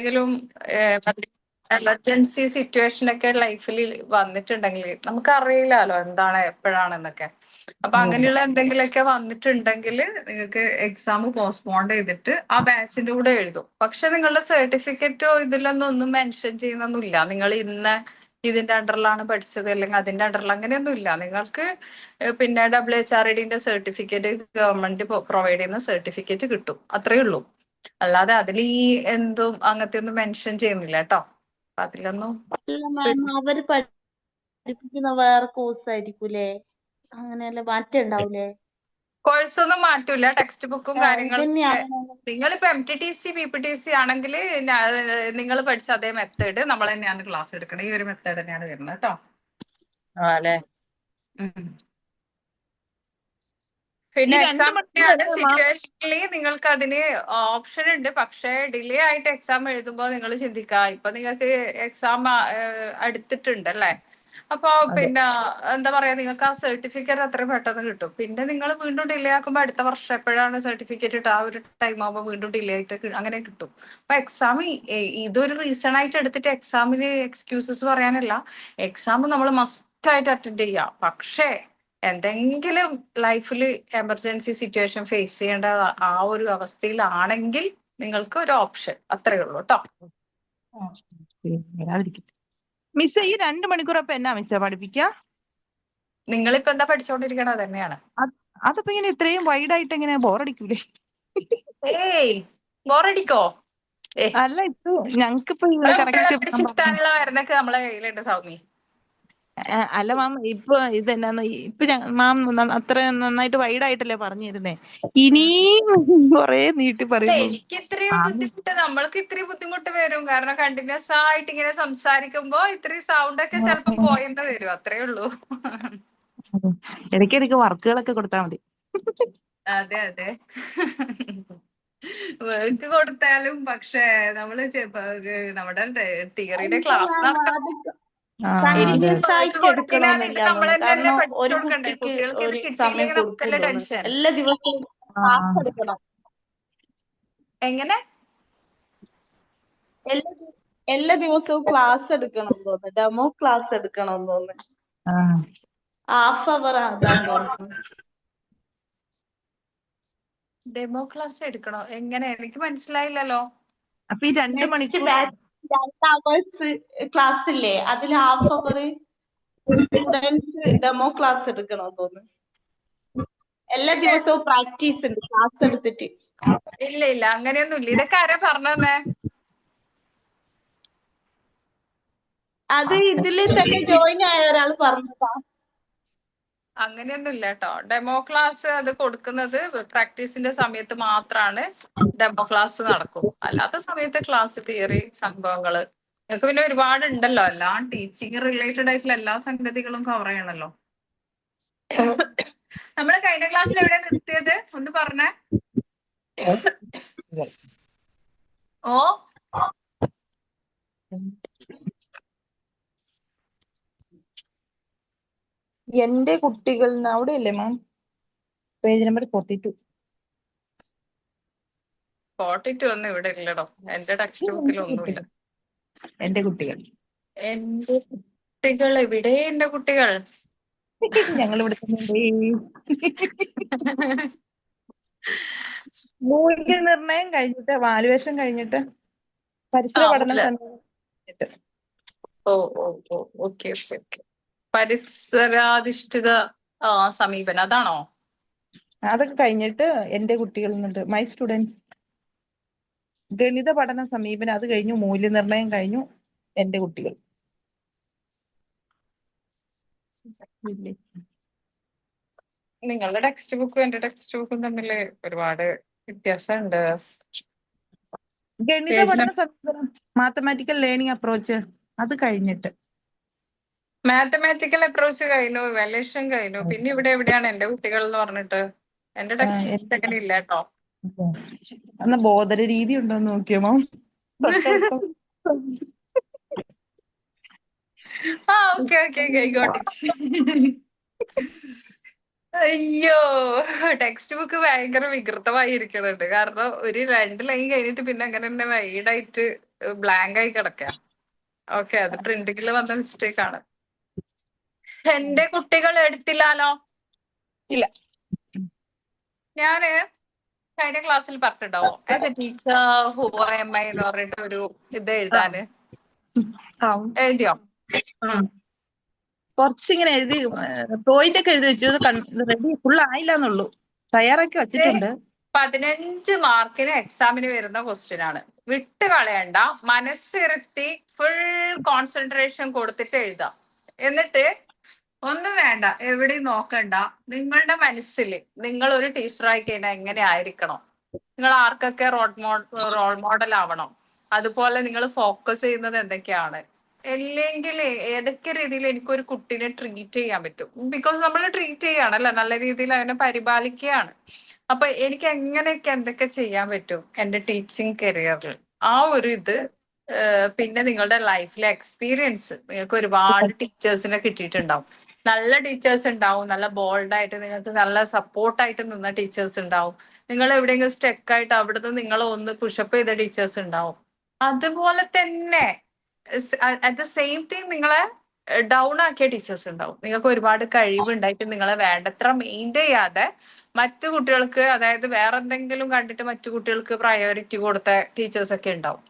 എന്തെങ്കിലും emergency situation ഒക്കെ ലൈഫിൽ വന്നിട്ടുണ്ടെങ്കിൽ നമുക്ക് അറിയില്ലല്ലോ എന്താണ് എപ്പോഴാണെന്നൊക്കെ. അപ്പൊ അങ്ങനെയുള്ള എന്തെങ്കിലുമൊക്കെ വന്നിട്ടുണ്ടെങ്കിൽ നിങ്ങൾക്ക് എക്സാം പോസ്റ്റ്പോൺ ചെയ്തിട്ട് ആ ബാച്ചിന്റെ കൂടെ എഴുതും. പക്ഷെ നിങ്ങളുടെ സർട്ടിഫിക്കറ്റോ ഇതിലൊന്നും ഒന്നും മെൻഷൻ ചെയ്യുന്നൊന്നുമില്ല നിങ്ങൾ ഇതിന്റെ അണ്ടറിലാണ് പഠിച്ചത് അല്ലെങ്കിൽ അതിന്റെ അണ്ടറിൽ അങ്ങനെയൊന്നും ഇല്ല. നിങ്ങൾക്ക് പിന്നെ WHRDന്റെ സർട്ടിഫിക്കറ്റ് ഗവൺമെന്റ് പ്രൊവൈഡ് ചെയ്യുന്ന സർട്ടിഫിക്കറ്റ് കിട്ടും, അത്രേ ഉള്ളൂ. അല്ലാതെ അതിൽ ഈ എന്തും അങ്ങനത്തെ ഒന്നും മെൻഷൻ ചെയ്യുന്നില്ല കേട്ടോ. അപ്പൊ അതിലൊന്നും അല്ല മാം, അവര് പഠിപ്പിക്കുന്ന വേറെ കോഴ്സ് ആയിരിക്കൂലേ? അങ്ങനെയല്ല മാറ്റം ഉണ്ടാവൂലേ? കോഴ്സ് ഒന്നും മാറ്റൂല. ടെക്സ്റ്റ് ബുക്കും കാര്യങ്ങളും ഇതന്നെയാണ്. നിങ്ങളിപ്പോ MTTC PPTC ആണെങ്കിൽ നിങ്ങൾ പഠിച്ച അതേ മെത്തേഡ് നമ്മൾ തന്നെയാണ് ക്ലാസ് എടുക്കണം. ഈ ഒരു മെത്തേഡ് തന്നെയാണ് വരുന്നത് കേട്ടോ. അല്ലേ? പിന്നെ ഈ 2 എക്സാം മണിക്കൂർ സിറ്റുവേഷനിൽ നിങ്ങൾക്ക് അതിന് ഓപ്ഷൻ ഉണ്ട്. പക്ഷെ ഡിലേ ആയിട്ട് എക്സാം എഴുതുമ്പോൾ നിങ്ങൾ ചിന്തിക്കുക, ഇപ്പൊ നിങ്ങൾക്ക് എക്സാം അടുത്തിട്ടുണ്ട് അല്ലേ? അപ്പൊ പിന്നെ എന്താ പറയാ, നിങ്ങൾക്ക് ആ സർട്ടിഫിക്കറ്റ് അത്ര പെട്ടെന്ന് കിട്ടും. പിന്നെ നിങ്ങൾ വീണ്ടും ഡിലേ ആക്കുമ്പോൾ അടുത്ത വർഷം എപ്പോഴാണ് സർട്ടിഫിക്കറ്റ് കിട്ടുക, ആ ഒരു ടൈം ആകുമ്പോൾ വീണ്ടും ഡിലേ ആയിട്ട് അങ്ങനെ കിട്ടും. അപ്പൊ എക്സാം ഇതൊരു റീസൺ ആയിട്ട് എടുത്തിട്ട് എക്സാമിന് എക്സ്ക്യൂസസ് പറയാനല്ല. എക്സാം നമ്മൾ മസ്റ്റ് ആയിട്ട് അറ്റൻഡ് ചെയ്യാം. പക്ഷേ എന്തെങ്കിലും ലൈഫിൽ എമർജൻസി സിറ്റുവേഷൻ ഫേസ് ചെയ്യേണ്ട ആ ഒരു അവസ്ഥയിലാണെങ്കിൽ നിങ്ങൾക്ക് ഒരു ഓപ്ഷൻ, അത്രേ ഉള്ളൂ കേട്ടോ. മിസ് ഈ 2 മണിക്കൂർ അപ്പൊ എന്നാ മിസ്സാ പഠിപ്പിക്കുക? നിങ്ങളിപ്പോ എന്താ പഠിച്ചോണ്ടിരിക്കണത് തന്നെയാണ്. അതിപ്പോ ഇങ്ങനെ ഇത്രയും വൈഡ് ആയിട്ട് എങ്ങനെ ബോറടിക്കൂലേ? ഏയ് ബോറടിക്കോ? അല്ല, ഇപ്പൊ ഞങ്ങക്കിപ്പോ കറക്റ്റ് പഠിച്ചിട്ടാനുള്ള വരുന്നൊക്കെ നമ്മളെ കയ്യിലുണ്ട് സൗമി. അല്ല മാം, ഇപ്പൊ ഇതെന്നാന്ന് ഇപ്പൊ മാം അത്ര നന്നായിട്ട് വൈഡ് ആയിട്ടല്ലേ പറഞ്ഞിരുന്നേ. ഇനിയും കൊറേ നീട്ടി പറയുമ്പോ എനിക്ക് ഇത്രയും ബുദ്ധിമുട്ട്, നമ്മൾക്ക് ഇത്രയും ബുദ്ധിമുട്ട് വരും. കാരണം കണ്ടിന്യൂസ് ആയിട്ട് ഇങ്ങനെ സംസാരിക്കുമ്പോ ഇത്രയും സൗണ്ട് ഒക്കെ ചിലപ്പോ പോയെന്ന് വരും, അത്രേ ഉള്ളൂ. ഇടയ്ക്കിടയ്ക്ക് വർക്കുകളൊക്കെ കൊടുത്താൽ മതി. അതെ അതെ, വർക്ക് കൊടുത്താലും. പക്ഷേ നമ്മള് നമ്മുടെ തിയറിയുടെ ക്ലാസ് കണ്ടിന്യൂസ് ആയിട്ട് കൊടുത്തിനാൽ ഇത് എടുക്കണമെന്നില്ല നമ്മൾ തോന്നുന്നു. തന്നെ കാരണം പഠിച്ചു ഒരു കൊടുക്കണ്ടേ. കുട്ടിക്ക് കുട്ടികൾക്ക് ഇത് ഒരു സമയം കിട്ടിയില്ലെങ്കിൽ കൊടുക്കും നമുക്കല്ലേ തോന്നുന്നു. ടെൻഷൻ. എല്ലാ ദിവസവും ക്ലാസ് എടുക്കണം. എങ്ങനെ എല്ലാ ദിവസവും ക്ലാസ് എടുക്കണം തോന്നുന്നു. ഡെമോ ക്ലാസ് എടുക്കണം തോന്നുന്നു. ഹാഫ് അവർ അതാന്ന് തോന്നുന്നു. ഡെമോ ക്ലാസ് എടുക്കണോ? എങ്ങനെ, എനിക്ക് മനസ്സിലായില്ലല്ലോ. അപ്പൊ ഈ 2 മണിക്കൂർ 2 hours ക്ലാസ് ഇല്ലേ, അതിൽ half hour students demo class എടുക്കണം തോന്നുന്നു. എല്ലാ ദിവസവും പ്രാക്ടീസ് ഉണ്ട് ക്ലാസ് എടുത്തിട്ട്. ഇല്ല ഇല്ല, അങ്ങനെയൊന്നും ഇല്ല. ഇതൊക്കെ ആരാ പറഞ്ഞേ? അത് ഇതില് തന്നെ ജോയിൻ ആയ ഒരാൾ പറഞ്ഞതാ. അങ്ങനെയൊന്നും ഇല്ല കേട്ടോ. ഡെമോ ക്ലാസ് അത് കൊടുക്കുന്നത് പ്രാക്ടീസിന്റെ സമയത്ത് മാത്രമാണ് ഡെമോ ക്ലാസ് നടക്കും. അല്ലാത്ത സമയത്ത് ക്ലാസ് തിയറി സംഭവങ്ങള് നിങ്ങൾക്ക് പിന്നെ ഒരുപാട് ഉണ്ടല്ലോ. എല്ലാം ടീച്ചിങ് റിലേറ്റഡ് ആയിട്ടുള്ള എല്ലാ സംഗതികളും കവർ ചെയ്യണല്ലോ. നമ്മള് കഴിഞ്ഞ ക്ലാസ്സിൽ എവിടെ നിർത്തിയത് ഒന്ന് പറഞ്ഞേ. ഓ എന്റെ കുട്ടികൾ അവിടെ ഇല്ലേ മാം? Page number 42. 42 ഒന്നും ഇവിടെ ഇല്ലടോ. എന്റെ ടെക്സ്റ്റ് ബുക്കിൽ ഒന്നുമില്ല. എന്റെ കുട്ടികൾ എന്റെ കുട്ടികൾ എവിടെ? എന്റെ കുട്ടികൾ ഞങ്ങൾ ഇവിടെ മൂല്യനിർണ്ണയം കഴിഞ്ഞിട്ട്, വാലുവേഷൻ കഴിഞ്ഞിട്ട്, പരിസര പഠന കഴിഞ്ഞിട്ട്. ഓ ഓ ഓ ഓക്കെ ഓക്കെ ഓക്കെ. പരിസരാധിഷ്ഠിത സമീപനം അതാണോ? അതൊക്കെ കഴിഞ്ഞിട്ട് എന്റെ കുട്ടികൾ എന്നുണ്ട്, മൈ സ്റ്റുഡൻസ്. ഗണിത പഠന സമീപനം അത് കഴിഞ്ഞു, മൂല്യനിർണ്ണയം കഴിഞ്ഞു, എന്റെ കുട്ടികൾ. നിങ്ങളുടെ ടെക്സ്റ്റ് ബുക്കും എന്റെ ടെക്സ്റ്റ് ബുക്കും തമ്മിൽ ഒരുപാട് വ്യത്യാസമുണ്ട്. ഗണിത പഠന സമീപനം, മാത്തമാറ്റിക്കൽ ലേണിംഗ് അപ്രോച്ച് അത് കഴിഞ്ഞിട്ട്. മാത്തമാറ്റിക്കൽ അപ്രോച്ച് കഴിഞ്ഞു, വാല്യുവേഷൻ കഴിഞ്ഞു. പിന്നെ ഇവിടെ എവിടെയാണ് എന്റെ കുട്ടികൾ എന്ന് പറഞ്ഞിട്ട്? എന്റെ ടെക്സ്റ്റ് ബുക്ക് അങ്ങനെ ഇല്ല കേട്ടോ. എന്നാ ബോധന രീതി ഉണ്ടോ എന്ന് നോക്കിയോ ma'am? Okay okay okay, got it. അയ്യോ, ടെക്സ്റ്റ് ബുക്ക് ഭയങ്കര വികൃതമായി ഇരിക്കണുണ്ട്. കാരണം ഒരു 2 ലൈൻ കഴിഞ്ഞിട്ട് പിന്നെ അങ്ങനെ തന്നെ വൈഡായിട്ട് ബ്ലാങ്ക് ആയി കിടക്കുക. ഓക്കെ, അത് പ്രിന്റിങ്ങിൽ വന്ന മിസ്റ്റേക്ക് ആണ്. എന്റെ കുട്ടികൾ എടുത്തില്ലാലോ. ഇല്ല. ഞാന് കഴിഞ്ഞ ക്ലാസ്സിൽ പറഞ്ഞിട്ടുണ്ടാവും as a teacher who M I എന്ന് പറഞ്ഞിട്ട് ഒരു ഇത് എഴുതാന്. എഴുതിയോ? കുറച്ചിങ്ങനെ എഴുതി പോയിന്റ് ഒക്കെ എഴുതി വെച്ചു. ഇത് റെഡി ഫുൾ ആയില്ല എന്നുള്ളൂ. തയ്യാറാക്കി വച്ചിട്ടുണ്ട്. 15 മാർക്കിന് എക്സാമിന് വരുന്ന ക്വസ്റ്റ്യൻ ആണ്. വിട്ട് കളയണ്ട, മനസ്സിരുത്തി ഫുൾ കോൺസെൻട്രേഷൻ കൊടുത്തിട്ട് എഴുതാം. എന്നിട്ട് ഒന്നും വേണ്ട, എവിടെയും നോക്കണ്ട. നിങ്ങളുടെ മനസ്സിൽ നിങ്ങൾ ഒരു ടീച്ചറായി കഴിഞ്ഞാൽ എങ്ങനെ ആയിരിക്കണം, നിങ്ങൾ ആർക്കൊക്കെ റോൾ മോഡൽ ആവണം, അതുപോലെ നിങ്ങൾ ഫോക്കസ് ചെയ്യുന്നത് എന്തൊക്കെയാണ്, അല്ലെങ്കിൽ ഏതൊക്കെ രീതിയിൽ എനിക്കൊരു കുട്ടീനെ ട്രീറ്റ് ചെയ്യാൻ പറ്റും. ബിക്കോസ് നമ്മൾ ട്രീറ്റ് ചെയ്യാണ് നല്ല രീതിയിൽ അതിനെ പരിപാലിക്കുകയാണ്. അപ്പൊ എനിക്ക് എങ്ങനെയൊക്കെ എന്തൊക്കെ ചെയ്യാൻ പറ്റും എന്റെ ടീച്ചിങ് കരിയറിൽ, ആ ഒരു ഇത് പിന്നെ നിങ്ങളുടെ ലൈഫിലെ എക്സ്പീരിയൻസ്, നിങ്ങൾക്ക് ഒരുപാട് ടീച്ചേഴ്സിനെ കിട്ടിയിട്ടുണ്ടാവും. നല്ല ടീച്ചേഴ്സ് ഉണ്ടാവും, നല്ല ബോൾഡായിട്ട് നിങ്ങൾക്ക് നല്ല സപ്പോർട്ടായിട്ട് നിന്ന ടീച്ചേഴ്സ് ഉണ്ടാവും. നിങ്ങൾ എവിടെയെങ്കിലും സ്റ്റെക്ക് ആയിട്ട് അവിടുന്ന് നിങ്ങൾ ഒന്ന് പുഷപ്പ് ചെയ്ത ടീച്ചേഴ്സ് ഉണ്ടാവും. അതുപോലെ തന്നെ അറ്റ് ദ സെയിം ടൈം നിങ്ങളെ ഡൗൺ ആക്കിയ ടീച്ചേഴ്സ് ഉണ്ടാവും. നിങ്ങൾക്ക് ഒരുപാട് കഴിവുണ്ടായിട്ട് നിങ്ങളെ വേണ്ടത്ര മെയിൻറ്റെയിൻ ചെയ്യാതെ മറ്റു കുട്ടികൾക്ക്, അതായത് വേറെ എന്തെങ്കിലും കണ്ടിട്ട് മറ്റു കുട്ടികൾക്ക് പ്രയോറിറ്റി കൊടുത്ത ടീച്ചേഴ്സ് ഒക്കെ ഉണ്ടാവും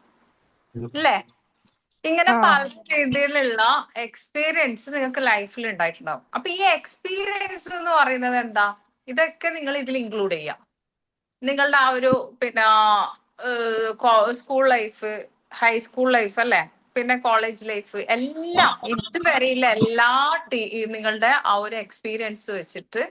അല്ലേ? ഇങ്ങനെ പല രീതിയിലുള്ള എക്സ്പീരിയൻസ് നിങ്ങൾക്ക് ലൈഫിൽ ഉണ്ടായിട്ടുണ്ടാവും. അപ്പൊ ഈ എക്സ്പീരിയൻസ് എന്ന് പറയുന്നത് എന്താ? ഇതൊക്കെ നിങ്ങൾ ഇതിൽ ഇൻക്ലൂഡ് ചെയ്യാം. നിങ്ങളുടെ ആ ഒരു പിന്നെ സ്കൂൾ ലൈഫ്, ഹൈസ്കൂൾ ലൈഫ് അല്ലെ, പിന്നെ കോളേജ് ലൈഫ്, എല്ലാം ഇതുവരെയുള്ള എല്ലാ നിങ്ങളുടെ ആ ഒരു എക്സ്പീരിയൻസ് വെച്ചിട്ട്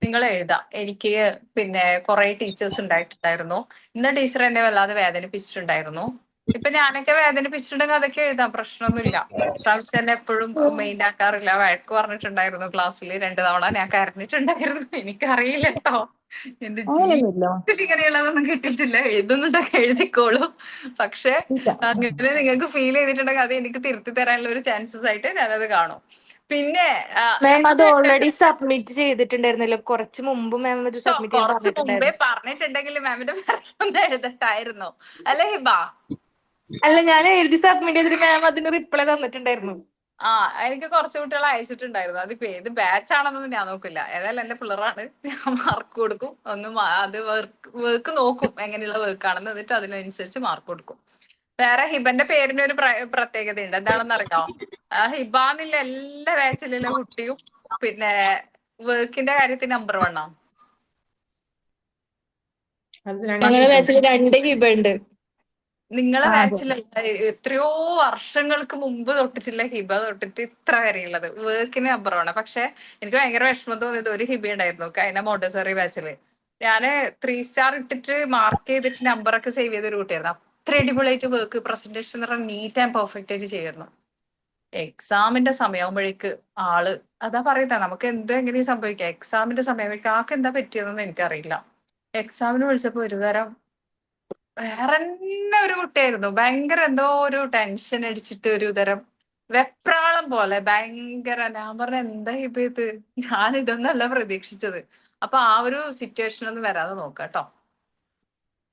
നിങ്ങൾ എഴുതാം. എനിക്ക് പിന്നെ കുറെ ടീച്ചേഴ്സ് ഉണ്ടായിട്ടുണ്ടായിരുന്നു, ഇന്ന ടീച്ചർ എന്നെ വല്ലാതെ വേദനിപ്പിച്ചിട്ടുണ്ടായിരുന്നു. ഇപ്പൊ ഞാനൊക്കെ വേദനിപ്പിച്ചിട്ടുണ്ടെങ്കിൽ അതൊക്കെ എഴുതാം, പ്രശ്നമൊന്നുമില്ല. ശ്രമിച്ച് എന്നെ എപ്പോഴും മെയിൻ ആക്കാറില്ല. വഴക്ക് പറഞ്ഞിട്ടുണ്ടായിരുന്നു ക്ലാസ്സിൽ 2 തവണ, ഞാൻ കരഞ്ഞിട്ടുണ്ടായിരുന്നു. എനിക്കറിയില്ല കേട്ടോ, എന്റെ ജീവിതത്തിൽ ഇങ്ങനെയുള്ളതൊന്നും കിട്ടിയിട്ടില്ല. എഴുതുന്നുണ്ടൊക്കെ എഴുതിക്കോളൂ, പക്ഷെ അങ്ങനെ നിങ്ങൾക്ക് ഫീൽ ചെയ്തിട്ടുണ്ടെങ്കിൽ അത് എനിക്ക് തിരുത്തി തരാനുള്ള ഒരു ചാൻസസ് ആയിട്ട് ഞാനത് കാണും. പിന്നെ മാം അത് ഓൾറെഡി സബ്മിറ്റ് ചെയ്തിട്ടുണ്ടായിരുന്നല്ലോ കുറച്ച് മുമ്പ്. മാം ഇത് സബ്മിറ്റ് ചെയ്യാൻ കുറച്ച് മുമ്പേ പറഞ്ഞിട്ടുണ്ടായിരുന്നു. പറഞ്ഞിട്ടുണ്ടെങ്കിൽ മാമിന്റെ ഒന്ന് എഴുതട്ടായിരുന്നു അല്ലെ ഹിബ? അല്ല, ഞാൻ എഴുതി സബ്മിറ്റ് ചെയ്തിട്ട് മാം അതിന് റിപ്ലൈ തന്നിട്ടുണ്ടായിരുന്നു. എനിക്ക് കുറച്ച് കുട്ടികൾ അയച്ചിട്ടുണ്ടായിരുന്നു. അതിപ്പോ ഏത് ബാച്ച് ആണെന്നൊന്നും ഞാൻ നോക്കില്ല. ഏതായാലും എന്റെ പിള്ളേരാണ്, ഞാൻ മാർക്ക് കൊടുക്കും. അത് വർക്ക് നോക്കും എങ്ങനെയുള്ള വർക്ക് ആണെന്ന്, എന്നിട്ട് അതിനനുസരിച്ച് മാർക്ക് കൊടുക്കും. വേറെ ഹിബന്റെ പേരിന് ഒരു പ്രത്യേകതയുണ്ട്. എന്താണെന്ന് അറിയാമോ? ഹിബാന്നില്ല എല്ലാ ബാച്ചിലുള്ള കുട്ടിയും പിന്നെ വർക്കിന്റെ കാര്യത്തിൽ നമ്പർ 1 ആണ്. ഞങ്ങളുടെ ബാച്ചിൽ 2 ഹിബ ഉണ്ട്. നിങ്ങളെ ബാച്ചിൽ എത്രയോ വർഷങ്ങൾക്ക് മുമ്പ് തൊട്ടിട്ടില്ല ഹിബ തൊട്ടിട്ട് ഇത്ര വരെയുള്ളത് വർക്കിന് നമ്പറാണ്. പക്ഷെ എനിക്ക് ഭയങ്കര വിഷമം തോന്നിയത് ഒരു ഹിബ ഉണ്ടായിരുന്നു കഴിഞ്ഞ മോണ്ടസറി ബാച്ചില്. ഞാന് 3 സ്റ്റാർ ഇട്ടിട്ട് മാർക്ക് ചെയ്തിട്ട് നമ്പറൊക്കെ സേവ് ചെയ്തൊരു കുട്ടിയായിരുന്നു. അത്ര അടിപൊളിയായിട്ട് വർക്ക് പ്രസന്റേഷൻ എന്ന് പറഞ്ഞാൽ നീറ്റ് ആൻഡ് പെർഫെക്റ്റ് ആയിട്ട് ചെയ്യായിരുന്നു. എക്സാമിന്റെ സമയമാകുമ്പോഴേക്ക് ആള്, അതാ പറയുന്ന നമുക്ക് എന്തോ എങ്ങനെയും സംഭവിക്കാം. എക്സാമിന്റെ സമയമാകുമ്പോഴേക്ക് ആൾക്ക് എന്താ പറ്റിയതെന്ന് എനിക്കറിയില്ല. എക്സാമിന് വിളിച്ചപ്പോ ഒരു തരം വേറെ തന്നെ ഒരു കുട്ടിയായിരുന്നു. ഭയങ്കര എന്തോ ഒരു ടെൻഷൻ അടിച്ചിട്ട് ഒരു തരം വെപ്രാളം പോലെ ഭയങ്കര. ഞാൻ പറഞ്ഞ എന്താ ഇപ്പൊ ഇത്, ഞാൻ ഇതൊന്നല്ല പ്രതീക്ഷിച്ചത്. അപ്പൊ ആ ഒരു സിറ്റുവേഷൻ ഒന്നും വരാതെ നോക്കാട്ടോ.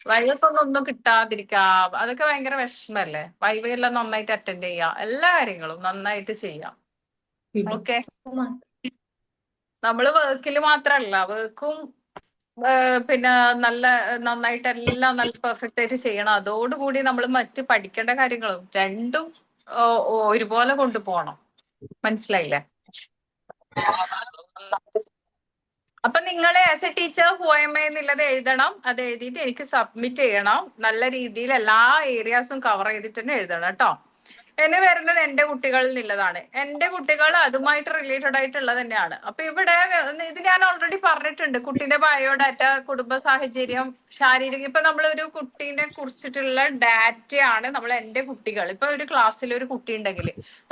വൈവക്കൊന്നും കിട്ടാതിരിക്കാം, അതൊക്കെ ഭയങ്കര വിഷമല്ലേ. വൈവയെല്ലാം നന്നായിട്ട് അറ്റൻഡ് ചെയ്യാം, എല്ലാ കാര്യങ്ങളും നന്നായിട്ട് ചെയ്യാം. ഓക്കെ, നമ്മള് വർക്കിൽ മാത്രല്ല, വർക്കും പിന്നെ നന്നായിട്ട് എല്ലാം നല്ല പെർഫെക്റ്റ് ആയിട്ട് ചെയ്യണം. അതോടുകൂടി നമ്മൾ മറ്റ് പഠിക്കേണ്ട കാര്യങ്ങളും രണ്ടും ഒരുപോലെ കൊണ്ടുപോകണം. മനസ്സിലായില്ലേ? അപ്പൊ നിങ്ങൾ as a teacher who am I എന്നുള്ളത് എഴുതണം. അത് എഴുതിയിട്ട് എനിക്ക് സബ്മിറ്റ് ചെയ്യണം. നല്ല രീതിയിൽ എല്ലാ ഏരിയാസും കവർ ചെയ്തിട്ട് തന്നെ എഴുതണം കേട്ടോ. എന്നെ വരുന്നത് എന്റെ കുട്ടികളിൽ നിന്നുള്ളതാണ്. എന്റെ കുട്ടികൾ അതുമായിട്ട് റിലേറ്റഡ് ആയിട്ടുള്ളത് തന്നെയാണ്. അപ്പൊ ഇവിടെ ഇത് ഞാൻ ഓൾറെഡി പറഞ്ഞിട്ടുണ്ട്. കുട്ടീന്റെ ബയോഡാറ്റ, കുടുംബ സാഹചര്യം, ശാരീരിക, ഇപ്പൊ നമ്മൾ ഒരു കുട്ടീനെ കുറിച്ചിട്ടുള്ള ഡാറ്റയാണ് നമ്മൾ എന്റെ കുട്ടികൾ. ഇപ്പൊ ഒരു ക്ലാസ്സിൽ ഒരു കുട്ടി ഉണ്ടെങ്കിൽ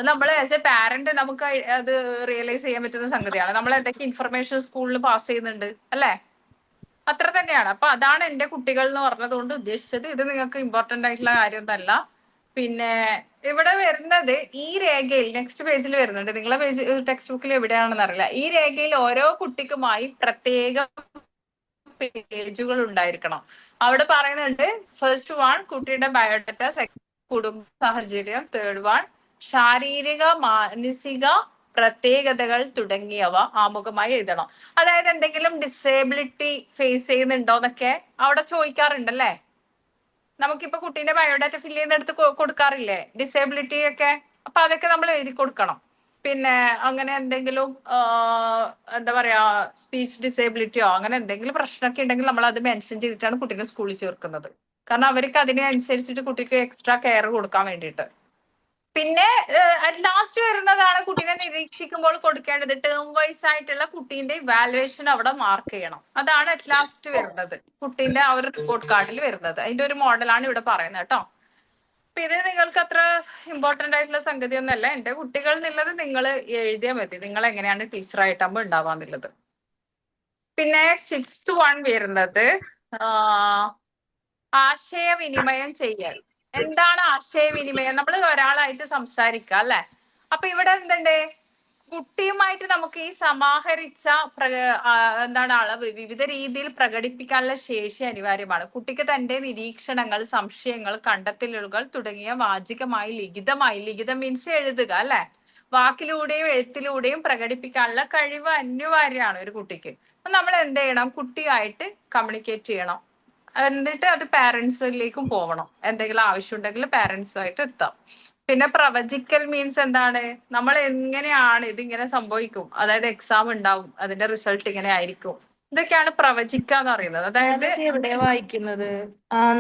നമ്മൾ ആസ് എ പാരന്റ് നമുക്ക് അത് റിയലൈസ് ചെയ്യാൻ പറ്റുന്ന സംഗതിയാണ്. നമ്മൾ എന്തൊക്കെ ഇൻഫർമേഷൻ സ്കൂളിൽ പാസ് ചെയ്യുന്നുണ്ട് അല്ലെ, അത്ര തന്നെയാണ്. അപ്പൊ അതാണ് എന്റെ കുട്ടികൾ എന്ന് പറഞ്ഞത് കൊണ്ട് ഉദ്ദേശിച്ചത്. ഇത് നിങ്ങൾക്ക് ഇമ്പോർട്ടന്റ് ആയിട്ടുള്ള കാര്യമൊന്നല്ല. പിന്നെ ഇവിടെ വരുന്നത് ഈ രേഖയിൽ നെക്സ്റ്റ് പേജിൽ വരുന്നുണ്ട്. നിങ്ങളെ പേജ് ടെക്സ്റ്റ് ബുക്കിൽ എവിടെയാണെന്ന് അറിയില്ല. ഈ രേഖയിൽ ഓരോ കുട്ടിക്കുമായി പ്രത്യേക പേജുകൾ ഉണ്ടായിരിക്കണം. അവിടെ പറയുന്നുണ്ട് ഫസ്റ്റ് 1 കുട്ടിയുടെ ബയോഡാറ്റ, കുടുംബ സാഹചര്യം, തേർഡ് വൺ ശാരീരിക മാനസിക പ്രത്യേകതകൾ തുടങ്ങിയവ ആമുഖമായി എഴുതണം. അതായത് എന്തെങ്കിലും ഡിസേബിലിറ്റി ഫേസ് ചെയ്യുന്നുണ്ടോ എന്നൊക്കെ അവിടെ ചോദിക്കാറുണ്ടല്ലേ. നമുക്കിപ്പോ കുട്ടീന്റെ ബയോഡാറ്റ ഫില്ല് ചെയ്യുന്നിടത്ത് കൊടുക്കാറില്ലേ ഡിസേബിലിറ്റി ഒക്കെ. അപ്പൊ അതൊക്കെ നമ്മൾ എഴുതി കൊടുക്കണം. പിന്നെ അങ്ങനെ എന്തെങ്കിലും എന്താ പറയാ സ്പീച്ച് ഡിസേബിലിറ്റിയോ അങ്ങനെ എന്തെങ്കിലും പ്രശ്നമൊക്കെ ഉണ്ടെങ്കിൽ നമ്മൾ അത് മെൻഷൻ ചെയ്തിട്ടാണ് കുട്ടീനെ സ്കൂളിൽ ചേർക്കുന്നത്. കാരണം അവർക്ക് അതിനനുസരിച്ചിട്ട് കുട്ടിക്ക് എക്സ്ട്രാ കെയർ കൊടുക്കാൻ വേണ്ടിയിട്ട്. പിന്നെ ലാസ്റ്റ് വരുന്നതാണ് കുട്ടീനെ നിരീക്ഷിക്കുമ്പോൾ കൊടുക്കേണ്ടത്. ടേം വൈസ് ആയിട്ടുള്ള കുട്ടീന്റെ ഇവാലുവേഷൻ അവിടെ മാർക്ക് ചെയ്യണം. അതാണ് അറ്റ് ലാസ്റ്റ് വരുന്നത്, കുട്ടീന്റെ ആ ഒരു റിപ്പോർട്ട് കാർഡിൽ വരുന്നത്. അതിന്റെ ഒരു മോഡലാണ് ഇവിടെ പറയുന്നത് കേട്ടോ. അപ്പൊ ഇത് നിങ്ങൾക്ക് അത്ര ഇമ്പോർട്ടന്റ് ആയിട്ടുള്ള സംഗതി ഒന്നല്ല. എന്റെ കുട്ടികൾ എന്നുള്ളത് നിങ്ങൾ എഴുതിയാൽ മതി, നിങ്ങൾ എങ്ങനെയാണ് ടീച്ചറായിട്ടാകുമ്പോൾ ഉണ്ടാവാന്നുള്ളത്. പിന്നെ 6th വൺ വരുന്നത് ആശയവിനിമയം ചെയ്യൽ. എന്താണ് ആശയവിനിമയം? നമ്മൾ ഒരാളായിട്ട് സംസാരിക്കുക അല്ലെ. അപ്പൊ ഇവിടെ എന്തുണ്ട്, കുട്ടിയുമായിട്ട് നമുക്ക് ഈ സമാഹരിച്ച എന്താണ് അളവ് വിവിധ രീതിയിൽ പ്രകടിപ്പിക്കാനുള്ള ശേഷി അനിവാര്യമാണ്. കുട്ടിക്ക് തന്റെ നിരീക്ഷണങ്ങൾ, സംശയങ്ങൾ, കണ്ടെത്തലുകൾ തുടങ്ങിയ വാചികമായി, ലിഖിതം മീൻസ് എഴുതുക അല്ലെ, വാക്കിലൂടെയും എഴുത്തിലൂടെയും പ്രകടിപ്പിക്കാനുള്ള കഴിവ് അനിവാര്യമാണ് ഒരു കുട്ടിക്ക്. അപ്പൊ നമ്മൾ എന്ത് ചെയ്യണം, കുട്ടിയായിട്ട് കമ്മ്യൂണിക്കേറ്റ് ചെയ്യണം. എന്നിട്ട് അത് പാരന്റ്സിലേക്കും പോകണം. എന്തെങ്കിലും ആവശ്യമുണ്ടെങ്കിൽ പാരന്റ്സുമായിട്ട് എത്താം. പിന്നെ പ്രവചിക്കൽ മീൻസ് എന്താണ്, നമ്മൾ എങ്ങനെയാണ് ഇതിങ്ങനെ സംഭവിക്കും, അതായത് എക്സാം ഉണ്ടാവും, അതിന്റെ റിസൾട്ട് ഇങ്ങനെ ആയിരിക്കും, ഇതൊക്കെയാണ് പ്രവചിക്കുക എന്ന് പറയുന്നത്. അതായത് എവിടെയാ വായിക്കുന്നത്?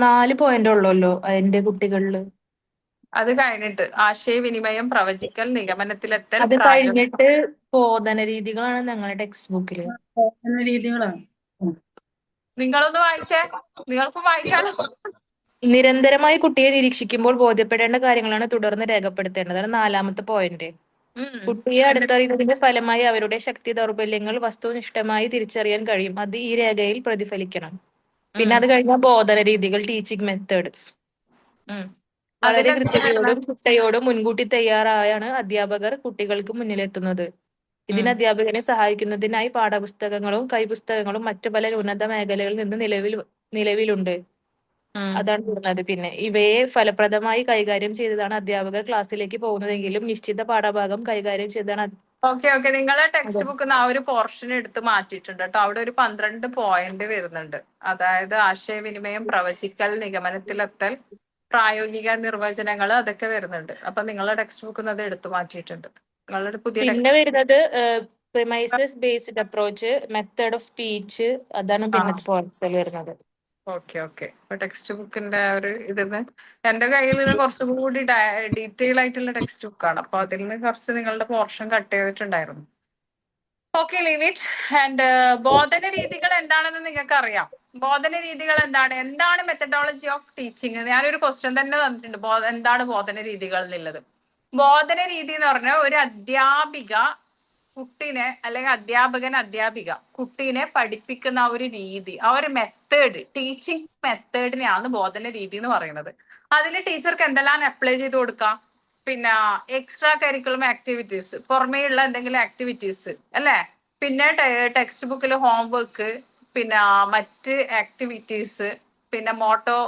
4 പോയിന്റ് ഉള്ളല്ലോ എന്റെ കുട്ടികളില്. അത് കഴിഞ്ഞിട്ട് ആശയവിനിമയം, പ്രവചിക്കൽ, നിഗമനത്തിലെത്തൽ, അത് കഴിഞ്ഞിട്ട് ബോധന രീതികളാണ് ഞങ്ങളുടെ ടെക്സ്റ്റ് ബുക്കില്. രീതികളാണ്. നിങ്ങളൊന്ന് വായിച്ചേ, നിങ്ങൾക്കും വായിക്കാലോ. നിരന്തരമായി കുട്ടിയെ നിരീക്ഷിക്കുമ്പോൾ ബോധ്യപ്പെടേണ്ട കാര്യങ്ങളാണ് തുടർന്ന് രേഖപ്പെടുത്തേണ്ടത്. അതാണ് 4ാമത്തെ പോയിന്റ്. കുട്ടിയെ അടുത്തറിയുന്നതിന്റെ ഫലമായി അവരുടെ ശക്തി, ദൗർബല്യങ്ങൾ വസ്തുനിഷ്ഠമായി തിരിച്ചറിയാൻ കഴിയും. അത് ഈ രേഖയിൽ പ്രതിഫലിക്കണം. പിന്നെ അത് കഴിഞ്ഞാൽ ബോധന രീതികൾ, ടീച്ചിങ് മെത്തേഡ്സ്. വളരെ കൃത്യതയോടും ചിട്ടയോടും മുൻകൂട്ടി തയ്യാറായാണ് അധ്യാപകർ കുട്ടികൾക്ക് മുന്നിലെത്തുന്നത്. ഇതിന് അധ്യാപകനെ സഹായിക്കുന്നതിനായി പാഠപുസ്തകങ്ങളും കൈപുസ്തകങ്ങളും മറ്റു പല ഉന്നത മേഖലകളിൽ നിന്ന് നിലവിലുണ്ട്. അതാണ് പറഞ്ഞത്. പിന്നെ ഇവയെ ഫലപ്രദമായി കൈകാര്യം ചെയ്തതാണ് അധ്യാപകർ ക്ലാസ്സിലേക്ക് പോകുന്നതെങ്കിലും നിശ്ചിത പാഠഭാഗം കൈകാര്യം ചെയ്താണ്. ഓക്കെ, നിങ്ങളെ ടെക്സ്റ്റ് ബുക്കിൽ ആ ഒരു പോർഷൻ എടുത്ത് മാറ്റിയിട്ടുണ്ട് കേട്ടോ. അവിടെ ഒരു 12 പോയിന്റ് വരുന്നുണ്ട്. അതായത് ആശയവിനിമയം, പ്രവചിക്കൽ, നിഗമനത്തിലെത്തൽ, പ്രായോഗിക നിർവചനങ്ങൾ, അതൊക്കെ വരുന്നുണ്ട്. അപ്പൊ നിങ്ങളെ ടെക്സ്റ്റ് ബുക്കിൽ അത് എടുത്തു മാറ്റിയിട്ടുണ്ട്. നിങ്ങളുടെ പുതിയ പിന്നെ വരുന്നത് premises based approach, method of speech, അതാണ് പിന്നെ പോയിന്റ്സിൽ വരുന്നത്. ഓക്കെ അപ്പൊ ടെക്സ്റ്റ് ബുക്കിന്റെ ഒരു ഇതിന്ന് എന്റെ കയ്യിൽ നിന്ന് കുറച്ചും കൂടി ഡീറ്റെയിൽ ആയിട്ടുള്ള ടെക്സ്റ്റ് ബുക്കാണ്. അപ്പൊ അതിൽ നിന്ന് കുറച്ച് നിങ്ങളുടെ പോർഷൻ കട്ട് ചെയ്തിട്ടുണ്ടായിരുന്നു. Okay, leave it. ആൻഡ് ബോധന രീതികൾ എന്താണെന്ന് നിങ്ങൾക്ക് അറിയാം. ബോധന രീതികൾ എന്താണ് മെത്തഡോളജി ഓഫ് ടീച്ചിങ്? ഞാനൊരു ക്വസ്റ്റ്യൻ തന്നെ തന്നിട്ടുണ്ട്, എന്താണ് ബോധന രീതികൾ എന്നുള്ളത്. ബോധന രീതി എന്ന് പറഞ്ഞാൽ ഒരു അധ്യാപിക കുട്ടീനെ, അല്ലെങ്കിൽ അധ്യാപിക കുട്ടീനെ പഠിപ്പിക്കുന്ന ആ ഒരു രീതി, ആ ഒരു മെത്തേഡ്, ടീച്ചിങ് മെത്തേഡിനെയാണ് ബോധന രീതി എന്ന് പറയുന്നത്. അതിൽ ടീച്ചർക്ക് എന്തെല്ലാം അപ്ലൈ ചെയ്ത് കൊടുക്കാം? പിന്നെ എക്സ്ട്രാ കരിക്കുലം ആക്ടിവിറ്റീസ്, പുറമേയുള്ള എന്തെങ്കിലും ആക്ടിവിറ്റീസ് അല്ലെ. പിന്നെ ടെക്സ്റ്റ് ബുക്കിൽ ഹോംവർക്ക്, പിന്നെ മറ്റ് ആക്ടിവിറ്റീസ്, പിന്നെ മോട്ടോ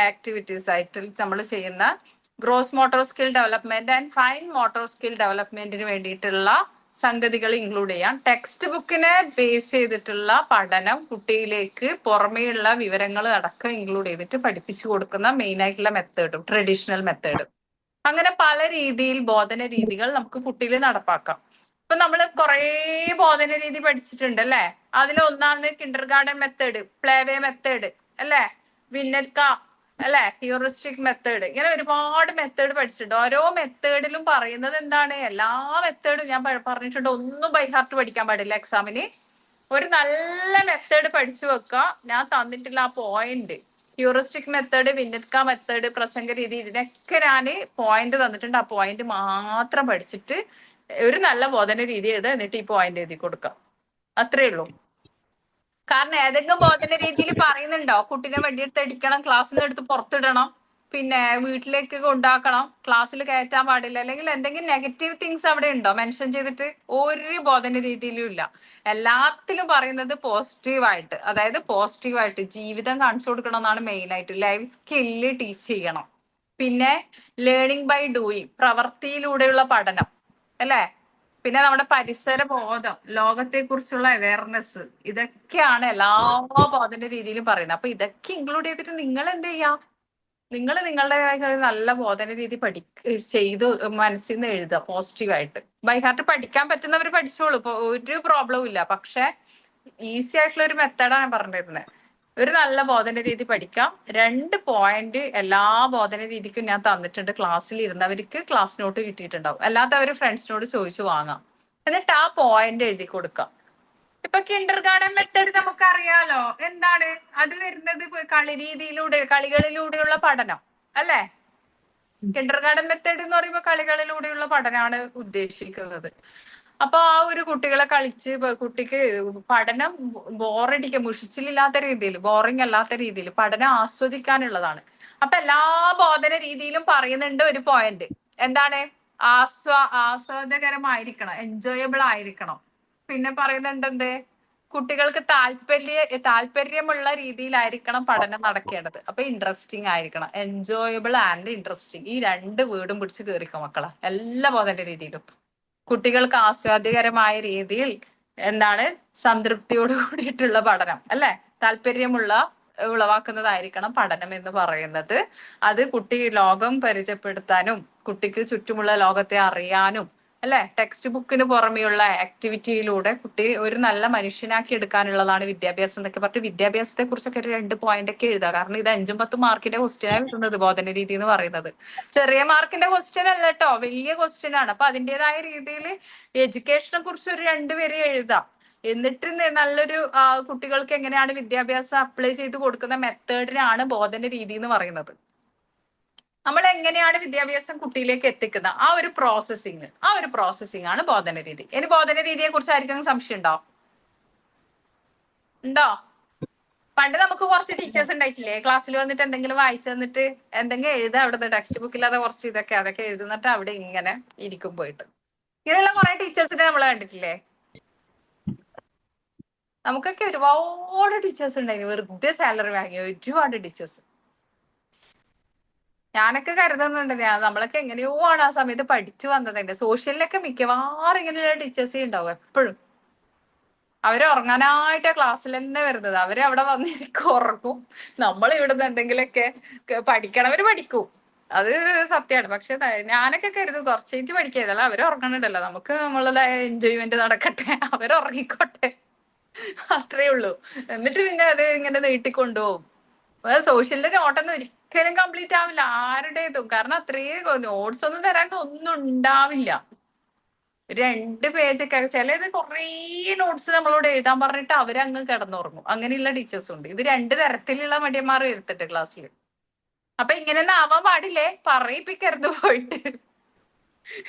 ആക്ടിവിറ്റീസ് ആയിട്ട് നമ്മൾ ചെയ്യുന്ന gross motor skill development and fine motor skill ഡെവലപ്മെന്റിന് വേണ്ടിയിട്ടുള്ള സംഗതികൾ ഇൻക്ലൂഡ് ചെയ്യാം. ടെക്സ്റ്റ് ബുക്കിനെ ബേസ് ചെയ്തിട്ടുള്ള പഠനം കുട്ടിയിലേക്ക് പുറമേയുള്ള വിവരങ്ങൾ അടക്കം ഇൻക്ലൂഡ് ചെയ്തിട്ട് പഠിപ്പിച്ചു കൊടുക്കുന്ന മെയിൻ ആയിട്ടുള്ള മെത്തേഡും ട്രഡീഷണൽ മെത്തേഡും. അങ്ങനെ പല രീതിയിൽ ബോധന രീതികൾ നമുക്ക് കുട്ടിയിൽ നടപ്പാക്കാം. ഇപ്പൊ നമ്മൾ കുറേ ബോധന രീതി പഠിച്ചിട്ടുണ്ട് അല്ലെ. അതിലൊന്നാണ് കിൻഡർ ഗാർഡൻ മെത്തേഡ്, പ്ലേവേ മെത്തേഡ് അല്ലെ, വിന്നറ്റ്ക അല്ലെ, ഹ്യൂറിസ്റ്റിക് മെത്തേഡ്, ഇങ്ങനെ ഒരുപാട് മെത്തേഡ് പഠിച്ചിട്ടുണ്ട്. ഓരോ മെത്തേഡിലും പറയുന്നത് എന്താണ്, എല്ലാ മെത്തേഡും ഞാൻ പറഞ്ഞിട്ടുണ്ട്, ഒന്നും ബൈ ഹാർട്ട് പഠിക്കാൻ പാടില്ല എക്സാമിന്. ഒരു നല്ല മെത്തേഡ് പഠിച്ചു വെക്കുക. ഞാൻ തന്നിട്ടുള്ള ആ പോയിന്റ്, ഹ്യൂറിസ്റ്റിക് മെത്തേഡ്, വിന്നറ്റ്ക മെത്തേഡ്, പ്രസംഗ രീതി, ഇതിനൊക്കെ ഞാൻ പോയിന്റ് തന്നിട്ടുണ്ട്. ആ പോയിന്റ് മാത്രം പഠിച്ചിട്ട് ഒരു നല്ല ബോധന രീതി എഴുതുക, എന്നിട്ട് ഈ പോയിന്റ് എഴുതി കൊടുക്കാം. അത്രേ ഉള്ളൂ. കാരണം ഏതെങ്കിലും ബോധന രീതിയിൽ പറയുന്നുണ്ടോ കുട്ടീനെ വെടിയെടുത്ത് അടിക്കണം, ക്ലാസ്സിൽ നിന്ന് എടുത്ത് പുറത്തിടണം, പിന്നെ വീട്ടിലേക്ക് കൊണ്ടാക്കണം, ക്ലാസ്സിൽ കയറ്റാൻ പാടില്ല, അല്ലെങ്കിൽ എന്തെങ്കിലും നെഗറ്റീവ് തിങ്സ് അവിടെ ഉണ്ടോ മെൻഷൻ ചെയ്തിട്ട്? ഒരു ബോധന രീതിയിലും ഇല്ല. എല്ലാത്തിലും പറയുന്നത് പോസിറ്റീവായിട്ട്, അതായത് പോസിറ്റീവായിട്ട് ജീവിതം കാണിച്ചു കൊടുക്കണം എന്നാണ് മെയിൻ ആയിട്ട്. ലൈഫ് സ്കില്ല് ടീച്ച് ചെയ്യണം. പിന്നെ ലേണിംഗ് ബൈ ഡൂയിങ്, പ്രവൃത്തിയിലൂടെയുള്ള പഠനം, അല്ലേ? പിന്നെ നമ്മുടെ പരിസര ബോധം, ലോകത്തെ കുറിച്ചുള്ള അവയർനെസ്, ഇതൊക്കെയാണ് എല്ലാ ബോധന രീതിയിലും പറയുന്നത്. അപ്പൊ ഇതൊക്കെ ഇൻക്ലൂഡ് ചെയ്തിട്ട് നിങ്ങൾ എന്ത് ചെയ്യാം? നിങ്ങൾ നിങ്ങളുടേതായ ഒരു നല്ല ബോധന രീതി ചെയ്ത് മനസ്സിൽ നിന്ന് എഴുതുക പോസിറ്റീവായിട്ട്. ബൈ ഹാർട്ട് പഠിക്കാൻ പറ്റുന്നവർ പഠിച്ചോളൂ, ഇപ്പൊ ഒരു പ്രോബ്ലവും ഇല്ല. പക്ഷെ ഈസി ആയിട്ടുള്ള ഒരു മെത്തേഡാണ് പറഞ്ഞിരുന്നത്. ഒരു നല്ല ബോധന രീതി പഠിക്കാം. 2 പോയിന്റ് എല്ലാ ബോധന രീതിക്കും ഞാൻ തന്നിട്ടുണ്ട്. ക്ലാസ്സിൽ ഇരുന്നവർക്ക് ക്ലാസ് നോട്ട് കിട്ടിയിട്ടുണ്ടാവും, അല്ലാത്തവർ ഫ്രണ്ട്സിനോട് ചോദിച്ചു വാങ്ങാം. എന്നിട്ട് ആ പോയിന്റ് എഴുതി കൊടുക്കാം. ഇപ്പൊ കിൻഡർ ഗാർഡൻ മെത്തേഡ് നമുക്കറിയാലോ എന്താണ്. അത് വരുന്നത് കളികളിലൂടെയുള്ള പഠനം, അല്ലേ? കിൻഡർ ഗാർഡൻ മെത്തേഡ് എന്ന് പറയുമ്പോൾ കളികളിലൂടെയുള്ള പഠനമാണ് ഉദ്ദേശിക്കുന്നത്. അപ്പൊ ആ ഒരു കുട്ടികളെ കുട്ടിക്ക് പഠനം മുഷിച്ചിലില്ലാത്ത രീതിയിൽ, ബോറിംഗ് അല്ലാത്ത രീതിയിൽ പഠനം ആസ്വദിക്കാനുള്ളതാണ്. അപ്പൊ എല്ലാ ബോധന രീതിയിലും പറയുന്നുണ്ട് ഒരു പോയിന്റ്. എന്താണ്? ആസ്വാദകരമായിരിക്കണം, എൻജോയബിൾ ആയിരിക്കണം. പിന്നെ പറയുന്നുണ്ട് എന്ത്? കുട്ടികൾക്ക് താല്പര്യമുള്ള രീതിയിലായിരിക്കണം പഠനം നടക്കേണ്ടത്. അപ്പൊ ഇൻട്രസ്റ്റിംഗ് ആയിരിക്കണം. എൻജോയബിൾ ആൻഡ് ഇൻട്രസ്റ്റിംഗ്, ഈ 2 വേർഡും പിടിച്ച് കേറിക്കോ മക്കളെ എല്ലാ ബോധന രീതിയിലും. കുട്ടികൾക്ക് ആസ്വാദ്യകരമായ രീതിയിൽ എന്താണ് സംതൃപ്തിയോട് കൂടിയിട്ടുള്ള പഠനം, അല്ലെ? ഉളവാക്കുന്നതായിരിക്കണം പഠനം എന്ന് പറയുന്നത്. അത് കുട്ടി ലോകം പരിചയപ്പെടുത്താനും കുട്ടിക്ക് ചുറ്റുമുള്ള ലോകത്തെ അറിയാനും, അല്ലെ? ടെക്സ്റ്റ് ബുക്കിന് പുറമെയുള്ള ആക്ടിവിറ്റിയിലൂടെ കുട്ടി ഒരു നല്ല മനുഷ്യനാക്കി എടുക്കാനുള്ളതാണ് വിദ്യാഭ്യാസം എന്നൊക്കെ പറഞ്ഞിട്ട് വിദ്യാഭ്യാസത്തെ കുറിച്ചൊക്കെ ഒരു 2 പോയിന്റ് ഒക്കെ എഴുതുക. കാരണം ഇത് 5ഉം 10ഉം മാർക്കിന്റെ ക്വസ്റ്റ്യനാണ് വരുന്നത് ബോധന രീതി എന്ന് പറയുന്നത്. ചെറിയ മാർക്കിന്റെ ക്വസ്റ്റ്യൻ അല്ല കേട്ടോ, വലിയ ക്വസ്റ്റ്യൻ ആണ്. അപ്പൊ അതിൻ്റെതായ രീതിയിൽ എഡ്യൂക്കേഷനെ കുറിച്ച് ഒരു 2 വരെ എഴുതാം. എന്നിട്ട് നല്ലൊരു കുട്ടികൾക്ക് എങ്ങനെയാണ് വിദ്യാഭ്യാസം അപ്ലൈ ചെയ്ത് കൊടുക്കുന്ന മെത്തേഡിനാണ് ബോധന രീതി എന്ന് പറയുന്നത്. നമ്മൾ എങ്ങനെയാണ് വിദ്യാഭ്യാസം കുട്ടിയിലേക്ക് എത്തിക്കുന്നത്, ആ ഒരു പ്രോസസ്സിംഗ് ആണ് ബോധന രീതി. ഇനി ബോധന രീതിയെ കുറിച്ച് ആർക്കെങ്കിലും സംശയം ഉണ്ടോ? പണ്ട് നമുക്ക് കുറച്ച് ടീച്ചേഴ്സ് ഉണ്ടായിട്ടില്ലേ, ക്ലാസ്സിൽ വന്നിട്ട് എന്തെങ്കിലും വായിച്ചു തന്നിട്ട് എന്തെങ്കിലും എഴുതാ, അവിടുന്ന് ടെക്സ്റ്റ് ബുക്കില്ലാതെ കുറച്ച് അതൊക്കെ എഴുതുന്നിട്ട് അവിടെ ഇങ്ങനെ ഇരിക്കും പോയിട്ട്. ഇങ്ങനെയുള്ള കുറെ ടീച്ചേഴ്സിനെ നമ്മൾ കണ്ടിട്ടില്ലേ? നമുക്കൊക്കെ ഒരുപാട് ടീച്ചേഴ്സ് ഉണ്ടായിരുന്നു, വെറുതെ സാലറി വാങ്ങിയ ഒരുപാട് ടീച്ചേഴ്സ്. ഞാനൊക്കെ കരുതുന്നുണ്ട് നമ്മളൊക്കെ എങ്ങനെയോ ആണ് ആ സമയത്ത് പഠിച്ചു വന്നതിന്റെ. സോഷ്യലിലൊക്കെ മിക്കവാറും ഇങ്ങനെയുള്ള ടീച്ചേഴ്സേ ഉണ്ടാവും എപ്പോഴും. അവര് ഉറങ്ങാനായിട്ട് ക്ലാസ്സിൽ തന്നെ വരുന്നത്. അവര് അവിടെ വന്നിരിക്കും, ഉറങ്ങും. നമ്മൾ ഇവിടുന്ന് എന്തെങ്കിലുമൊക്കെ പഠിക്കണവര് പഠിക്കും, അത് സത്യമാണ്. പക്ഷെ ഞാനൊക്കെ കരുതും കുറച്ച് കഴിഞ്ഞിട്ട് പഠിക്കാതല്ല, അവര് ഉറങ്ങണുണ്ടല്ലോ, നമുക്ക് നമ്മളുടെ എൻജോയ്മെന്റ് നടക്കട്ടെ, അവരുറങ്ങിക്കോട്ടെ, അത്രേ ഉള്ളൂ. എന്നിട്ട് പിന്നെ അത് ഇങ്ങനെ നീട്ടിക്കൊണ്ടുപോകും. സോഷ്യലിന്റെ നോട്ടൊന്നും ഒരിക്കലും കംപ്ലീറ്റ് ആവില്ല ആരുടേതും. കാരണം അത്രയും നോട്ട്സ് ഒന്നും തരാൻ ഒന്നും ഉണ്ടാവില്ല. 2 പേജൊക്കെ, ചിലത് കുറേ നോട്ട്സ് നമ്മളോട് എഴുതാൻ പറഞ്ഞിട്ട് അവരങ്ങ് കിടന്നുറങ്ങും. അങ്ങനെയുള്ള ടീച്ചേഴ്സും ഉണ്ട്. ഇത് 2 തരത്തിലുള്ള മടിയന്മാർ വരുത്തിട്ട് ക്ലാസ്സിൽ. അപ്പൊ ഇങ്ങനെയൊന്നും ആവാൻ പാടില്ലേ, പറയിപ്പിക്കരുത്.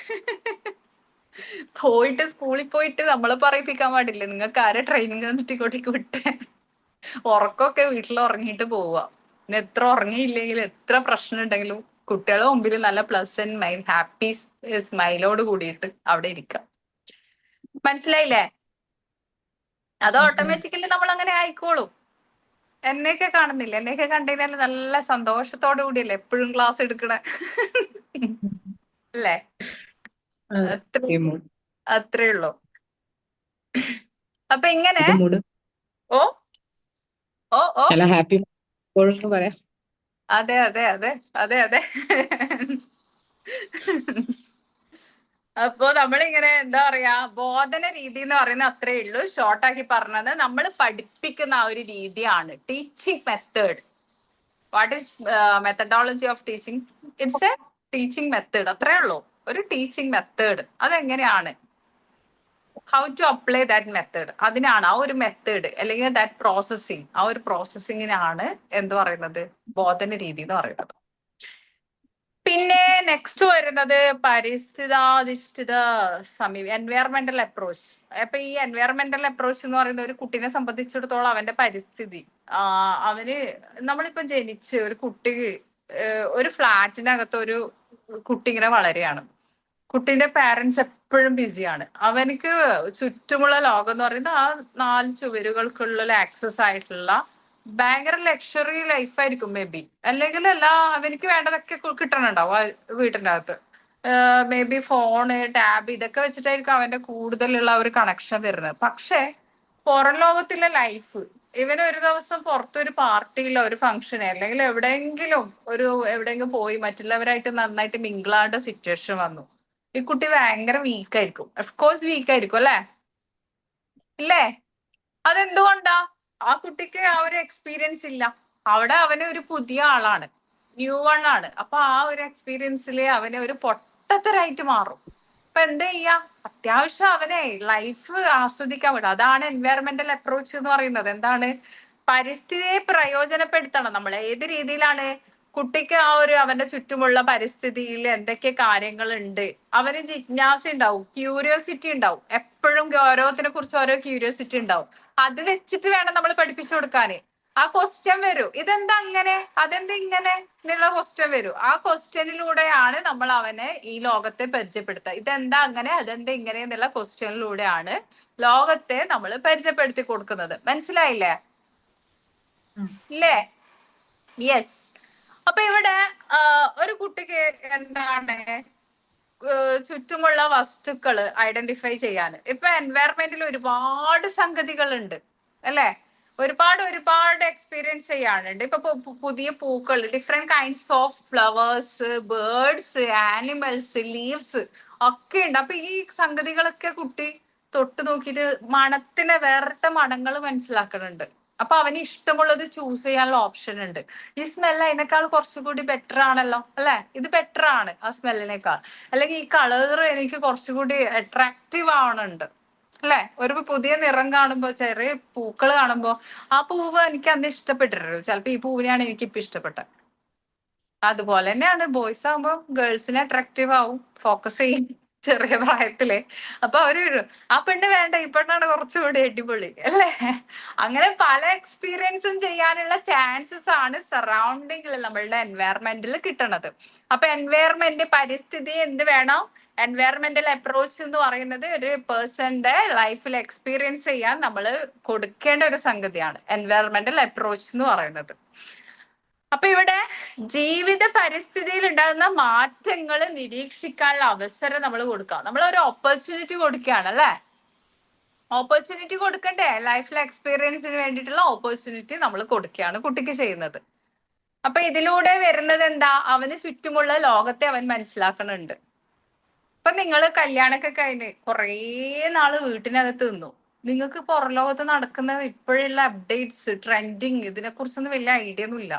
പോയിട്ട് സ്കൂളിൽ പോയിട്ട് നമ്മളെ പറയിപ്പിക്കാൻ പാടില്ലേ. നിങ്ങൾക്ക് ആരെ ട്രെയിനിങ് തന്നിട്ട് ഇങ്ങോട്ടേക്ക് വിട്ടേ? ഉറക്കമൊക്കെ വീട്ടിൽ ഉറങ്ങിയിട്ട് പോവുക. പിന്നെ എത്ര ഉറങ്ങിയില്ലെങ്കിൽ എത്ര പ്രശ്നം ഉണ്ടെങ്കിലും കുട്ടികളെ മുമ്പിൽ നല്ല പ്ലസന്റ് മൈൻഡ്, ഹാപ്പി സ്മൈലോട് കൂടിയിട്ട് അവിടെ ഇരിക്കാം. മനസ്സിലായില്ലേ? അത് ഓട്ടോമാറ്റിക്കലി നമ്മൾ അങ്ങനെ ആയിക്കോളും. എന്നെയൊക്കെ കാണുന്നില്ല, എന്നെയൊക്കെ കണ്ടുകഴിഞ്ഞാൽ നല്ല സന്തോഷത്തോടു കൂടിയല്ലേ എപ്പോഴും ക്ലാസ് എടുക്കണേ, അല്ലേ? അത്രേ ഉള്ളൂ. അപ്പൊ ഇങ്ങനെ ഓ ഓ ഓ ഹാപ്പി പറയാം. അതെ അതെ അതെ അതെ അതെ. അപ്പോ നമ്മളിങ്ങനെ എന്താ പറയാ, ബോധന രീതി എന്ന് പറയുന്നത് അത്രേ ഉള്ളൂ. ഷോർട്ടാക്കി പറഞ്ഞത് നമ്മൾ പഠിപ്പിക്കുന്ന ആ ഒരു രീതിയാണ് teaching method. What is methodology of teaching? It's a teaching method, അത്രേ ഉള്ളൂ. ഒരു ടീച്ചിങ് മെത്തേഡ് അതെങ്ങനെയാണ്, how to apply that method, അതിനാണ് ആ ഒരു മെത്തേഡ് അല്ലെങ്കിൽ ദാറ്റ് പ്രോസസ്സിങ്, ആ ഒരു പ്രോസസ്സിങ്ങിനാണ് എന്ത് പറയുന്നത്, ബോധന രീതി എന്ന് പറയുന്നത്. പിന്നെ നെക്സ്റ്റ് വരുന്നത് പരിസ്ഥിതാധിഷ്ഠിത എൻവയറമെന്റൽ അപ്രോച്ച്. അപ്പൊ ഈ എൻവയറമെന്റൽ അപ്രോച്ച് എന്ന് പറയുന്ന ഒരു കുട്ടീനെ സംബന്ധിച്ചിടത്തോളം അവന്റെ പരിസ്ഥിതി, അവന് നമ്മളിപ്പോ ജനിച്ച് ഒരു കുട്ടി ഒരു ഫ്ലാറ്റിനകത്ത് ഒരു കുട്ടി ഇങ്ങനെ വളരെയാണ്. കുട്ടീന്റെ പാരന്റ്സ് എപ്പോഴും ബിസിയാണ്. അവനക്ക് ചുറ്റുമുള്ള ലോകം എന്ന് പറയുന്നത് ആ 4 ചുവരുകൾക്കുള്ള ആക്സസ് ആയിട്ടുള്ള ഭയങ്കര ലക്ഷറി ലൈഫായിരിക്കും മേ ബി. അല്ലെങ്കിൽ അവർക്ക് വേണ്ടതൊക്കെ കിട്ടണുണ്ടാവും ആ വീട്ടിന്റെ അകത്ത്. മേ ബി ഫോണ്, ടാബ് ഇതൊക്കെ വെച്ചിട്ടായിരിക്കും അവന്റെ കൂടുതലുള്ള ഒരു കണക്ഷൻ വരുന്നത്. പക്ഷെ പുറം ലോകത്തിലെ ലൈഫ്, ഇവന് ഒരു ദിവസം പുറത്തൊരു പാർട്ടിയിലോ ഒരു ഫംഗ്ഷന് അല്ലെങ്കിൽ എവിടെയെങ്കിലും പോയി മറ്റുള്ളവരായിട്ട് നന്നായിട്ട് മിങ്കിളാണ്ട സിറ്റുവേഷൻ വന്നു, ഈ കുട്ടി ഭയങ്കര വീക്കായിരിക്കും. ഓഫ്കോഴ്സ് വീക്കായിരിക്കും അല്ലെ? ഇല്ലേ? അതെന്തുകൊണ്ടാ? ആ കുട്ടിക്ക് ആ ഒരു എക്സ്പീരിയൻസ് ഇല്ല. അവിടെ അവന് ഒരു പുതിയ ആളാണ്, ന്യൂ വൺ ആണ്. അപ്പൊ ആ ഒരു എക്സ്പീരിയൻസിൽ അവന് ഒരു പൊട്ടത്തരായിട്ട് മാറും. അപ്പൊ എന്താ ചെയ്യാ? അത്യാവശ്യം അവനെ ലൈഫ് ആസ്വദിക്കാൻ വിടും. അതാണ് എൻവയറമെന്റൽ അപ്രോച്ച് എന്ന് പറയുന്നത്. എന്താണ്? പരിസ്ഥിതിയെ പ്രയോജനപ്പെടുത്തണം നമ്മൾ. ഏത് രീതിയിലാണ്? കുട്ടിക്ക് ആ ഒരു അവന്റെ ചുറ്റുമുള്ള പരിസ്ഥിതിയിൽ എന്തൊക്കെ കാര്യങ്ങളുണ്ട്, അവന് ജിജ്ഞാസ ഉണ്ടാവും, ക്യൂരിയോസിറ്റി ഉണ്ടാവും. എപ്പോഴും ഓരോത്തിനെ കുറിച്ച് ഓരോ ക്യൂരിയോസിറ്റി ഉണ്ടാവും. അത് വെച്ചിട്ട് വേണം നമ്മൾ പഠിപ്പിച്ചു കൊടുക്കാന്. ആ ക്വസ്റ്റ്യൻ വരും, ഇതെന്താ അങ്ങനെ, അതെന്താ ഇങ്ങനെ എന്നുള്ള ക്വസ്റ്റ്യൻ വരും. ആ ക്വസ്റ്റ്യനിലൂടെയാണ് നമ്മൾ അവനെ ഈ ലോകത്തെ പരിചയപ്പെടുത്തുക. ഇതെന്താ അങ്ങനെ, അതെന്താ ഇങ്ങനെ എന്നുള്ള ക്വസ്റ്റ്യനിലൂടെയാണ് ലോകത്തെ നമ്മൾ പരിചയപ്പെടുത്തി കൊടുക്കുന്നത്. മനസ്സിലായില്ലേ? ഇല്ലേ? യെസ്. അപ്പൊ ഇവിടെ ഒരു കുട്ടിക്ക് എന്താണ് ചുറ്റുമുള്ള വസ്തുക്കൾ ഐഡന്റിഫൈ ചെയ്യാൻ. ഇപ്പൊ എൻവയറമെന്റിൽ ഒരുപാട് സംഗതികളുണ്ട് അല്ലെ? ഒരുപാട് എക്സ്പീരിയൻസ് ചെയ്യാനുണ്ട്. ഇപ്പൊ പുതിയ പൂക്കൾ, different kinds of flowers, birds, animals, leaves ഒക്കെ ഉണ്ട്. അപ്പൊ ഈ സംഗതികളൊക്കെ കുട്ടി തൊട്ട് നോക്കിയിട്ട് മണത്തിന് വേറിട്ട മണങ്ങൾ മനസ്സിലാക്കുന്നുണ്ട്. അപ്പൊ അവന് ഇഷ്ടമുള്ളത് ചൂസ് ചെയ്യാനുള്ള ഓപ്ഷൻ ഉണ്ട്. ഈ സ്മെല്ല് അതിനേക്കാൾ കുറച്ചുകൂടി ബെറ്റർ ആണല്ലോ അല്ലെ? ഇത് ബെറ്റർ ആണ് ആ സ്മെല്ലിനേക്കാൾ. അല്ലെങ്കിൽ ഈ കളർ എനിക്ക് കുറച്ചുകൂടി അട്രാക്റ്റീവ് ആവണുണ്ട് അല്ലെ? ഒരു പുതിയ നിറം കാണുമ്പോ, ചെറിയ പൂക്കൾ കാണുമ്പോ, ആ പൂവ് എനിക്ക് അന്ന് ഇഷ്ടപ്പെട്ടിരുന്നു, ചിലപ്പോ ഈ പൂവിനെയാണ് എനിക്ക് ഇപ്പൊ ഇഷ്ടപ്പെട്ടത്. അതുപോലെ തന്നെയാണ് ബോയ്സ് ആകുമ്പോ ഗേൾസിനെ അട്രാക്റ്റീവ് ആവും, ഫോക്കസ് ചെയ്യും ചെറിയ പ്രായത്തിലെ. അപ്പൊ ആ പെണ്ണ് വേണ്ട, ഈ പെണ്ണാണ് കുറച്ചുകൂടി അടിപൊളി അല്ലേ? അങ്ങനെ പല എക്സ്പീരിയൻസും ചെയ്യാനുള്ള ചാൻസസ് ആണ് സറൗണ്ടിങ്ങിൽ, നമ്മളുടെ എൻവയറമെന്റിൽ കിട്ടണത്. അപ്പൊ എൻവയറമെന്റ്, പരിസ്ഥിതി എന്ത് വേണം? എൻവയറമെന്റൽ അപ്രോച്ച് എന്ന് പറയുന്നത് ഒരു പേഴ്സന്റെ ലൈഫിൽ എക്സ്പീരിയൻസ് ചെയ്യാൻ നമ്മൾ കൊടുക്കേണ്ട ഒരു സംഗതിയാണ് എൻവയറമെന്റൽ അപ്രോച്ച് എന്ന് പറയുന്നത്. അപ്പൊ ഇവിടെ ജീവിത പരിസ്ഥിതിയിൽ ഉണ്ടാകുന്ന മാറ്റങ്ങൾ നിരീക്ഷിക്കാനുള്ള അവസരം നമ്മൾ കൊടുക്കുക. നമ്മൾ ഒരു ഓപ്പർച്യൂണിറ്റി കൊടുക്കുകയാണ് അല്ലെ? ഓപ്പർച്യൂണിറ്റി കൊടുക്കണ്ടേ? ലൈഫിലെ എക്സ്പീരിയൻസിന് വേണ്ടിയിട്ടുള്ള ഓപ്പർച്യൂണിറ്റി നമ്മൾ കൊടുക്കുകയാണ് കുട്ടിക്ക് ചെയ്യുന്നത്. അപ്പൊ ഇതിലൂടെ വരുന്നത് എന്താ? അവന് ചുറ്റുമുള്ള ലോകത്തെ അവൻ മനസ്സിലാക്കുന്നുണ്ട്. ഇപ്പൊ നിങ്ങൾ കല്യാണമൊക്കെ കഴിഞ്ഞ് കുറേ നാള് വീട്ടിനകത്ത് നിന്നു, നിങ്ങൾക്ക് പുറം ലോകത്ത് നടക്കുന്ന ഇപ്പോഴുള്ള അപ്ഡേറ്റ്സ്, ട്രെൻഡിങ്, ഇതിനെ കുറിച്ചൊന്നും വലിയ ഐഡിയ ഒന്നും ഇല്ല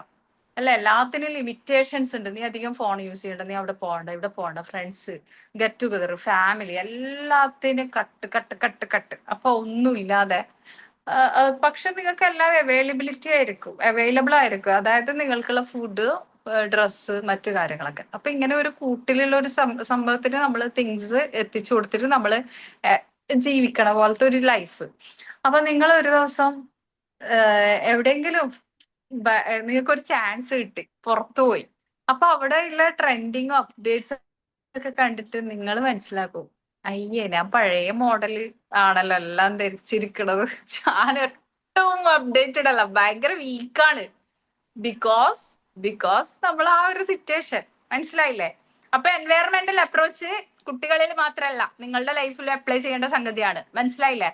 അല്ല? എല്ലാത്തിനും ലിമിറ്റേഷൻസ് ഉണ്ട്. നീ അധികം ഫോൺ യൂസ് ചെയ്യണ്ട, നീ അവിടെ പോകണ്ട, ഇവിടെ പോകണ്ട, ഫ്രണ്ട്സ്, ഗെറ്റ് ടുഗദർ, ഫാമിലി, എല്ലാത്തിനും കട്ട് കട്ട് കട്ട് കട്ട്. അപ്പൊ ഒന്നുമില്ലാതെ പക്ഷെ നിങ്ങൾക്ക് എല്ലാം അവൈലബിൾ ആയിരിക്കും. അതായത് നിങ്ങൾക്കുള്ള ഫുഡ്, ഡ്രസ്സ്, മറ്റു കാര്യങ്ങളൊക്കെ. അപ്പൊ ഇങ്ങനെ ഒരു കൂട്ടിലുള്ള ഒരു സംഭവത്തിന് നമ്മൾ തിങ്സ് എത്തിച്ചു കൊടുത്തിട്ട് നമ്മൾ ജീവിക്കണ പോലത്തെ ഒരു ലൈഫ്. അപ്പൊ നിങ്ങൾ ഒരു ദിവസം എവിടെയെങ്കിലും നിങ്ങൾക്കൊരു ചാൻസ് കിട്ടി, പുറത്തു പോയി. അപ്പൊ അവിടെയുള്ള ട്രെൻഡിങ്ങും അപ്ഡേറ്റ്സ് ഒക്കെ കണ്ടിട്ട് നിങ്ങൾ മനസ്സിലാക്കും, അയ്യേ ഞാൻ പഴയ മോഡല് ആണല്ലോ എല്ലാം ധരിച്ചിരിക്കണത്, ഞാൻ ഏറ്റവും അപ്ഡേറ്റഡ് അല്ല, ഭയങ്കര വീക്കാണ്. ബിക്കോസ് ബിക്കോസ് നമ്മൾ ആ ഒരു സിറ്റുവേഷൻ. മനസ്സിലായില്ലേ? അപ്പൊ എൻവയറമെന്റൽ അപ്രോച്ച് കുട്ടികളിൽ മാത്രമല്ല നിങ്ങളുടെ ലൈഫിൽ അപ്ലൈ ചെയ്യേണ്ട സംഗതിയാണ്. മനസ്സിലായില്ലേ?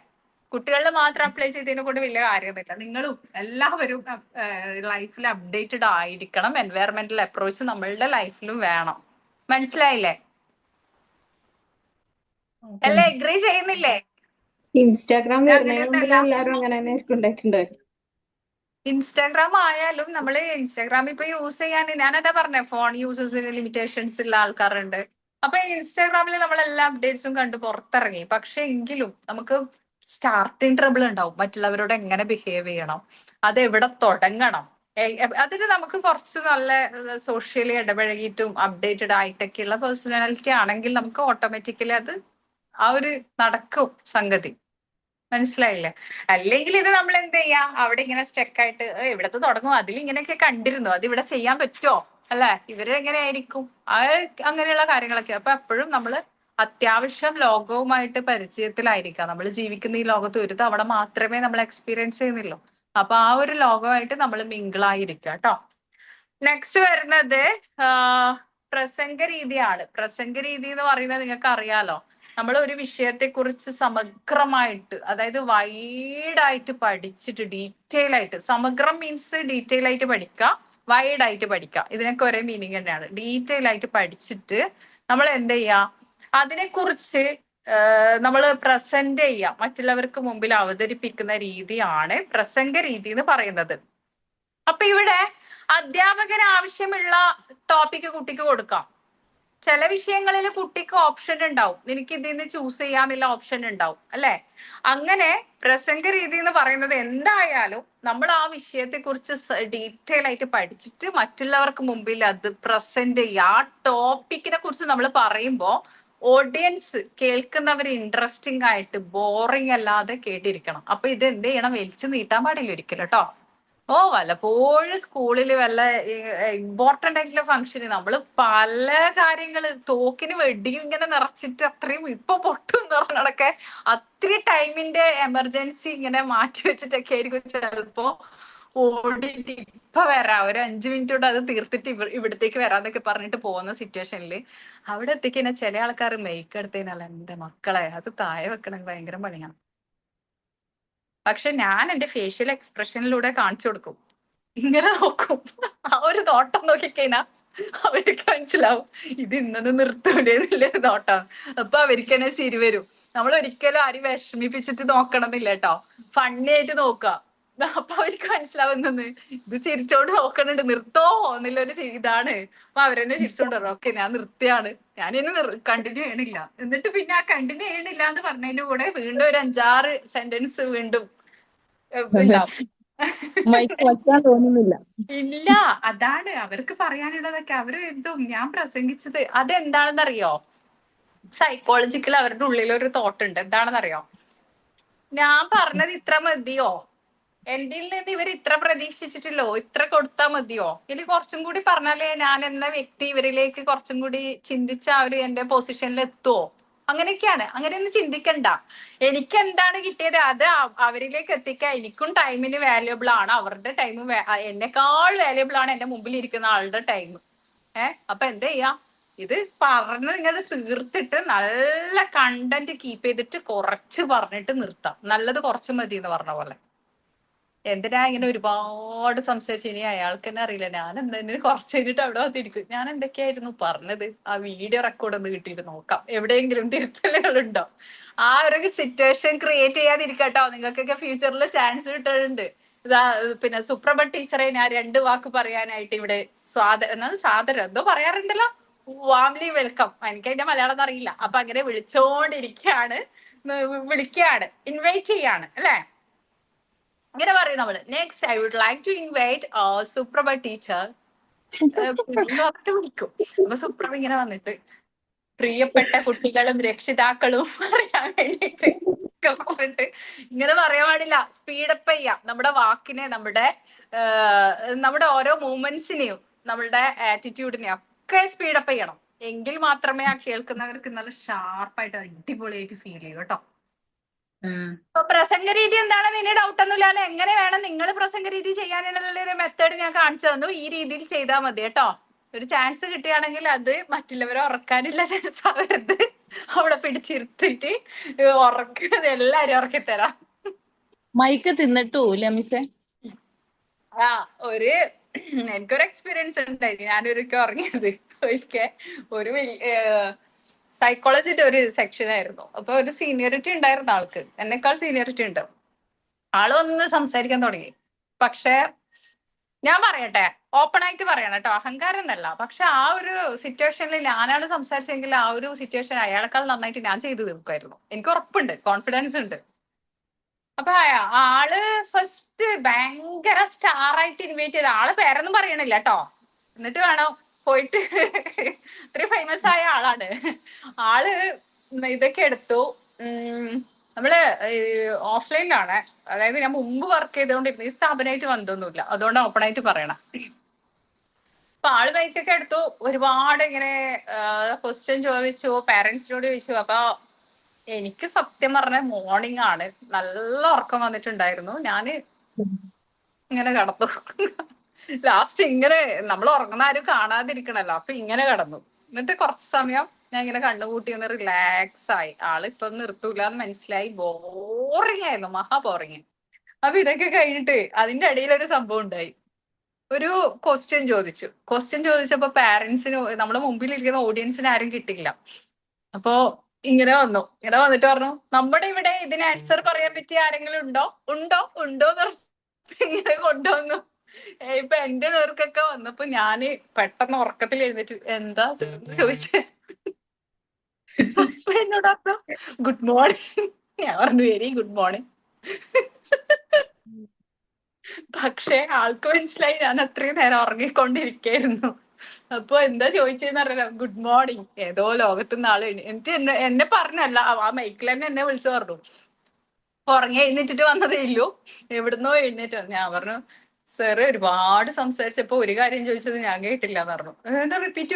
കുട്ടികളിൽ മാത്രം അപ്ലൈ ചെയ്തതിനെ കൊണ്ട് വലിയ കാര്യമൊന്നുമില്ല. നിങ്ങളും എല്ലാവരും ലൈഫിൽ അപ്ഡേറ്റഡ് ആയിരിക്കണം. എൻവയറമെന്റൽ അപ്രോച്ച് നമ്മളുടെ ലൈഫിലും വേണം. മനസ്സിലായില്ലേ? അല്ലേ? എഗ്രി ചെയ്യുന്നില്ലേ? ഇൻസ്റ്റാഗ്രാം ഇത് വരുന്നതിന് അങ്ങനെയൊന്നല്ല. മുമ്പിൽ എല്ലാവരും അങ്ങനെ തന്നെ ആയിരിക്കും ഉണ്ടായിട്ടുണ്ടായിരുന്നു. ഇൻസ്റ്റാഗ്രാം ആയാലും നമ്മൾ ഇൻസ്റ്റാഗ്രാം ഇപ്പൊ യൂസ് ചെയ്യാൻ, ഞാനതാ പറഞ്ഞ ഫോൺ യൂസേഴ്സിന് ലിമിറ്റേഷൻസ് ഉള്ള ആൾക്കാരുണ്ട്. അപ്പൊ ഇൻസ്റ്റാഗ്രാമിൽ നമ്മൾ എല്ലാ അപ്ഡേറ്റ്സും കണ്ട് പുറത്തിറങ്ങി. പക്ഷെ എങ്കിലും നമുക്ക് സ്റ്റാർട്ടിങ് ട്രബിൾ ഉണ്ടാവും. മറ്റുള്ളവരോട് എങ്ങനെ ബിഹേവ് ചെയ്യണം, അത് എവിടെ തുടങ്ങണം, അതിന് നമുക്ക് കുറച്ച് നല്ല സോഷ്യലി ഇടപഴകിയിട്ടും അപ്ഡേറ്റഡ് ആയിട്ടൊക്കെയുള്ള പേഴ്സണാലിറ്റി ആണെങ്കിൽ നമുക്ക് ഓട്ടോമാറ്റിക്കലി അത് ആ ഒരു നടക്കും സംഗതി. മനസ്സിലായില്ലേ? അല്ലെങ്കിൽ ഇത് നമ്മൾ എന്ത് ചെയ്യാ, അവിടെ ഇങ്ങനെ സ്റ്റക്ക് ആയിട്ട് ഇവിടത്തെ തുടങ്ങും, അതിൽ ഇങ്ങനെയൊക്കെ കണ്ടിരുന്നു, അത് ഇവിടെ ചെയ്യാൻ പറ്റുമോ അല്ലെ, ഇവര് എങ്ങനെയായിരിക്കും, അങ്ങനെയുള്ള കാര്യങ്ങളൊക്കെ. അപ്പൊ എപ്പോഴും നമ്മൾ അത്യാവശ്യം ലോകവുമായിട്ട് പരിചയത്തിലായിരിക്കാം. നമ്മൾ ജീവിക്കുന്ന ഈ ലോകത്ത് ഒരു തവണ മാത്രമേ നമ്മൾ എക്സ്പീരിയൻസ് ചെയ്യുന്നില്ലോ. അപ്പൊ ആ ഒരു ലോകമായിട്ട് നമ്മൾ മിങ്കിളായിരിക്കുക കേട്ടോ. നെക്സ്റ്റ് വരുന്നത് പ്രസംഗ രീതിയാണ്. പ്രസംഗ രീതി എന്ന് പറയുന്നത് നിങ്ങൾക്ക് അറിയാലോ, നമ്മൾ ഒരു വിഷയത്തെ കുറിച്ച് സമഗ്രമായിട്ട്, അതായത് വൈഡായിട്ട് പഠിച്ചിട്ട് ഡീറ്റെയിൽ ആയിട്ട്, സമഗ്രം മീൻസ് ഡീറ്റെയിൽ ആയിട്ട് പഠിക്കുക, വൈഡ് ആയിട്ട് പഠിക്കുക, ഇതിനൊക്കെ ഒരേ മീനിങ് തന്നെയാണ്. ഡീറ്റെയിൽ ആയിട്ട് പഠിച്ചിട്ട് നമ്മൾ എന്ത് ചെയ്യുക, അതിനെക്കുറിച്ച് നമ്മൾ പ്രസന്റ് ചെയ്യുക, മറ്റുള്ളവർക്ക് മുമ്പിൽ അവതരിപ്പിക്കുന്ന രീതിയാണ് പ്രസംഗ രീതി എന്ന് പറയുന്നത്. അപ്പൊ ഇവിടെ അധ്യാപകന് ആവശ്യമുള്ള ടോപ്പിക്ക് കുട്ടിക്ക് കൊടുക്കാം. ചില വിഷയങ്ങളിൽ കുട്ടിക്ക് ഓപ്ഷൻ ഉണ്ടാവും, എനിക്ക് ഇതിൽ നിന്ന് ചൂസ് ചെയ്യാന്നുള്ള ഓപ്ഷൻ ഉണ്ടാവും അല്ലെ. അങ്ങനെ പ്രസംഗ രീതി എന്ന് പറയുന്നത് എന്തായാലും നമ്മൾ ആ വിഷയത്തെ കുറിച്ച് ഡീറ്റെയിൽ ആയിട്ട് പഠിച്ചിട്ട് മറ്റുള്ളവർക്ക് മുമ്പിൽ അത് പ്രസന്റ് ചെയ്യുക. ആ ടോപ്പിക്കിനെ കുറിച്ച് നമ്മൾ പറയുമ്പോൾ ഓഡിയൻസ്, കേൾക്കുന്നവർ ഇൻട്രസ്റ്റിംഗ് ആയിട്ട് ബോറിംഗ് അല്ലാതെ കേട്ടിരിക്കണം. അപ്പൊ ഇത് എന്ത് ചെയ്യണം, വലിച്ചു നീട്ടാൻ പാടില്ല ഒരിക്കലും കേട്ടോ. വല്ലപ്പോഴും സ്കൂളിൽ വല്ല ഇമ്പോർട്ടന്റ് ആയിട്ടുള്ള ഫംഗ്ഷന് നമ്മള് പല കാര്യങ്ങള് തോക്കിന് വെടിയും ഇങ്ങനെ നിറച്ചിട്ട് അത്രയും ഇപ്പൊ പൊട്ടും പറഞ്ഞൊക്കെ അത്രയും ടൈമിന്റെ എമർജൻസി ഇങ്ങനെ മാറ്റി വെച്ചിട്ടൊക്കെ ആയിരിക്കും ചിലപ്പോ ഓടിയിട്ട് ഇപ്പൊ വരാം, ഒരു 5 മിനിറ്റ് കൊണ്ട് അത് തീർത്തിട്ട് ഇവിടത്തേക്ക് വരാന്നൊക്കെ പറഞ്ഞിട്ട് പോകുന്ന സിറ്റുവേഷനിൽ അവിടെ എത്തിക്കഴിഞ്ഞാൽ ചില ആൾക്കാർ മേക്ക് എടുത്തതിനല്ല എന്റെ മക്കളെ അത് താഴെ വെക്കണമെങ്കിൽ ഭയങ്കര പണിയാണ്. പക്ഷെ ഞാൻ എന്റെ ഫേഷ്യൽ എക്സ്പ്രഷനിലൂടെ കാണിച്ചു കൊടുക്കും, ഇങ്ങനെ നോക്കും, ആ ഒരു നോട്ടം നോക്കിക്കഴിഞ്ഞാൽ അവർക്ക് മനസ്സിലാവും ഇത് ഇന്നത് നിർത്തൂലേ എന്നുള്ളൊരു നോട്ടം. അപ്പൊ അവർക്ക് തന്നെ ചിരി വരും. നമ്മൾ ഒരിക്കലും ആരും വിഷമിപ്പിച്ചിട്ട് നോക്കണമെന്നില്ല കേട്ടോ, ഫണ്ണി ആയിട്ട് നോക്കുക. അപ്പൊ അവർക്ക് മനസ്സിലാവുന്നത് ഇത് ചിരിച്ചോണ്ട് നോക്കണുണ്ട്, നിർത്തോ എന്നുള്ളൊരു ഇതാണ്. അപ്പൊ അവരെന്നെ ചിരിച്ചോണ്ട് പറയും ഓക്കെ ഞാൻ നിർത്തിയാണ്, ഞാനിന്ന് കണ്ടിന്യൂ ചെയ്യണില്ല. എന്നിട്ട് പിന്നെ ആ കണ്ടിന്യൂ ചെയ്യണില്ല എന്ന് പറഞ്ഞതിന്റെ കൂടെ വീണ്ടും ഒരു 5-6 സെന്റൻസ് വീണ്ടും ഉണ്ടാവും. മൈക്ക് വയ്ക്കാൻ തോന്നുന്നില്ല. ഇല്ല, അതാണ് അവർക്ക് പറയാനുള്ളതൊക്കെ അവര് എഴുതും. ഞാൻ പ്രസംഗിച്ചത് അതെന്താണെന്നറിയോ, സൈക്കോളജിക്കൽ അവരുടെ ഉള്ളിൽ ഒരു തോട്ട് ഉണ്ട്. എന്താണെന്നറിയോ, ഞാൻ പറഞ്ഞത് ഇത്ര മതിയോ, എന്റെ നിന്ന് ഇവർ ഇത്ര പ്രതീക്ഷിച്ചിട്ടില്ലോ, ഇത്ര കൊടുത്താൽ മതിയോ, ഇനി കുറച്ചും കൂടി പറഞ്ഞാലേ ഞാൻ എന്ന വ്യക്തി ഇവരിലേക്ക് കുറച്ചും കൂടി ചിന്തിച്ച അവര് എന്റെ പൊസിഷനിൽ എത്തുവോ, അങ്ങനെയൊക്കെയാണ്. അങ്ങനെയൊന്നും ചിന്തിക്കണ്ട. എനിക്ക് എന്താണ് കിട്ടിയത് അത് അവരിലേക്ക് എത്തിക്കാൻ എനിക്കും ടൈമിന് വാല്യുബിൾ ആണ്, അവരുടെ ടൈം എന്നെക്കാൾ വാല്യുബിൾ ആണ് എന്റെ മുമ്പിൽ ഇരിക്കുന്ന ആളുടെ ടൈം. അപ്പൊ എന്ത് ചെയ്യാം, ഇത് പറഞ്ഞ് ഇങ്ങനെ തീർത്തിട്ട് നല്ല കണ്ടന്റ് കീപ്പ് ചെയ്തിട്ട് കുറച്ച് പറഞ്ഞിട്ട് നിർത്താം. നല്ലത് കുറച്ച് മതി എന്ന് പറഞ്ഞ പോലെ. എന്തിനാ ഇങ്ങനെ ഒരുപാട് സംസാരിച്ചു, ഇനി അയാൾക്ക് തന്നെ അറിയില്ല. ഞാൻ എന്തെങ്കിലും കുറച്ച് കഴിഞ്ഞിട്ട് അവിടെ വന്നിരിക്കും, ഞാൻ എന്തൊക്കെയായിരുന്നു പറഞ്ഞത്, ആ വീഡിയോ റെക്കോർഡ് ഒന്ന് കിട്ടിയിട്ട് നോക്കാം എവിടെയെങ്കിലും തിരുത്തലുകളുണ്ടോ. ആ ഒരു സിറ്റുവേഷൻ ക്രിയേറ്റ് ചെയ്യാതിരിക്കട്ടോ. നിങ്ങൾക്കൊക്കെ ഫ്യൂച്ചറിൽ ചാൻസ് കിട്ടുന്നുണ്ട്. ഇതാ പിന്നെ സുപ്രഭ ടീച്ചറെ ഞാൻ 2 വാക്ക് പറയാനായിട്ട് ഇവിടെ സാദരം എന്തോ പറയാറുണ്ടല്ലോ, വാംലി വെൽക്കം, എനിക്ക് അതിന്റെ മലയാളം ഒന്നും അറിയില്ല. അപ്പൊ അങ്ങനെ വിളിച്ചോണ്ടിരിക്കുകയാണ്, ഇൻവൈറ്റ് ചെയ്യാണ് അല്ലെ, ഇങ്ങനെ പറയും നമ്മള്. Next I would like to invite Suprabha teacher പറഞ്ഞിട്ട് വിളിക്കും. അപ്പൊ സുപ്രഭ ഇങ്ങനെ വന്നിട്ട് പ്രിയപ്പെട്ട കുട്ടികളും രക്ഷിതാക്കളും അറിയാൻ വേണ്ടിട്ട് പറഞ്ഞിട്ട് ഇങ്ങനെ പറയാൻ പാടില്ല, സ്പീഡപ്പ് ചെയ്യാം നമ്മുടെ വാക്കിനെ, നമ്മുടെ ഓരോ മൂവ്മെന്റ്സിനെയും നമ്മളുടെ ആറ്റിറ്റ്യൂഡിനെയും ഒക്കെ സ്പീഡപ്പ് ചെയ്യണം. എങ്കിൽ മാത്രമേ ആ കേൾക്കുന്നവർക്ക് നല്ല ഷാർപ്പായിട്ട് അടിപൊളിയായിട്ട് ഫീൽ ചെയ്യൂ കേട്ടോ. അപ്പൊ പ്രസംഗ രീതി എന്താണെന്ന് ഇനി ഡൗട്ട് ഒന്നുമില്ലാതെ എങ്ങനെ വേണം നിങ്ങൾ പ്രസംഗ രീതി ചെയ്യാനുള്ള ഒരു മെത്തേഡ് ഞാൻ കാണിച്ചു തന്നു. ഈ രീതിയിൽ ചെയ്താൽ മതി കേട്ടോ. ഒരു ചാൻസ് കിട്ടുകയാണെങ്കിൽ അത് മറ്റുള്ളവരെ ഉറക്കാനുള്ള ചാൻസ് ആവരുത്, അവിടെ പിടിച്ചിരുത്തിട്ട് ഉറക്കുന്നത് എല്ലാരും ഉറക്കി തരാം. മൈക്ക് തിന്നിട്ടു ലമിസെ. എനിക്കൊരു എക്സ്പീരിയൻസ് ഉണ്ടായി. ഞാനൊരിക്കൽ ഉറങ്ങിയത് ഒരു സൈക്കോളജിന്റെ ഒരു സെക്ഷൻ ആയിരുന്നു. അപ്പൊ ഒരു സീനിയോറിറ്റി ഉണ്ടായിരുന്നു ആൾക്ക്, എന്നെക്കാൾ സീനിയോറിറ്റി ഉണ്ട്. ആള് വന്ന് സംസാരിക്കാൻ തുടങ്ങി. പക്ഷെ ഞാൻ പറയട്ടെ, ഓപ്പൺ ആയിട്ട് പറയണം കേട്ടോ, അഹങ്കാരം എന്നല്ല. പക്ഷെ ആ ഒരു സിറ്റുവേഷനിൽ ഞാനാണ് സംസാരിച്ചെങ്കിൽ ആ ഒരു സിറ്റുവേഷൻ അയാളെക്കാൾ നന്നായിട്ട് ഞാൻ ചെയ്തു തീർക്കുമായിരുന്നു. എനിക്ക് ഉറപ്പുണ്ട്, കോൺഫിഡൻസ് ഉണ്ട്. അപ്പൊ ആള് ഫസ്റ്റ് ഭയങ്കര സ്റ്റാർ ആയിട്ട് ഇൻവൈറ്റ് ചെയ്ത ആള് പേരൊന്നും പറയണില്ല കേട്ടോ, എന്നിട്ട് വേണം പോയിട്ട് ഇത്രയും ഫേമസ് ആയ ആളാണ് ആള്. ഇതൊക്കെ എടുത്തു. നമ്മള് ഓഫ്ലൈനിലാണ്, അതായത് ഞാൻ മുമ്പ് വർക്ക് ചെയ്തുകൊണ്ടിരുന്ന ഈ സ്ഥാപനമായിട്ട് ബന്ധമൊന്നുമില്ല, അതുകൊണ്ട് ഓപ്പൺ ആയിട്ട് പറയണം. അപ്പൊ ആള് ബൈക്കൊക്കെ എടുത്തു, ഒരുപാട് ഇങ്ങനെ ക്വസ്റ്റ്യൻ ചോദിച്ചു, പാരന്റ്സിനോട് ചോദിച്ചു. അപ്പൊ എനിക്ക് സത്യം പറഞ്ഞ മോർണിംഗ് ആണ്, നല്ല ഉറക്കം വന്നിട്ടുണ്ടായിരുന്നു. ഞാന് ഇങ്ങനെ കടന്നു. ലാസ്റ്റ് ഇങ്ങനെ നമ്മൾ ഉറങ്ങുന്ന ആരും കാണാതിരിക്കണല്ലോ, അപ്പൊ ഇങ്ങനെ കടന്നു. എന്നിട്ട് കുറച്ച് സമയം ഞാൻ ഇങ്ങനെ കണ്ണുകൂട്ടി ഒന്ന് റിലാക്സ് ആയി. ആള് ഇപ്പൊ നിർത്തൂല എന്ന് മനസ്സിലായി. ബോറിങ് ആയിരുന്നു, മഹാ ബോറിങ്. അപ്പൊ ഇതൊക്കെ കഴിഞ്ഞിട്ട് അതിന്റെ ഇടയിൽ ഒരു സംഭവം ഉണ്ടായി. ഒരു ക്വസ്റ്റ്യൻ ചോദിച്ചു. ക്വസ്റ്റ്യൻ ചോദിച്ചപ്പോ പാരന്റ്സിന്, നമ്മുടെ മുമ്പിലിരിക്കുന്ന ഓഡിയൻസിന് ആരും കിട്ടില്ല. അപ്പോ ഇങ്ങനെ വന്നിട്ട് പറഞ്ഞു, നമ്മുടെ ഇവിടെ ഇതിന് ആൻസർ പറയാൻ പറ്റിയ ആരെങ്കിലും ഉണ്ടോ ഉണ്ടോ ഉണ്ടോ എന്ന് ഇങ്ങനെ കൊണ്ടുവന്നു. ഇപ്പൊ എന്റെ നേർക്കൊക്കെ വന്നപ്പോ ഞാന് പെട്ടെന്ന് ഉറക്കത്തിൽ എഴുന്നേറ്റ് എന്താ ചോദിച്ചേ. അപ്പൊ എന്നോട് പറഞ്ഞു ഗുഡ് മോർണിംഗ്. ഞാൻ പറഞ്ഞു വെരി ഗുഡ് മോർണിംഗ്. പക്ഷെ ആൾക്ക് മനസ്സിലായി ഞാൻ അത്രയും നേരം ഉറങ്ങിക്കൊണ്ടിരിക്കായിരുന്നു. അപ്പൊ എന്താ ചോദിച്ചതെന്ന് അറിയില്ല. Good morning. ഏതോ ലോകത്തുനിന്ന് ആള് എന്നിട്ട് എന്നെ പറഞ്ഞല്ല, ആ മൈക്കിൽ തന്നെ എന്നെ വിളിച്ചു പറഞ്ഞു. ഉറങ്ങി എഴുന്നേറ്റിട്ട് വന്നതേ ഇല്ലു, എവിടുന്നോ എഴുന്നേറ്റ്. ഞാൻ പറഞ്ഞു സാറ് ഒരുപാട് സംസാരിച്ചപ്പോ ഒരു കാര്യം ചോദിച്ചത് ഞാൻ കേട്ടില്ല എന്ന് പറഞ്ഞു. എന്നിട്ട് റിപ്പീറ്റ്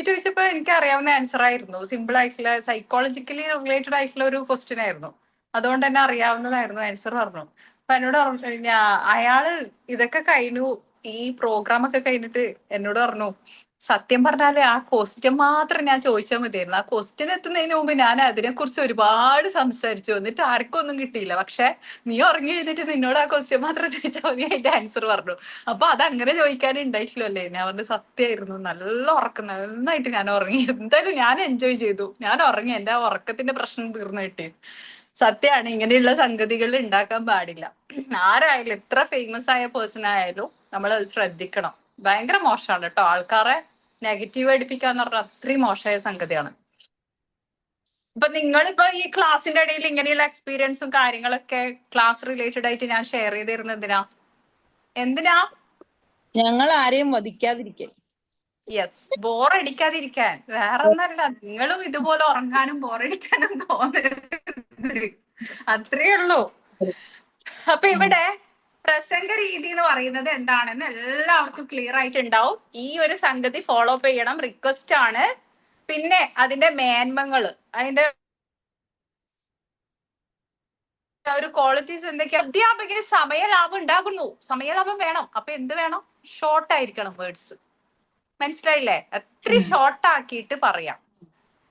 ചോദിച്ചപ്പോ എനിക്ക് അറിയാവുന്ന ആൻസർ ആയിരുന്നു. സിമ്പിൾ ആയിട്ടുള്ള സൈക്കോളജിക്കലി റിലേറ്റഡ് ആയിട്ടുള്ള ഒരു ക്വസ്റ്റ്യൻ ആയിരുന്നു. അതുകൊണ്ട് തന്നെ അറിയാവുന്നതായിരുന്നു ആൻസർ പറഞ്ഞു. അപ്പൊ എന്നോട് പറഞ്ഞു, അയാള് ഇതൊക്കെ കഴിഞ്ഞു, ഈ പ്രോഗ്രാം ഒക്കെ കഴിഞ്ഞിട്ട് എന്നോട് പറഞ്ഞു, സത്യം പറഞ്ഞാല് ആ ക്വസ്റ്റ്യൻ മാത്രം ഞാൻ ചോദിച്ചാൽ മതിയായിരുന്നു. ആ ക്വസ്റ്റ്യൻ എത്തുന്നതിന് മുമ്പ് ഞാൻ അതിനെക്കുറിച്ച് ഒരുപാട് സംസാരിച്ചു, എന്നിട്ട് ആർക്കും ഒന്നും കിട്ടിയില്ല. പക്ഷെ നീ ഉറങ്ങി എഴുന്നേറ്റ് നിന്നോട് ആ ക്വസ്റ്റ്യൻ മാത്രം ചോദിച്ചാൽ മതി, അതിന്റെ ആൻസർ പറഞ്ഞു. അപ്പൊ അത് അങ്ങനെ ചോദിക്കാനും ഉണ്ടായിട്ടില്ലല്ലേ. ഞാൻ പറഞ്ഞു സത്യമായിരുന്നു, നല്ല ഉറക്കം, നന്നായിട്ട് ഞാൻ ഉറങ്ങി. എന്തായാലും ഞാൻ എൻജോയ് ചെയ്തു, ഞാൻ ഉറങ്ങി, എന്റെ ആ ഉറക്കത്തിന്റെ പ്രശ്നം തീർന്നു കിട്ടി. സത്യമാണ്, ഇങ്ങനെയുള്ള സംഗതികൾ ഉണ്ടാക്കാൻ പാടില്ല. ആരായാലും എത്ര ഫേമസ് ആയ പേഴ്സൺ ആയാലും നമ്മൾ ശ്രദ്ധിക്കണം. ഭയങ്കര മോശമാണ് കേട്ടോ, ആൾക്കാരെ നെഗറ്റീവ് അടിപ്പിക്കാന്ന് പറഞ്ഞാൽ അത്രയും മോശമായ സംഗതിയാണ്. ഇപ്പൊ നിങ്ങളിപ്പോ ഈ ക്ലാസ്സിന്റെ ഇടയിൽ ഇങ്ങനെയുള്ള എക്സ്പീരിയൻസും കാര്യങ്ങളൊക്കെ ക്ലാസ് റിലേറ്റഡ് ആയിട്ട് ഞാൻ ഷെയർ ചെയ്തിരുന്നത് എന്തിനാ? ഞങ്ങൾ ആരെയും വധിക്കാതിരിക്കാൻ. യെസ്, ബോറടിക്കാതിരിക്കാൻ. വേറെ ഒന്നല്ല, നിങ്ങളും ഇതുപോലെ ഉറങ്ങാനും ബോറടിക്കാനും തോന്നരുത്, അത്രേ ഉള്ളൂ. അപ്പൊ ഇവിടെ പ്രസംഗ രീതി എന്ന് പറയുന്നത് എന്താണെന്ന് എല്ലാവർക്കും ക്ലിയർ ആയിട്ടുണ്ടാവും. ഈ ഒരു സംഗതി ഫോളോ അപ്പ് ചെയ്യണം, റിക്വസ്റ്റ് ആണ്. പിന്നെ അതിന്റെ മേന്മകള്, അതിന്റെ ഒരു ക്വാളിറ്റീസ് എന്തൊക്കെയാ? അധ്യാപകന് സമയലാഭം ഉണ്ടാകുന്നു. സമയലാഭം വേണം. അപ്പൊ എന്ത് വേണം? ഷോർട്ട് ആയിരിക്കണം വേർഡ്സ്. മനസ്സിലായില്ലേ? അത്രയും ഷോർട്ട് ആക്കിയിട്ട് പറയാം.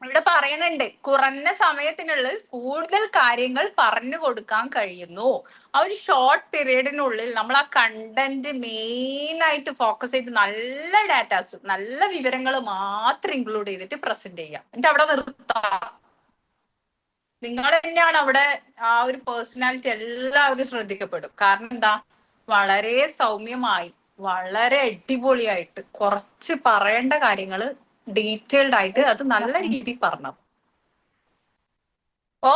ഇവിടെ പറയുന്നുണ്ട്, കുറഞ്ഞ സമയത്തിനുള്ളിൽ കൂടുതൽ കാര്യങ്ങൾ പറഞ്ഞു കൊടുക്കാൻ കഴിയുന്നു. ആ ഒരു ഷോർട്ട് പീരീഡിനുള്ളിൽ നമ്മൾ ആ കണ്ടന്റ് മെയിൻ ആയിട്ട് ഫോക്കസ് ചെയ്ത് നല്ല ഡാറ്റാസ്, നല്ല വിവരങ്ങൾ മാത്രം ഇൻക്ലൂഡ് ചെയ്തിട്ട് പ്രസന്റ് ചെയ്യാം. എന്നിട്ട് അവിടെ നിർത്താം. നിങ്ങൾ തന്നെയാണ് അവിടെ ആ ഒരു പേഴ്സണാലിറ്റി എല്ലാവരും ശ്രദ്ധിക്കപ്പെടും. കാരണം എന്താ, വളരെ സൗമ്യമായി, വളരെ അടിപൊളിയായിട്ട് കുറച്ച് പറയേണ്ട കാര്യങ്ങള് ഡീറ്റെയിൽഡ് ആയിട്ട് അത് നല്ല രീതിയിൽ പറഞ്ഞു. ഓ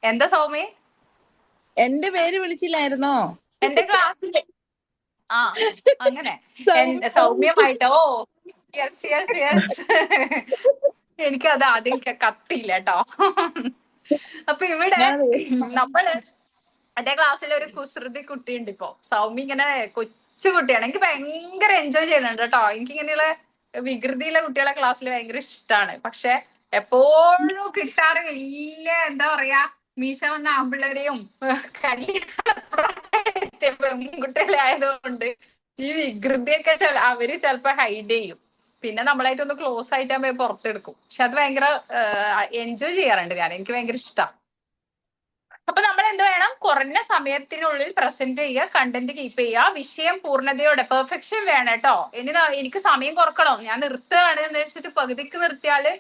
എന്താ സൗമ്യ, എന്റെ പേര് വിളിച്ചില്ലായിരുന്നോ? എന്റെ ക്ലാസ്സിൽ ആ അങ്ങനെ സൗമ്യമായിട്ടോ. യെസ് യെസ് യെസ്, എനിക്കത് ആദ്യം കത്തിയില്ല കേട്ടോ. അപ്പൊ ഇവിടെ നമ്മള് എന്റെ ക്ലാസ്സിൽ ഒരു കുസൃതി കുട്ടിയുണ്ട് ഇപ്പൊ. സൗമ്യ ഇങ്ങനെ കൊച്ചു കുട്ടിയാണ്. എനിക്ക് ഭയങ്കര എൻജോയ് ചെയ്യുന്നുണ്ട് കേട്ടോ. എനിക്ക് ഇങ്ങനെയുള്ള വികൃതിയുള്ള കുട്ടികളെ ക്ലാസ്സിൽ ഭയങ്കര ഇഷ്ടമാണ്. പക്ഷെ എപ്പോഴും കിട്ടാറ് വലിയ എന്താ പറയാ, മീശ വന്ന ആമ്പിള്ളേരെയും പെൺകുട്ടികളെ ആയതുകൊണ്ട് ഈ വികൃതിയൊക്കെ അവര് ചിലപ്പോ ഹൈഡ് ചെയ്യും. പിന്നെ നമ്മളായിട്ടൊന്ന് ക്ലോസ് ആയിട്ട് പുറത്തെടുക്കും. പക്ഷെ അത് ഭയങ്കര എൻജോയ് ചെയ്യാറുണ്ട് ഞാൻ, എനിക്ക് ഭയങ്കര ഇഷ്ടമാണ്. അപ്പൊ നമ്മൾ എന്ത് വേണം? കുറഞ്ഞ സമയത്തിനുള്ളിൽ പ്രസന്റ് ചെയ്യുക, കണ്ടന്റ് കീപ്പ് ചെയ്യുക, വിഷയം പൂർണ്ണതയോടെ. പെർഫെക്ഷൻ വേണം കേട്ടോ. എനിക്ക് സമയം കുറക്കണം, ഞാൻ നിർത്തുകയാണ് എന്ന് വെച്ചിട്ട് പകുതിക്ക് നിർത്തിയാല്,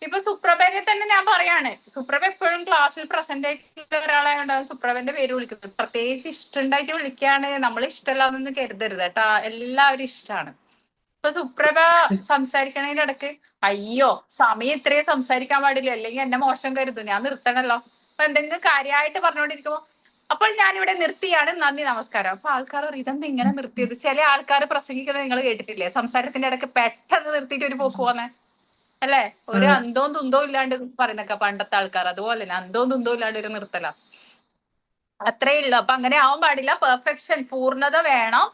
ഇപ്പൊ സുപ്രഭനെ തന്നെ ഞാൻ പറയാണ്, സുപ്രഭ എപ്പോഴും ക്ലാസ്സിൽ പ്രസന്റ് ആയിട്ടുള്ള ഒരാളായതുകൊണ്ടാണ് സുപ്രഭന്റെ പേര് വിളിക്കുന്നത്. പ്രത്യേകിച്ച് ഇഷ്ടമുണ്ടായിട്ട് വിളിക്കുകയാണ്, നമ്മൾ ഇഷ്ടമല്ലാന്നൊന്നും കരുതരുത് കേട്ടാ, എല്ലാവരും ഇഷ്ടമാണ്. ഇപ്പൊ സുപ്രഭ സംസാരിക്കണതിന്റെ ഇടയ്ക്ക് അയ്യോ സമയം ഇത്രയും സംസാരിക്കാൻ പാടില്ല, അല്ലെങ്കിൽ എന്നെ മോശം കരുതും, ഞാൻ നിർത്തണല്ലോ. അപ്പൊ എന്തെങ്കിലും കാര്യമായിട്ട് പറഞ്ഞുകൊണ്ടിരിക്കുമ്പോ അപ്പോൾ ഞാനിവിടെ നിർത്തിയാണ്, നന്ദി നമസ്കാരം. അപ്പൊ ആൾക്കാർ പറയും ഇതെന്താ ഇങ്ങനെ നിർത്തിയത്? ചില ആൾക്കാർ പ്രസംഗിക്കുന്നത് നിങ്ങൾ കേട്ടിട്ടില്ലേ? സംസാരത്തിന്റെ ഇടയ്ക്ക് പെട്ടെന്ന് നിർത്തിയിട്ട് ഒരു പോക്ക് പോന്നെ അല്ലെ? ഒരു അന്തവും തുന്തവും ഇല്ലാണ്ട് പറയുന്നൊക്കെ പണ്ടത്തെ ആൾക്കാർ. അതുപോലെ തന്നെ അന്തവും തുന്തവും ഇല്ലാണ്ട് ഒരു നിർത്തല, അത്രേ ഉള്ളു. അപ്പൊ അങ്ങനെ ആവാൻ പാടില്ല. പെർഫെക്ഷൻ, പൂർണ്ണത വേണം.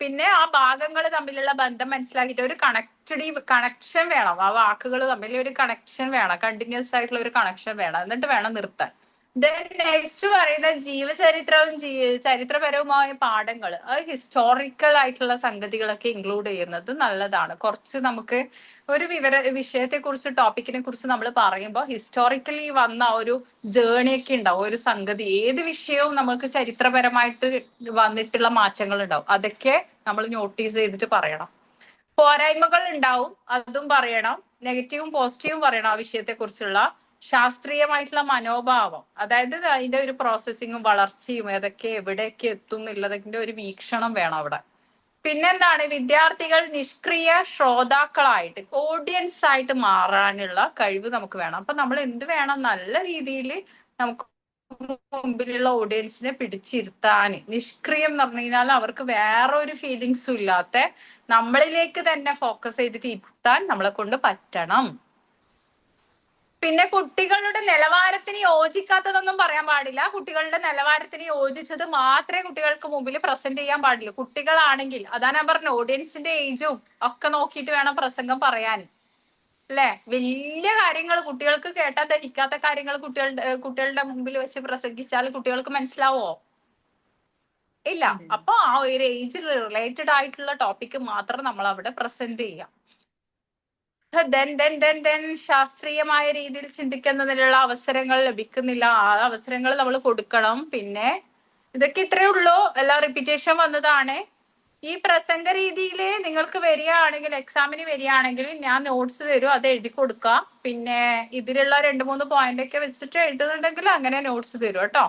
പിന്നെ ആ ഭാഗങ്ങൾ തമ്മിലുള്ള ബന്ധം മനസ്സിലാക്കിയിട്ട് ഒരു കണക്ഷൻ വേണം. ആ വാക്കുകൾ തമ്മിൽ ഒരു കണക്ഷൻ വേണം, കണ്ടിന്യൂസ് ആയിട്ടുള്ള ഒരു കണക്ഷൻ വേണം. എന്നിട്ട് വേണം നിർത്താൻ. നെക്സ്റ്റ് പറയുന്ന ജീവചരിത്രവും ചരിത്രപരവുമായ പാഠങ്ങൾ, അത് ഹിസ്റ്റോറിക്കൽ ആയിട്ടുള്ള സംഗതികളൊക്കെ ഇൻക്ലൂഡ് ചെയ്യുന്നത് നല്ലതാണ്. കുറച്ച് നമുക്ക് ഒരു വിഷയത്തെ കുറിച്ച് ടോപ്പിക്കിനെ കുറിച്ച് നമ്മൾ പറയുമ്പോൾ ഹിസ്റ്റോറിക്കലി വന്ന ഒരു ജേണിയൊക്കെ ഉണ്ടാവും. ഒരു സംഗതി ഏത് വിഷയവും നമുക്ക് ചരിത്രപരമായിട്ട് വന്നിട്ടുള്ള മാറ്റങ്ങൾ ഉണ്ടാവും. അതൊക്കെ നമ്മൾ നോട്ടീസ് ചെയ്തിട്ട് പറയണം. പോരായ്മകൾ ഉണ്ടാവും, അതും പറയണം. നെഗറ്റീവും പോസിറ്റീവും പറയണം. ആ വിഷയത്തെ കുറിച്ചുള്ള ശാസ്ത്രീയമായിട്ടുള്ള മനോഭാവം, അതായത് അതിന്റെ ഒരു പ്രോസസ്സിങ്ങും വളർച്ചയും ഏതൊക്കെ എവിടെയൊക്കെ എത്തും എന്നുള്ളതിന്റെ ഒരു വീക്ഷണം വേണം അവിടെ. പിന്നെന്താണ്, വിദ്യാർത്ഥികൾ നിഷ്ക്രിയ ശ്രോതാക്കളായിട്ട് ഓഡിയൻസ് ആയിട്ട് മാറാനുള്ള കഴിവ് നമുക്ക് വേണം. അപ്പൊ നമ്മൾ എന്ത് വേണം, നല്ല രീതിയിൽ നമുക്ക് മുമ്പിലുള്ള ഓഡിയൻസിനെ പിടിച്ചിരുത്താൻ. നിഷ്ക്രിയം എന്ന് പറഞ്ഞു കഴിഞ്ഞാൽ അവർക്ക് വേറൊരു ഫീലിങ്സും ഇല്ലാത്ത നമ്മളിലേക്ക് തന്നെ ഫോക്കസ് ചെയ്തിട്ട് ഇരുത്താൻ നമ്മളെ കൊണ്ട് പറ്റണം. പിന്നെ കുട്ടികളുടെ നിലവാരത്തിന് യോജിക്കാത്തതൊന്നും പറയാൻ പാടില്ല. കുട്ടികളുടെ നിലവാരത്തിന് യോജിച്ചത് മാത്രമേ കുട്ടികൾക്ക് മുമ്പിൽ പ്രസന്റ് ചെയ്യാൻ പാടില്ല. കുട്ടികളാണെങ്കിൽ, അതാ ഞാൻ പറഞ്ഞ ഓഡിയൻസിന്റെ ഏജും ഒക്കെ നോക്കിയിട്ട് വേണം പ്രസംഗം പറയാൻ, അല്ലെ? വലിയ കാര്യങ്ങൾ കുട്ടികൾക്ക് കേട്ടാൽ ദഹിക്കാത്ത കാര്യങ്ങൾ കുട്ടികളുടെ മുമ്പിൽ വെച്ച് പ്രസംഗിച്ചാൽ കുട്ടികൾക്ക് മനസ്സിലാവോ? ഇല്ല. അപ്പൊ ആ ഒരു ഏജ് റിലേറ്റഡ് ആയിട്ടുള്ള ടോപ്പിക്ക് മാത്രം നമ്മൾ അവിടെ പ്രസന്റ് ചെയ്യാം. ശാസ്ത്രീയമായ രീതിയിൽ ചിന്തിക്കുന്നതിനുള്ള അവസരങ്ങൾ ലഭിക്കുന്നില്ല. ആ അവസരങ്ങൾ നമ്മൾ കൊടുക്കണം. പിന്നെ ഇതൊക്കെ ഇത്രയേ ഉള്ളൂ. എല്ലാം റിപ്പീറ്റേഷൻ വന്നതാണ്. ഈ പ്രസംഗ രീതിയിൽ നിങ്ങൾക്ക് വരികയാണെങ്കിൽ, എക്സാമിന് വരികയാണെങ്കിൽ ഞാൻ നോട്ട്സ് തരും, അത് എഴുതി കൊടുക്കാം. പിന്നെ ഇതിലുള്ള 2-3 പോയിന്റ് ഒക്കെ വെച്ചിട്ട് എഴുതുന്നുണ്ടെങ്കിൽ അങ്ങനെ നോട്ട്സ് തരും കേട്ടോ.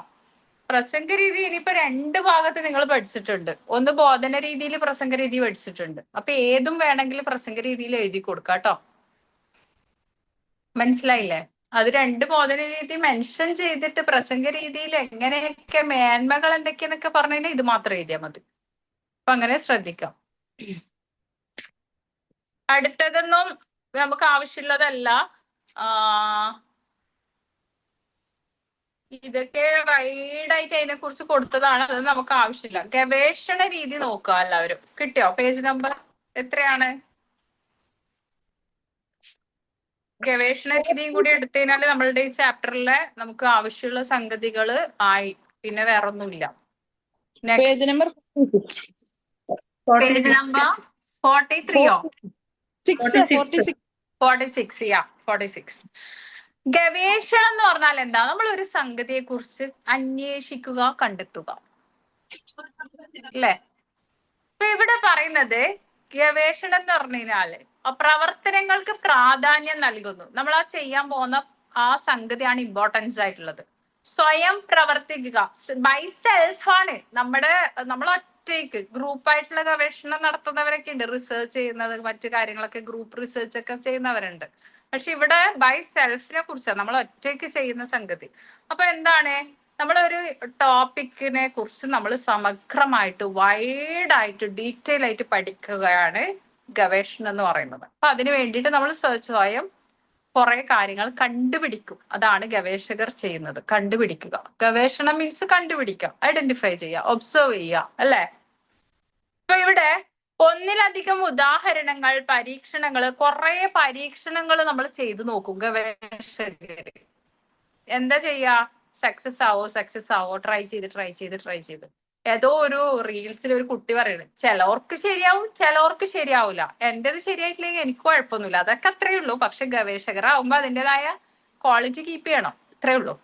പ്രസംഗ രീതി ഇനിയിപ്പോ 2 ഭാഗത്ത് നിങ്ങൾ പഠിച്ചിട്ടുണ്ട്. ഒന്ന് ബോധന രീതിയിൽ പ്രസംഗ രീതി പഠിച്ചിട്ടുണ്ട്. അപ്പൊ ഏതും വേണമെങ്കിൽ പ്രസംഗ രീതിയിൽ എഴുതി കൊടുക്കാം കേട്ടോ. മനസ്സിലായില്ലേ? അത് 2 ബോധന രീതി മെൻഷൻ ചെയ്തിട്ട് പ്രസംഗ രീതിയിൽ എങ്ങനെയൊക്കെ മേന്മകൾ എന്തൊക്കെയെന്നൊക്കെ പറഞ്ഞു കഴിഞ്ഞാൽ ഇത് മാത്രം എഴുതിയാൽ മതി. അപ്പൊ അങ്ങനെ ശ്രദ്ധിക്കാം. അടുത്തതൊന്നും നമുക്ക് ആവശ്യമുള്ളതല്ല. ഇതൊക്കെ വൈഡായിട്ട് അതിനെ കുറിച്ച് കൊടുത്തതാണ്. അത് നമുക്ക് ആവശ്യമില്ല. ഗവേഷണ രീതി നോക്കുക എല്ലാവരും. കിട്ടിയോ? പേജ് നമ്പർ എത്രയാണ്? ഗവേഷണ രീതിയും കൂടി എടുത്തതിനാൽ നമ്മളുടെ ഈ ചാപ്റ്ററിലെ നമുക്ക് ആവശ്യമുള്ള സംഗതികൾ ആയി. പിന്നെ വേറൊന്നുമില്ല. പേജ് നമ്പർ പേജ് നമ്പർ 43യോ? 46. ഗവേഷണം എന്ന് പറഞ്ഞാൽ എന്താ? നമ്മൾ ഒരു സംഗതിയെ കുറിച്ച് അന്വേഷിക്കുക, കണ്ടെത്തുക, അല്ലെ? ഇപ്പൊ ഇവിടെ പറയുന്നത് ഗവേഷണം എന്ന് പറഞ്ഞു കഴിഞ്ഞാല് പ്രവർത്തനങ്ങൾക്ക് പ്രാധാന്യം നൽകുന്നു. നമ്മൾ ആ ചെയ്യാൻ പോകുന്ന ആ സംഗതിയാണ് ഇമ്പോർട്ടൻസ് ആയിട്ടുള്ളത്. സ്വയം പ്രവർത്തിക്കുക, ബൈ സെൽഫ് ആണ്. നമ്മൾ ഒറ്റയ്ക്ക്, ഗ്രൂപ്പായിട്ടുള്ള ഗവേഷണം നടത്തുന്നവരൊക്കെ ഉണ്ട്, റിസർച്ച് ചെയ്യുന്നത്, മറ്റു കാര്യങ്ങളൊക്കെ ഗ്രൂപ്പ് റിസർച്ച് ഒക്കെ ചെയ്യുന്നവരുണ്ട്. പക്ഷെ ഇവിടെ ബൈ സെൽഫിനെ കുറിച്ചാണ്, നമ്മൾ ഒറ്റയ്ക്ക് ചെയ്യുന്ന സംഗതി. അപ്പൊ എന്താണ്, നമ്മളൊരു ടോപ്പിക്കിനെ കുറിച്ച് നമ്മൾ സമഗ്രമായിട്ട് വൈഡായിട്ട് ഡീറ്റെയിൽ ആയിട്ട് പഠിക്കുകയാണ് ഗവേഷണം എന്ന് പറയുന്നത്. അപ്പൊ അതിന് വേണ്ടിയിട്ട് നമ്മൾ സ്വയം കുറെ കാര്യങ്ങൾ കണ്ടുപിടിക്കും. അതാണ് ഗവേഷകർ ചെയ്യുന്നത്, കണ്ടുപിടിക്കുക. ഗവേഷണം മീൻസ് കണ്ടുപിടിക്കുക, ഐഡന്റിഫൈ ചെയ്യുക, ഒബ്സർവ് ചെയ്യുക, അല്ലെ? ഇപ്പൊ ഇവിടെ ഒന്നിലധികം ഉദാഹരണങ്ങൾ, പരീക്ഷണങ്ങൾ, കുറെ പരീക്ഷണങ്ങൾ നമ്മൾ ചെയ്തു നോക്കും ഗവേഷകര്. എന്താ ചെയ്യാ? സക്സസ് ആവോ, ട്രൈ ചെയ്ത്. ഏതോ ഒരു റീൽസിൽ ഒരു കുട്ടി പറയുന്നത്, ചിലവർക്ക് ശരിയാവും, ചിലവർക്ക് ശരിയാവില്ല. എന്റേത് ശരിയായിട്ടില്ലെങ്കിൽ എനിക്ക് കുഴപ്പമൊന്നുമില്ല. അതൊക്കെ അത്രേ ഉള്ളൂ. പക്ഷെ ഗവേഷകരാകുമ്പോ അതിൻ്റെതായ ക്വാളിറ്റി കീപ്പ് ചെയ്യണം. അത്രേ ഉള്ളൂ.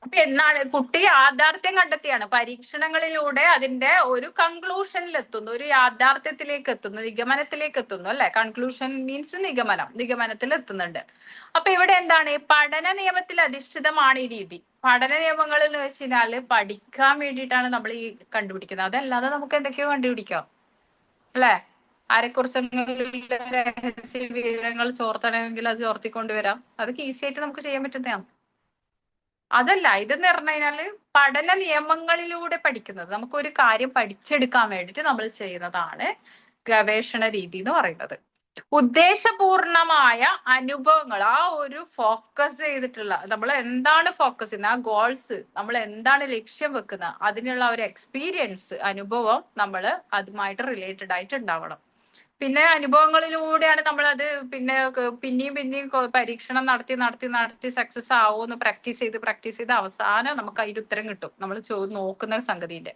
അപ്പൊ എന്നാണ് കുട്ടി യാഥാർത്ഥ്യം കണ്ടെത്തിയാണ്. പരീക്ഷണങ്ങളിലൂടെ അതിന്റെ ഒരു കൺക്ലൂഷനിൽ എത്തുന്നു, ഒരു യാഥാർത്ഥ്യത്തിലേക്ക് എത്തുന്നു, നിഗമനത്തിലേക്ക് എത്തുന്നു, അല്ലെ? കൺക്ലൂഷൻ മീൻസ് നിഗമനത്തിൽ എത്തുന്നുണ്ട്. അപ്പൊ ഇവിടെ എന്താണ്? പഠന നിയമത്തിൽ അധിഷ്ഠിതമാണ് ഈ രീതി. പഠന നിയമങ്ങൾ എന്ന് വെച്ച് കഴിഞ്ഞാല് പഠിക്കാൻ വേണ്ടിയിട്ടാണ് നമ്മൾ ഈ കണ്ടുപിടിക്കുന്നത്. അതല്ലാതെ നമുക്ക് എന്തൊക്കെയോ കണ്ടുപിടിക്കാം, അല്ലെ? ആരെക്കുറിച്ചെങ്കിലും രഹസ്യ വിവരങ്ങൾ ചോർത്തണമെങ്കിൽ അത് ചോർത്തിക്കൊണ്ടുവരാം. അതൊക്കെ ഈസി ആയിട്ട് നമുക്ക് ചെയ്യാൻ പറ്റുന്നതാണ്. അതല്ല, ഇതെന്ന് പറഞ്ഞു കഴിഞ്ഞാല് പഠന നിയമങ്ങളിലൂടെ പഠിക്കുന്നത്. നമുക്കൊരു കാര്യം പഠിച്ചെടുക്കാൻ വേണ്ടിയിട്ട് നമ്മൾ ചെയ്യുന്നതാണ് ഗവേഷണ രീതി എന്ന് പറയുന്നത്. ഉദ്ദേശപൂർണമായ അനുഭവങ്ങൾ, ആ ഒരു ഫോക്കസ് ചെയ്തിട്ടുള്ള, നമ്മൾ എന്താണ് ഫോക്കസ് ചെയ്യുന്നത്, ആ ഗോൾസ്, നമ്മൾ എന്താണ് ലക്ഷ്യം വെക്കുന്നത്, അതിനുള്ള ഒരു എക്സ്പീരിയൻസ്, അനുഭവം നമ്മൾ അതുമായിട്ട് റിലേറ്റഡ് ആയിട്ട് ഉണ്ടാവണം. പിന്നെ അനുഭവങ്ങളിലൂടെയാണ് നമ്മളത് പിന്നെ പിന്നെയും പിന്നെയും പരീക്ഷണം നടത്തി നടത്തി നടത്തി സക്സസ് ആവുമെന്ന് പ്രാക്ടീസ് ചെയ്ത് അവസാനം നമുക്ക് അതിന്റെ ഉത്തരം കിട്ടും നമ്മൾ നോക്കുന്ന സംഗതിന്റെ.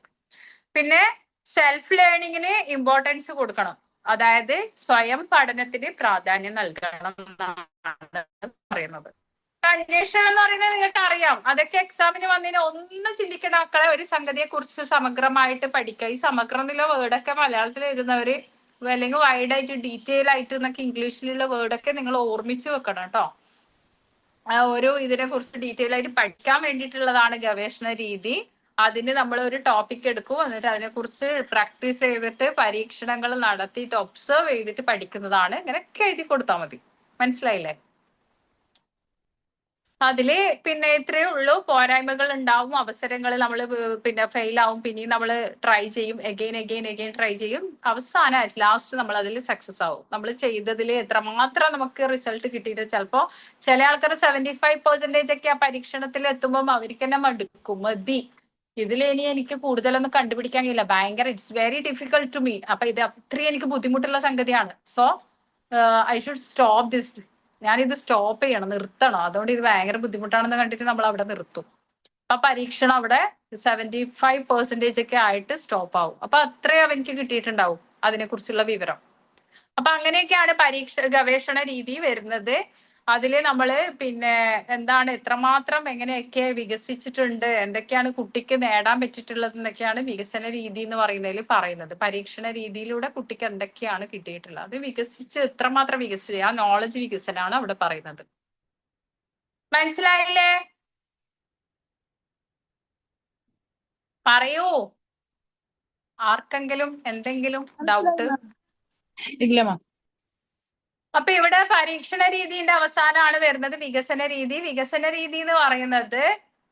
പിന്നെ സെൽഫ് ലേണിങ്ങിന് ഇമ്പോർട്ടൻസ് കൊടുക്കണം, അതായത് സ്വയം പഠനത്തിന് പ്രാധാന്യം നൽകണം എന്നാണ് പറയുന്നത്. അന്വേഷണം എന്ന് പറയുന്നത് നിങ്ങൾക്ക് അറിയാം, അതൊക്കെ എക്സാമിന് വന്നതിന് ഒന്നും ചിന്തിക്കണ മക്കളെ, ഒരു സംഗതിയെ കുറിച്ച് സമഗ്രമായിട്ട് പഠിക്കുക. ഈ സമഗ്രം എന്നുള്ള വേർഡൊക്കെ മലയാളത്തിൽ എഴുതുന്നവര് അല്ലെങ്കിൽ വൈഡായിട്ട് ഡീറ്റെയിൽ ആയിട്ട് എന്നൊക്കെ ഇംഗ്ലീഷിലുള്ള വേർഡൊക്കെ നിങ്ങൾ ഓർമ്മിച്ച് വെക്കണം കേട്ടോ. ആ ഒരു ഇതിനെ കുറിച്ച് ഡീറ്റെയിൽ ആയിട്ട് പഠിക്കാൻ വേണ്ടിയിട്ടുള്ളതാണ് ഗവേഷണ രീതി. അതിന് നമ്മൾ ഒരു ടോപ്പിക് എടുക്കും, എന്നിട്ട് അതിനെക്കുറിച്ച് പ്രാക്ടീസ് ചെയ്തിട്ട് പരീക്ഷണങ്ങൾ നടത്തിയിട്ട് ഒബ്സർവ് ചെയ്തിട്ട് പഠിക്കുന്നതാണ്. ഇങ്ങനെയൊക്കെ എഴുതി കൊടുത്താൽ മതി. മനസ്സിലായില്ലേ? അതില് പിന്നെ ഇത്രയേ ഉള്ളൂ. പോരായ്മകൾ ഉണ്ടാവും, അവസരങ്ങൾ നമ്മൾ പിന്നെ ഫെയിൽ ആവും, പിന്നെയും നമ്മൾ ട്രൈ ചെയ്യും, എഗെയിൻ ട്രൈ ചെയ്യും. അവസാനം ലാസ്റ്റ് നമ്മൾ അതിൽ സക്സസ് ആവും. നമ്മൾ ചെയ്തതിൽ എത്രമാത്രം നമുക്ക് റിസൾട്ട് കിട്ടിയിട്ട് ചിലപ്പോ ചില ആൾക്കാർ 75% ഒക്കെ ആ പരീക്ഷണത്തിൽ എത്തുമ്പോൾ അവർക്ക് തന്നെ മടുക്കും, മതി ഇതിൽ ഇനി എനിക്ക് കൂടുതലൊന്നും കണ്ടുപിടിക്കാൻ കഴിയില്ല, ഭയങ്കര it's very difficult to me, അപ്പൊ ഇത് അത്രയും എനിക്ക് ബുദ്ധിമുട്ടുള്ള സംഗതിയാണ്, so I should stop this, ഞാനിത് സ്റ്റോപ്പ് ചെയ്യണം, നിർത്തണം, അതുകൊണ്ട് ഇത് ഭയങ്കര ബുദ്ധിമുട്ടാണെന്ന് കണ്ടിട്ട് നമ്മൾ അവിടെ നിർത്തും. അപ്പൊ പരീക്ഷണം അവിടെ 75% ഒക്കെ ആയിട്ട് സ്റ്റോപ്പ് ആവും. അപ്പൊ അത്രയും അവനിക്ക് കിട്ടിയിട്ടുണ്ടാവും അതിനെക്കുറിച്ചുള്ള വിവരം. അപ്പൊ അങ്ങനെയൊക്കെയാണ് ഗവേഷണ രീതി വരുന്നത്. അതില് നമ്മള് പിന്നെ എന്താണ് എത്രമാത്രം എങ്ങനെയൊക്കെ വികസിച്ചിട്ടുണ്ട്, എന്തൊക്കെയാണ് കുട്ടിക്ക് നേടാൻ പറ്റിയിട്ടുള്ളത് എന്നൊക്കെയാണ് വികസന രീതി എന്ന് പറയുന്നത്. പരീക്ഷണ രീതിയിലൂടെ കുട്ടിക്ക് എന്തൊക്കെയാണ് കിട്ടിയിട്ടുള്ളത്, അത് വികസിച്ച് എത്രമാത്രം വികസിച്ചു, ആ നോളജ് വികസനമാണ് അവിടെ പറയുന്നത്. മനസ്സിലായില്ലേ? പറയൂ, ആർക്കെങ്കിലും എന്തെങ്കിലും ഡൗട്ട്? ഇല്ലമ്മ. അപ്പൊ ഇവിടെ പരീക്ഷണ രീതിന്റെ അവസാനമാണ് വരുന്നത് വികസന രീതി. വികസന രീതി എന്ന് പറയുന്നത്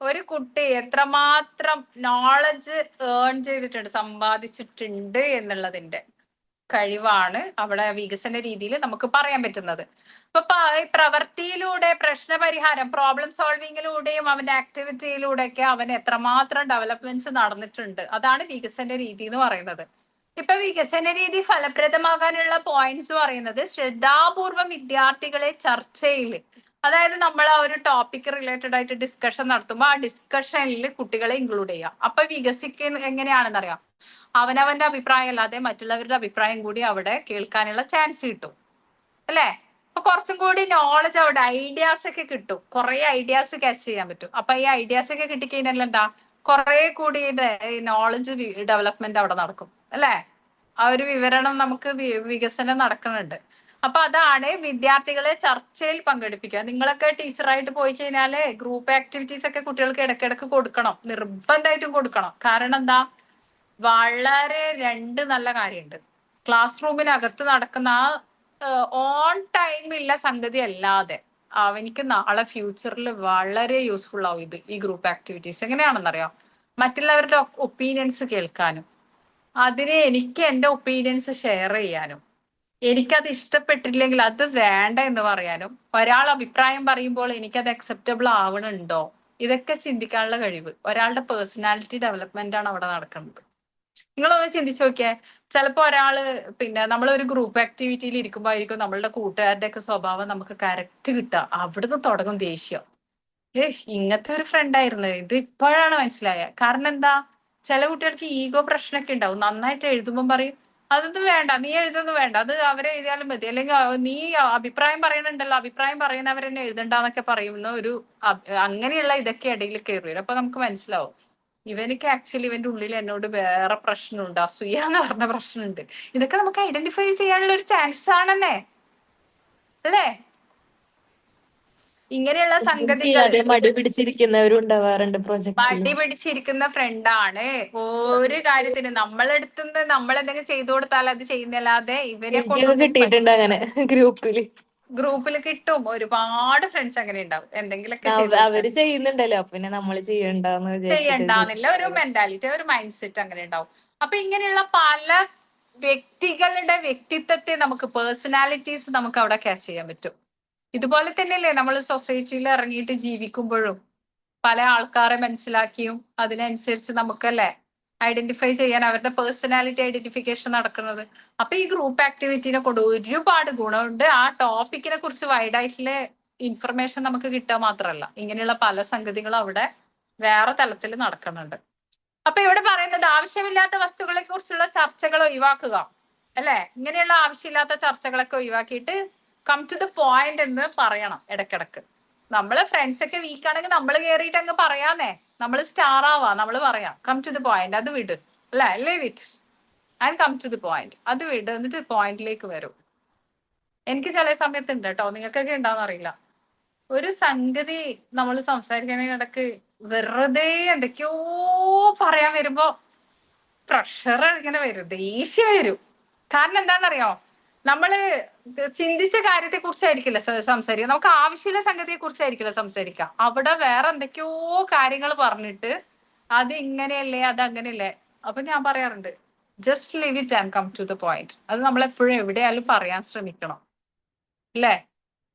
ഒരു കുട്ടി എത്രമാത്രം നോളജ് ഏൺ ചെയ്തിട്ടുണ്ട്, സമ്പാദിച്ചിട്ടുണ്ട് എന്നുള്ളതിന്റെ കഴിവാണ് അവിടെ വികസന രീതിയിൽ നമുക്ക് പറയാൻ പറ്റുന്നത്. അപ്പൊ പ്രവൃത്തിയിലൂടെ പ്രശ്നപരിഹാരം, പ്രോബ്ലം സോൾവിങ്ങിലൂടെയും അവന്റെ ആക്ടിവിറ്റിയിലൂടെയൊക്കെ അവൻ എത്രമാത്രം ഡെവലപ്മെന്റ്സ് നടന്നിട്ടുണ്ട്, അതാണ് വികസന രീതി എന്ന് പറയുന്നത്. ഇപ്പൊ വികസന രീതി ഫലപ്രദമാകാനുള്ള പോയിന്റ്സ് പറയുന്നത് ശ്രദ്ധാപൂർവം വിദ്യാർത്ഥികളെ ചർച്ചയിൽ, അതായത് നമ്മൾ ആ ഒരു ടോപ്പിക് റിലേറ്റഡ് ആയിട്ട് ഡിസ്കഷൻ നടത്തുമ്പോൾ ആ ഡിസ്കഷനിൽ കുട്ടികളെ ഇൻക്ലൂഡ് ചെയ്യാം. അപ്പൊ വികസിക്കുന്ന എങ്ങനെയാണെന്നറിയാം, അവനവന്റെ അഭിപ്രായം അല്ലാതെ മറ്റുള്ളവരുടെ അഭിപ്രായം കൂടി അവിടെ കേൾക്കാനുള്ള ചാൻസ് കിട്ടും, അല്ലെ? അപ്പൊ കുറച്ചും കൂടി നോളജ് അവിടെ, ഐഡിയാസ് ഒക്കെ കിട്ടും, കുറെ ഐഡിയാസ് ക്യാച്ച് ചെയ്യാൻ പറ്റും. അപ്പൊ ഈ ഐഡിയാസ് ഒക്കെ കിട്ടിക്കഴിഞ്ഞാൽ എന്താ, കുറെ കൂടി നോളജ് ഡെവലപ്മെന്റ് അവിടെ നടക്കും, അല്ലെ? ആ ഒരു വിവരണം നമുക്ക് വികസനം നടക്കുന്നുണ്ട്. അപ്പൊ അതാണ് വിദ്യാർത്ഥികളെ ചർച്ചയിൽ പങ്കെടുപ്പിക്കുക. നിങ്ങളൊക്കെ ടീച്ചറായിട്ട് പോയി കഴിഞ്ഞാല് ഗ്രൂപ്പ് ആക്ടിവിറ്റീസ് ഒക്കെ കുട്ടികൾക്ക് ഇടയ്ക്കിടയ്ക്ക് കൊടുക്കണം, നിർബന്ധമായിട്ടും കൊടുക്കണം. കാരണം എന്താ, വളരെ രണ്ട് നല്ല കാര്യമുണ്ട്. ക്ലാസ് റൂമിനകത്ത് നടക്കുന്ന ആ ഓൺ ടൈമില്ല സംഗതി അല്ലാതെ അവനിക്ക് നാളെ ഫ്യൂച്ചറിൽ വളരെ യൂസ്ഫുൾ ആവും ഈ ഗ്രൂപ്പ് ആക്ടിവിറ്റീസ്. എങ്ങനെയാണെന്നറിയാം, മറ്റുള്ളവരുടെ ഒപ്പീനിയൻസ് കേൾക്കാനും അതിന് എനിക്ക് എന്റെ ഒപ്പീനിയൻസ് ഷെയർ ചെയ്യാനും, എനിക്കത് ഇഷ്ടപ്പെട്ടില്ലെങ്കിൽ അത് വേണ്ട എന്ന് പറയാനും, ഒരാൾ അഭിപ്രായം പറയുമ്പോൾ എനിക്കത് അക്സെപ്റ്റബിൾ ആവണുണ്ടോ, ഇതൊക്കെ ചിന്തിക്കാനുള്ള കഴിവ്, ഒരാളുടെ പേഴ്സണാലിറ്റി ഡെവലപ്മെന്റ് ആണ് അവിടെ നടക്കുന്നത്. നിങ്ങളൊന്ന് ചിന്തിച്ചു നോക്കിയേ, ചിലപ്പോ ഒരാള് പിന്നെ നമ്മളൊരു ഗ്രൂപ്പ് ആക്ടിവിറ്റിയിൽ ഇരിക്കുമ്പോ ആയിരിക്കും നമ്മളുടെ കൂട്ടുകാരുടെ ഒക്കെ സ്വഭാവം നമുക്ക് കറക്റ്റ് കിട്ടുക, അവിടുന്ന് തുടങ്ങും ദേഷ്യം. ഇങ്ങനത്തെ ഒരു ഫ്രണ്ട് ആയിരുന്നു ഇത്, ഇപ്പോഴാണ് മനസ്സിലായ. കാരണം എന്താ, ചില കുട്ടികൾക്ക് ഈഗോ പ്രശ്നമൊക്കെ ഉണ്ടാവും. നന്നായിട്ട് എഴുതുമ്പോൾ പറയും അതൊന്നും വേണ്ട, നീ എഴുതൊന്നും വേണ്ട, അത് അവരെ എഴുതിയാലും മതി, അല്ലെങ്കിൽ നീ അഭിപ്രായം പറയണുണ്ടല്ലോ, അഭിപ്രായം പറയുന്നവരെന്നെ എഴുതണ്ടെന്നൊക്കെ പറയുന്ന ഒരു അങ്ങനെയുള്ള ഇതൊക്കെ ഇടയിൽ കയറി വരും. അപ്പൊ നമുക്ക് മനസ്സിലാവും ഇവനക്ക് ആക്ച്വലി ഇവന്റെ ഉള്ളിൽ എന്നോട് വേറെ പ്രശ്നമുണ്ട്, അസൂയ എന്ന് പറഞ്ഞ പ്രശ്നമുണ്ട്. ഇതൊക്കെ നമുക്ക് ഐഡന്റിഫൈ ചെയ്യാനുള്ള ഒരു ചാൻസ് ആണെന്നേ, അല്ലേ? ഇങ്ങനെയുള്ള സംഗതികൾ ചെയ്യാതെ മടി പിടിച്ചിരിക്കുന്നവരും ഉണ്ടാവാറുണ്ട് പ്രൊജക്റ്റിൽ. മടി പിടിച്ചിരിക്കുന്ന ഫ്രണ്ടാണ്. ഒരു കാര്യത്തിന് നമ്മളെടുത്തുനിന്ന് നമ്മൾ എന്തെങ്കിലും ചെയ്തു കൊടുത്താൽ അത് ചെയ്യുന്നല്ലാതെ ഇവനെ എനിക്കൊക്കെ കൊണ്ടൊന്നും കിട്ടിയിട്ടുണ്ട് അങ്ങനെ ഗ്രൂപ്പില്. ഗ്രൂപ്പിൽ കിട്ടും, ഒരുപാട് ഫ്രണ്ട്സ് അങ്ങനെ ഉണ്ടാവും, എന്തെങ്കിലുമൊക്കെ ചെയ്തു അവര് ചെയ്യുന്നുണ്ടല്ലോ, അപ്പൊ പിന്നെ നമ്മൾ ചെയ്യണ്ടെന്ന് വിചാരിച്ചിട്ട് ചെയ്യണ്ടെന്നുള്ള ഒരു മെന്റാലിറ്റി, ഒരു മൈൻഡ് സെറ്റ് അങ്ങനെ ഉണ്ടാവും. അപ്പൊ ഇങ്ങനെയുള്ള പല വ്യക്തികളുടെ വ്യക്തിത്വത്തെ നമുക്ക്, പേഴ്സണാലിറ്റീസ് നമുക്ക് അവിടെ ക്യാച്ച് ചെയ്യാൻ പറ്റും. ഇതുപോലെ തന്നെയല്ലേ നമ്മൾ സൊസൈറ്റിയിൽ ഇറങ്ങിയിട്ട് ജീവിക്കുമ്പോഴും പല ആൾക്കാരെ മനസ്സിലാക്കിയും അതിനനുസരിച്ച് നമുക്കല്ലേ ഐഡന്റിഫൈ ചെയ്യാൻ, അവരുടെ പേഴ്സണാലിറ്റി ഐഡന്റിഫിക്കേഷൻ നടക്കുന്നത്. അപ്പൊ ഈ ഗ്രൂപ്പ് ആക്ടിവിറ്റിനെ കൊണ്ട് ഒരുപാട് ഗുണമുണ്ട്. ആ ടോപ്പിക്കിനെ കുറിച്ച് വൈഡായിട്ടുള്ള ഇൻഫർമേഷൻ നമുക്ക് കിട്ടുക മാത്രമല്ല, ഇങ്ങനെയുള്ള പല സംഗതികളും അവിടെ വേറെ തലത്തിൽ നടക്കുന്നുണ്ട്. അപ്പൊ ഇവിടെ പറയുന്നത് ആവശ്യമില്ലാത്ത വസ്തുക്കളെ കുറിച്ചുള്ള ചർച്ചകൾ ഒഴിവാക്കുക, അല്ലെ? ഇങ്ങനെയുള്ള ആവശ്യമില്ലാത്ത ചർച്ചകളൊക്കെ ഒഴിവാക്കിയിട്ട് കം ടു ദ പോയിന്റ് എന്ന് പറയണം ഇടക്കിടക്ക്. നമ്മള് ഫ്രണ്ട്സ് ഒക്കെ വീക്ക് ആണെങ്കിൽ നമ്മൾ കയറിയിട്ട് അങ്ങ് പറയാന്നേ, നമ്മൾ സ്റ്റാർ ആവാ, നമ്മൾ പറയാം കം ടു ദ പോയിന്റ്, അത് വിട്, അല്ലെ? Leave it and come to the point, അത് വിട്, എന്നിട്ട് പോയിന്റിലേക്ക് വരും. എനിക്ക് ചില സമയത്തുണ്ട് കേട്ടോ, നിങ്ങൾക്കൊക്കെ ഉണ്ടാവുന്ന അറിയില്ല, ഒരു സംഗതി നമ്മൾ സംസാരിക്കണതിനിടക്ക് വെറുതെ എന്തൊക്കെയോ പറയാൻ വരുമ്പോ പ്രഷർ ഇങ്ങനെ വരും, ദേഷ്യം വരും. കാരണം എന്താണെന്നറിയോ, നമ്മള് ചിന്തിച്ച കാര്യത്തെ കുറിച്ചായിരിക്കില്ല സംസാരിക്കുക, നമുക്ക് ആവശ്യമുള്ള സംഗതിയെ കുറിച്ചായിരിക്കില്ല സംസാരിക്കുക. അവിടെ വേറെ എന്തൊക്കെയോ കാര്യങ്ങൾ പറഞ്ഞിട്ട് അത് ഇങ്ങനെയല്ലേ, അത് അങ്ങനെയല്ലേ. അപ്പൊ ഞാൻ പറയാറുണ്ട്, just leave it and come to the point. അത് നമ്മൾ എപ്പോഴും എവിടെയായാലും പറയാൻ ശ്രമിക്കണം, അല്ലേ?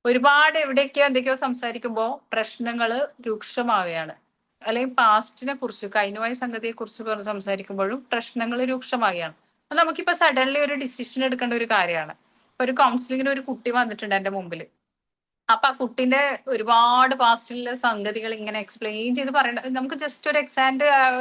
ഒരുപാട് എവിടെയൊക്കെയോ എന്തൊക്കെയോ സംസാരിക്കുമ്പോ പ്രശ്നങ്ങൾ രൂക്ഷമാവുകയാണ്. അല്ലെങ്കിൽ പാസ്റ്റിനെ കുറിച്ച്, കഴിഞ്ഞുപോയ സംഗതിയെ കുറിച്ച് സംസാരിക്കുമ്പോഴും പ്രശ്നങ്ങൾ രൂക്ഷമാവുകയാണ്. അപ്പൊ നമുക്കിപ്പോ സഡൻലി ഒരു ഡിസിഷൻ എടുക്കേണ്ട ഒരു കാര്യമാണ്. ഒരു കൗൺസിലിങ്ങിന് ഒരു കുട്ടി വന്നിട്ടുണ്ട് എന്റെ മുമ്പിൽ. അപ്പൊ ആ കുട്ടിന്റെ ഒരുപാട് പാസ്റ്റിലെ സംഗതികൾ ഇങ്ങനെ എക്സ്പ്ലെയിൻ ചെയ്ത് പറയണ്ട, നമുക്ക് ജസ്റ്റ് ഒരു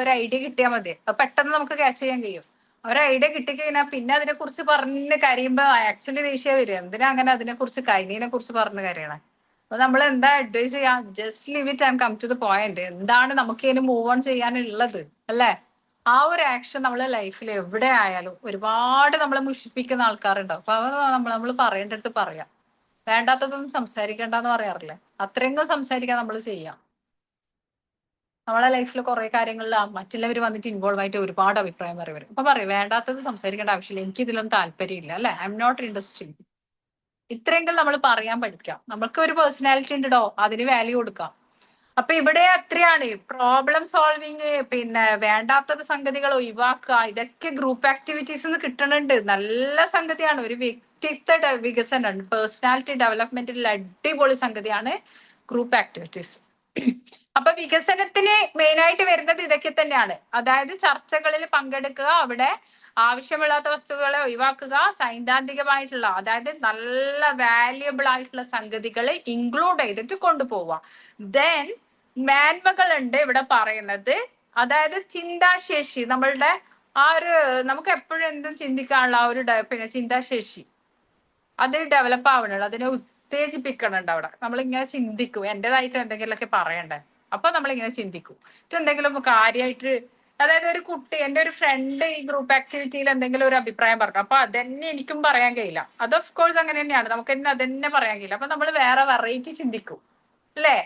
ഒരു ഐഡിയ കിട്ടിയാൽ മതി. അപ്പൊ പെട്ടെന്ന് നമുക്ക് ക്യാച്ച് ചെയ്യാൻ കഴിയും. ഒരു ഐഡിയ കിട്ടിക്കഴിഞ്ഞാൽ പിന്നെ അതിനെ കുറിച്ച് പറഞ്ഞ് കരയുമ്പോ ആക്ച്വലി ദേഷ്യം വരും, എന്തിനാ അങ്ങനെ അതിനെ കുറിച്ച് കഴിഞ്ഞതിനെ കുറിച്ച് പറഞ്ഞ് കരയണേ. അപ്പൊ നമ്മൾ എന്താ അഡ്വൈസ് ചെയ്യാം, just leave it and come to the point. എന്താണ് നമുക്ക് ഇതിന് മൂവ് ഓൺ ചെയ്യാനുള്ളത്, അല്ലെ? ആ ഒരു ആക്ഷൻ നമ്മളെ ലൈഫിൽ എവിടെ ആയാലും ഒരുപാട് നമ്മളെ മുഷിപ്പിക്കുന്ന ആൾക്കാരുണ്ടാവും. അപ്പൊ അവർ നമ്മൾ പറയേണ്ടടുത്ത് പറയാം, വേണ്ടാത്തതൊന്നും സംസാരിക്കേണ്ടെന്ന് പറയാറില്ലേ, അത്രയെങ്കിലും സംസാരിക്കാൻ നമ്മൾ ചെയ്യാം. നമ്മളെ ലൈഫിൽ കുറെ കാര്യങ്ങളിൽ മറ്റുള്ളവർ വന്നിട്ട് ഇൻവോൾവ് ആയിട്ട് ഒരുപാട് അഭിപ്രായം വരും. അപ്പൊ പറയും, വേണ്ടാത്തത് സംസാരിക്കേണ്ട ആവശ്യമില്ല, എനിക്ക് ഇതിലൊന്നും താല്പര്യമില്ല, അല്ലെ? I'm not interested. ഇത്രയെങ്കിലും നമ്മൾ പറയാൻ പഠിക്കാം. നമുക്ക് ഒരു പേഴ്സണാലിറ്റി ഉണ്ടോ, അതിന് വാല്യൂ കൊടുക്കാം. അപ്പൊ ഇവിടെ അത്രയാണ് പ്രോബ്ലം സോൾവിങ്, പിന്നെ വേണ്ടാത്തത് സംഗതികൾ ഒഴിവാക്കുക, ഇതൊക്കെ ഗ്രൂപ്പ് ആക്ടിവിറ്റീസ് കിട്ടുന്നുണ്ട്. നല്ല സംഗതിയാണ്. ഒരു വ്യക്തിത്വ വികസനം, പേഴ്സണാലിറ്റി ഡെവലപ്മെന്റിൽ അടിപൊളി സംഗതിയാണ് ഗ്രൂപ്പ് ആക്ടിവിറ്റീസ്. അപ്പൊ വികസനത്തിന് മെയിൻ ആയിട്ട് വരുന്നത് ഇതൊക്കെ തന്നെയാണ്. അതായത് ചർച്ചകളിൽ പങ്കെടുക്കുക, അവിടെ ആവശ്യമില്ലാത്ത വസ്തുക്കളെ ഒഴിവാക്കുക, സൈദ്ധാന്തികമായിട്ടുള്ള, അതായത് നല്ല വാല്യുബിൾ ആയിട്ടുള്ള സംഗതികളെ ഇൻക്ലൂഡ് ചെയ്തിട്ട് കൊണ്ടുപോവുക. ദെൻ മേന്മകളുണ്ട് ഇവിടെ പറയുന്നത്, അതായത് ചിന്താശേഷി, നമ്മളുടെ ആ ഒരു, നമുക്ക് എപ്പോഴും എന്തും ചിന്തിക്കാനുള്ള ആ ഒരു പിന്നെ ചിന്താശേഷി അത് ഡെവലപ്പ് ആവണുള്ളൂ, അതിനെ ഉത്തേജിപ്പിക്കണുണ്ട്. അവിടെ നമ്മളിങ്ങനെ ചിന്തിക്കും, എന്റേതായിട്ട് എന്തെങ്കിലുമൊക്കെ പറയണ്ടേ, അപ്പൊ നമ്മളിങ്ങനെ ചിന്തിക്കും. എന്തെങ്കിലും കാര്യമായിട്ട്, അതായത് ഒരു കുട്ടി, എന്റെ ഒരു ഫ്രണ്ട് ഈ ഗ്രൂപ്പ് ആക്ടിവിറ്റിയിൽ എന്തെങ്കിലും ഒരു അഭിപ്രായം പറഞ്ഞു, അപ്പൊ അതന്നെ എനിക്കും പറയാൻ കഴിയില്ല. അത് ഓഫ് കോഴ്സ് അങ്ങനെ തന്നെയാണ്, നമുക്ക് തന്നെ അതന്നെ പറയാൻ കഴിയില്ല. അപ്പൊ നമ്മൾ വേറെ വെറൈറ്റി ചിന്തിക്കും, അല്ലേ?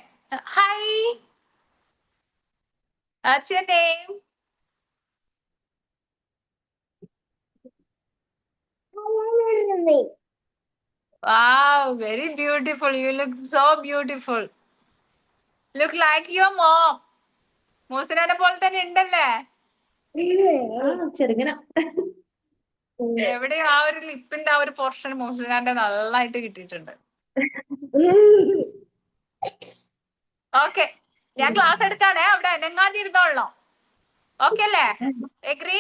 Hi, what's your name? Wow, very beautiful. You look so beautiful. Look like your mom. മൂസിനെ പോലെ തന്നെ ഉണ്ടല്ലേ? ചെറുങ്ങനെ. എവിടെയോ ആ ഒരു ലിപ്പിന്റെ ആ ഒരു പോർഷൻ മൂസിനാന്റെ നന്നായിട്ട് കിട്ടിയിട്ടുണ്ട്. ഓക്കെ, ഞാൻ ക്ലാസ് എടുക്കാണേ, അവിടെ അനങ്ങാതി ഇരുന്നോളണം. ഓക്കെ അല്ലേ? എഗ്രി?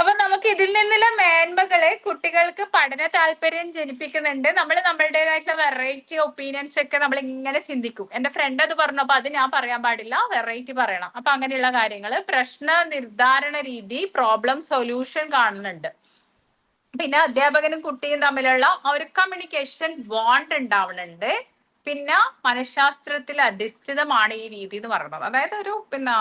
അപ്പൊ നമുക്ക് ഇതിൽ നിന്നുള്ള മേന്മകള് കുട്ടികൾക്ക് പഠന താല്പര്യം ജനിപ്പിക്കുന്നുണ്ട്. നമ്മൾ നമ്മളുടേതായിട്ടുള്ള വെറൈറ്റി ഒപ്പീനിയൻസ് ഒക്കെ നമ്മൾ ഇങ്ങനെ ചിന്തിക്കും. എന്റെ ഫ്രണ്ട് അത് പറഞ്ഞപ്പോ അത് ഞാൻ പറയാൻ പാടില്ല, വെറൈറ്റി പറയണം. അപ്പൊ അങ്ങനെയുള്ള കാര്യങ്ങള്, പ്രശ്ന നിർദ്ധാരണ രീതി, പ്രോബ്ലം സൊല്യൂഷൻ കാണുന്നുണ്ട്. പിന്നെ അധ്യാപകനും കുട്ടിയും തമ്മിലുള്ള ആ ഒരു കമ്മ്യൂണിക്കേഷൻ ബോണ്ട് ഉണ്ടാവുന്നുണ്ട്. പിന്നെ മനഃശാസ്ത്രത്തിൽ അധിഷ്ഠിതമാണ് ഈ രീതി എന്ന് പറയുന്നത്. അതായത് ഒരു പിന്നെ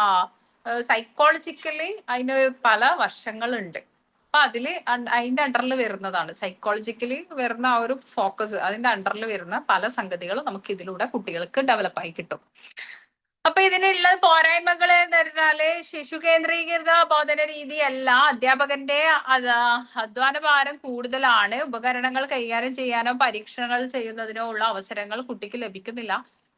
സൈക്കോളജിക്കലി അതിന് പല വശങ്ങളുണ്ട്. അപ്പൊ അതില് അതിന്റെ അണ്ടറിൽ വരുന്നതാണ് സൈക്കോളജിക്കലി വരുന്ന ആ ഒരു ഫോക്കസ്, അതിന്റെ അണ്ടറിൽ വരുന്ന പല സംഗതികളും നമുക്ക് ഇതിലൂടെ കുട്ടികൾക്ക് ഡെവലപ്പായി കിട്ടും. അപ്പൊ ഇതിനുള്ള പോരായ്മകൾ എന്ന് പറഞ്ഞാല്, ശിശു കേന്ദ്രീകൃത ബോധന രീതിയല്ല, അധ്യാപകന്റെ അധ്വാന ഭാരം കൂടുതലാണ്, ഉപകരണങ്ങൾ കൈകാര്യം ചെയ്യാനോ പരീക്ഷണങ്ങൾ ചെയ്യുന്നതിനോ ഉള്ള അവസരങ്ങൾ കുട്ടിക്ക് ലഭിക്കുന്നില്ല.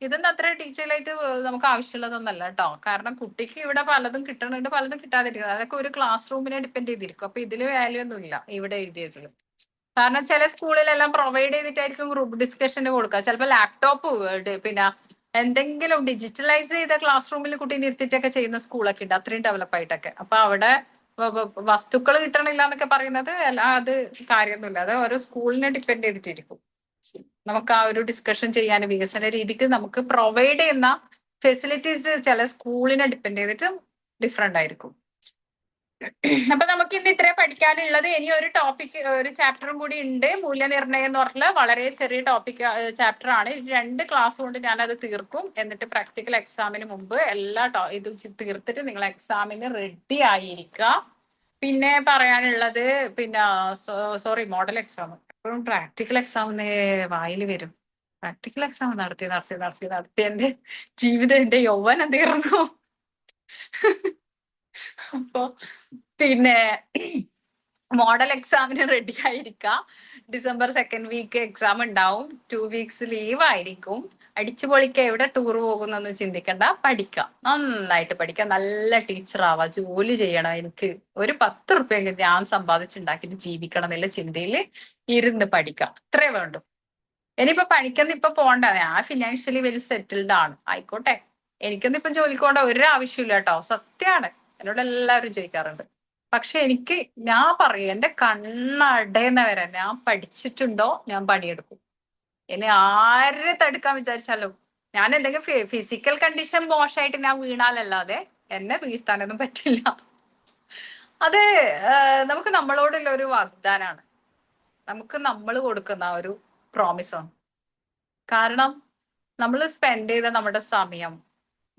ഇതൊന്നും അത്ര ഡീറ്റെയിൽ ആയിട്ട് നമുക്ക് ആവശ്യമുള്ളതൊന്നല്ല കേട്ടോ. കാരണം കുട്ടിക്ക് ഇവിടെ പലതും കിട്ടണുണ്ട്, പലതും കിട്ടാതിരിക്കുന്നത്, അതൊക്കെ ഒരു ക്ലാസ് റൂമിനെ ഡിപ്പെൻഡ് ചെയ്തിരിക്കും. അപ്പൊ ഇതില് വാല്യൂ ഒന്നും ഇല്ല ഇവിടെ എഴുതിയിട്ടുള്ളത്. കാരണം ചില സ്കൂളിലെല്ലാം പ്രൊവൈഡ് ചെയ്തിട്ടായിരിക്കും ഗ്രൂപ്പ് ഡിസ്കഷന് കൊടുക്കുക. ചിലപ്പോൾ ലാപ്ടോപ്പ് പിന്നെ എന്തെങ്കിലും ഡിജിറ്റലൈസ് ചെയ്ത ക്ലാസ് റൂമിൽ കുട്ടീനെ ഇരുത്തിയിട്ടൊക്കെ ചെയ്യുന്ന സ്കൂളൊക്കെ ഉണ്ട്, അത്രയും ഡെവലപ്പ് ആയിട്ടൊക്കെ. അപ്പൊ അവിടെ വസ്തുക്കൾ കിട്ടണില്ല എന്നൊക്കെ പറയുന്നത് അത് കാര്യമൊന്നുമില്ല. അത് ഓരോ സ്കൂളിനെ ഡിപ്പെൻഡ് ചെയ്തിട്ടിരിക്കും. നമുക്ക് ആ ഒരു ഡിസ്കഷൻ ചെയ്യാൻ വികസന രീതിക്ക് നമുക്ക് പ്രൊവൈഡ് ചെയ്യുന്ന ഫെസിലിറ്റീസ് ചില സ്കൂളിനെ ഡിപ്പെൻഡ് ചെയ്തിട്ട് ഡിഫറെന്റ് ആയിരിക്കും. അപ്പൊ നമുക്ക് ഇന്ന് ഇത്രേ പഠിക്കാനുള്ളത്. ഇനി ഒരു ടോപ്പിക്, ഒരു ചാപ്റ്ററും കൂടി ഉണ്ട്, മൂല്യനിർണ്ണയം എന്ന് പറഞ്ഞാൽ വളരെ ചെറിയ ടോപ്പിക് ചാപ്റ്റർ ആണ്. 2 ക്ലാസ് കൊണ്ട് ഞാനത് തീർക്കും. എന്നിട്ട് പ്രാക്ടിക്കൽ എക്സാമിന് മുമ്പ് ഇത് തീർത്തിട്ട് നിങ്ങൾ എക്സാമിന് റെഡി ആയിരിക്കുക. പിന്നെ പറയാനുള്ളത്, പിന്നെ സോറി, മോഡൽ എക്സാം എപ്പോഴും പ്രാക്ടിക്കൽ എക്സാം വായിൽ വരും. പ്രാക്ടിക്കൽ എക്സാം നടത്തി എന്റെ ജീവിതം, എന്റെ യൗവനം തീർന്നു. അപ്പൊ പിന്നെ മോഡൽ എക്സാമിന് റെഡി ആയിരിക്കുക. ഡിസംബർ 2nd വീക്ക് എക്സാം ഉണ്ടാവും. 2 വീക്സ് ലീവ് ആയിരിക്കും. അടിച്ചു പൊളിക്ക, എവിടെ ടൂർ പോകുന്നൊന്നും ചിന്തിക്കണ്ട. പഠിക്കാം, നന്നായിട്ട് പഠിക്കാം, നല്ല ടീച്ചർ ആവാം, ജോലി ചെയ്യണം. എനിക്ക് ഒരു 10 റുപ്യെങ്കിലും ഞാൻ സമ്പാദിച്ചുണ്ടാക്കിയിട്ട് ജീവിക്കണം എന്നുള്ള ചിന്തയിൽ ഇരുന്ന് പഠിക്കാം. ഇത്രേ വേണ്ടു. ഇനിയിപ്പോ പഠിക്കുന്ന ഇപ്പൊ പോണ്ട, ഞാൻ ഫിനാൻഷ്യലി വെൽ സെറ്റിൽഡ് ആണ്, ആയിക്കോട്ടെ. എനിക്കൊന്നും ഇപ്പൊ ജോലിക്ക് പോകേണ്ട ഒരു ആവശ്യമില്ല കേട്ടോ, സത്യമാണ്. എന്നോട് എല്ലാവരും ചോദിക്കാറുണ്ട്. പക്ഷെ എനിക്ക്, ഞാൻ പറയും, എന്റെ കണ്ണടയുന്നവരെ ഞാൻ പഠിച്ചിട്ടുണ്ടോ, ഞാൻ പണിയെടുക്കും. എന്നെ ആര് തടുക്കാൻ വിചാരിച്ചാലും, ഞാൻ എന്തെങ്കിലും ഫിസിക്കൽ കണ്ടീഷൻ മോശമായിട്ട് ഞാൻ വീണാലല്ലാതെ എന്നെ വീഴ്ത്താനൊന്നും പറ്റില്ല. അത് നമുക്ക് നമ്മളോടുള്ള ഒരു വാഗ്ദാനാണ്, നമുക്ക് നമ്മൾ കൊടുക്കുന്ന ഒരു പ്രോമിസാണ്. കാരണം നമ്മൾ സ്പെൻഡ് ചെയ്ത നമ്മുടെ സമയം,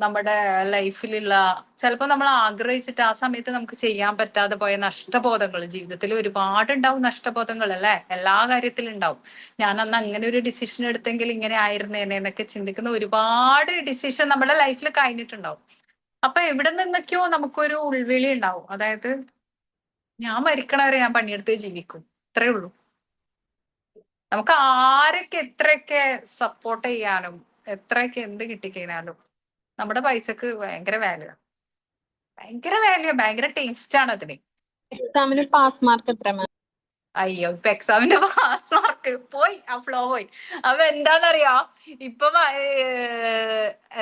നമ്മുടെ ലൈഫിലുള്ള, ചിലപ്പോൾ നമ്മൾ ആഗ്രഹിച്ചിട്ട് ആ സമയത്ത് നമുക്ക് ചെയ്യാൻ പറ്റാതെ പോയ നഷ്ടബോധങ്ങൾ, ജീവിതത്തിൽ ഒരുപാടുണ്ടാവും നഷ്ടബോധങ്ങൾ അല്ലെ, എല്ലാ കാര്യത്തിലും ഉണ്ടാവും. ഞാൻ അന്ന് അങ്ങനെ ഒരു ഡിസിഷൻ എടുത്തെങ്കിൽ ഇങ്ങനെ ആയിരുന്നേനെ എന്നൊക്കെ ചിന്തിക്കുന്ന ഒരുപാട് ഡിസിഷൻ നമ്മുടെ ലൈഫിൽ കഴിഞ്ഞിട്ടുണ്ടാവും. അപ്പൊ എവിടെ നിന്നൊക്കെയോ നമുക്കൊരു ഉൾവിളി ഉണ്ടാവും, അതായത് ഞാൻ മരിക്കണവരെ ഞാൻ പണിയെടുത്ത് ജീവിക്കും, ഇത്രേ ഉള്ളൂ. നമുക്ക് ആരൊക്കെ എത്രയൊക്കെ സപ്പോർട്ട് ചെയ്യാനും എത്രയൊക്കെ എന്ത് കിട്ടിക്കഴിഞ്ഞാലും നമ്മുടെ പൈസക്ക് ഭയങ്കര വാല്യൂ, ഭയങ്കര ടേസ്റ്റ് ആണ് അതിന്. എക്സാമിന് പാസ് മാർക്ക് എത്ര മാം? അയ്യോ, ഇപ്പൊ എക്സാമിന്റെ പാസ് മാർക്ക് പോയി, ആ ഫ്ലോ പോയി. അപ്പൊ എന്താന്നറിയോ, ഇപ്പൊ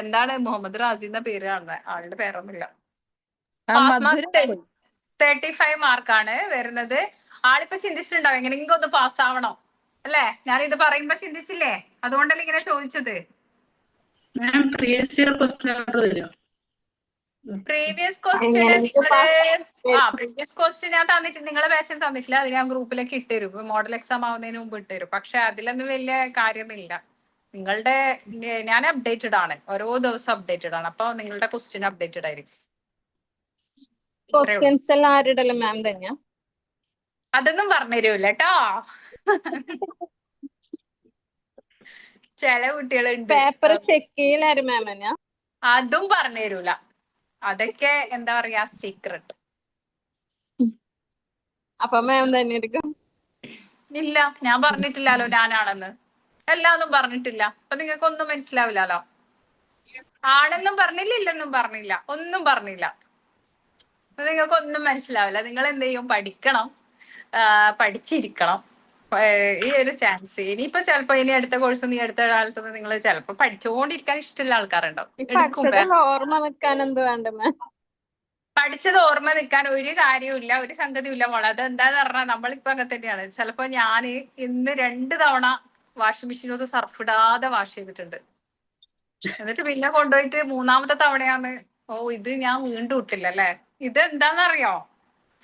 എന്താണ് മുഹമ്മദ് റാസി എന്ന പേര് കാണുന്നത്, ആളുടെ പേരൊന്നുമില്ല. പാസ് മാർക്ക് 35 മാർക്കാണ് വരുന്നത്. ആളിപ്പോ ചിന്തിച്ചിട്ടുണ്ടാവും എങ്ങനെയെങ്കിലും ഒന്ന് പാസ് ആവണം അല്ലേ. ഞാൻ ഇത് പറയുമ്പോ ചിന്തിച്ചില്ലേ, അതുകൊണ്ടല്ലേ ഇങ്ങനെ ചോദിച്ചത്. പ്രീവിയസ് ക്വസ്റ്റ്യന് പ്രീവിയസ് ക്വസ്റ്റ്യൻ ഞാൻ തന്നിട്ട്, നിങ്ങളെ ബാച്ചിൽ തന്നിട്ടില്ല, അത് ഞാൻ ഗ്രൂപ്പിലേക്ക് ഇട്ടുതരും, മോഡൽ എക്സാം ആവുന്നതിന് മുമ്പ് ഇട്ടുതരും. പക്ഷെ അതിലൊന്നും വലിയ കാര്യമൊന്നുമില്ല. നിങ്ങളുടെ, ഞാൻ അപ്ഡേറ്റഡ് ആണ്, ഓരോ ദിവസം അപ്ഡേറ്റഡ് ആണ്. അപ്പൊ നിങ്ങളുടെ ക്വസ്റ്റ്യൻ അപ്ഡേറ്റഡ് ആയിരിക്കും. ക്വസ്റ്റ്യൻസ് എല്ലാം ആരുടെല്ലാം മാം തന്നെയാ? അതൊന്നും പറഞ്ഞുതരൂല്ല കേട്ടോ. ചില കുട്ടികളുണ്ട് പേപ്പർ ചെക്ക് ചെയ്യലാരും മാം തന്നെയാ? അതും പറഞ്ഞുതരൂല. അതൊക്കെ എന്താ പറയാ, സീക്രട്ട്. അപ്പൊ മാം തന്നെ എടുക്കും? ഇല്ല, ഞാൻ പറഞ്ഞിട്ടില്ലല്ലോ ഞാനാണെന്ന്, എല്ലാന്നും പറഞ്ഞിട്ടില്ല. അപ്പൊ നിങ്ങൾക്ക് ഒന്നും മനസ്സിലാവില്ലല്ലോ. ആണെന്നും പറഞ്ഞില്ല, ഇല്ലെന്നും പറഞ്ഞില്ല, ഒന്നും പറഞ്ഞില്ല. അപ്പൊ നിങ്ങൾക്ക് ഒന്നും മനസ്സിലാവില്ല. നിങ്ങൾ എന്ത് ചെയ്യും, പഠിക്കണം, പഠിച്ചിരിക്കണം. ഈ ഒരു ചാൻസ് ഇനിയിപ്പോ ചിലപ്പോ ഇനി അടുത്ത കോഴ്സ്, നീ അടുത്ത കാലത്തൊന്നും നിങ്ങൾ ചിലപ്പോ പഠിച്ചുകൊണ്ടിരിക്കാൻ ഇഷ്ടമുള്ള ആൾക്കാരുണ്ടാവും, എടുക്കും. പഠിച്ചത് ഓർമ്മ നിൽക്കാൻ എന്ത് വേണ്ട മാം? പഠിച്ചത് ഓർമ്മ നിൽക്കാൻ ഒരു കാര്യമില്ല, ഒരു സംഗതിയും മോളെ. അത് എന്താന്ന് പറഞ്ഞാൽ നമ്മളിപ്പോ അങ്ങനെ തന്നെയാണ്. ചിലപ്പോ ഞാൻ ഇന്ന് 2 തവണ വാഷിംഗ് മെഷീനൊക്കെ സർഫ് ഇടാതെ വാഷ് ചെയ്തിട്ടുണ്ട്. എന്നിട്ട് പിന്നെ കൊണ്ടുപോയിട്ട് 3ാമത്തെ തവണയാന്ന്, ഓ ഇത് ഞാൻ വീണ്ടും ഇട്ടില്ല അല്ലെ. ഇത് എന്താന്നറിയോ,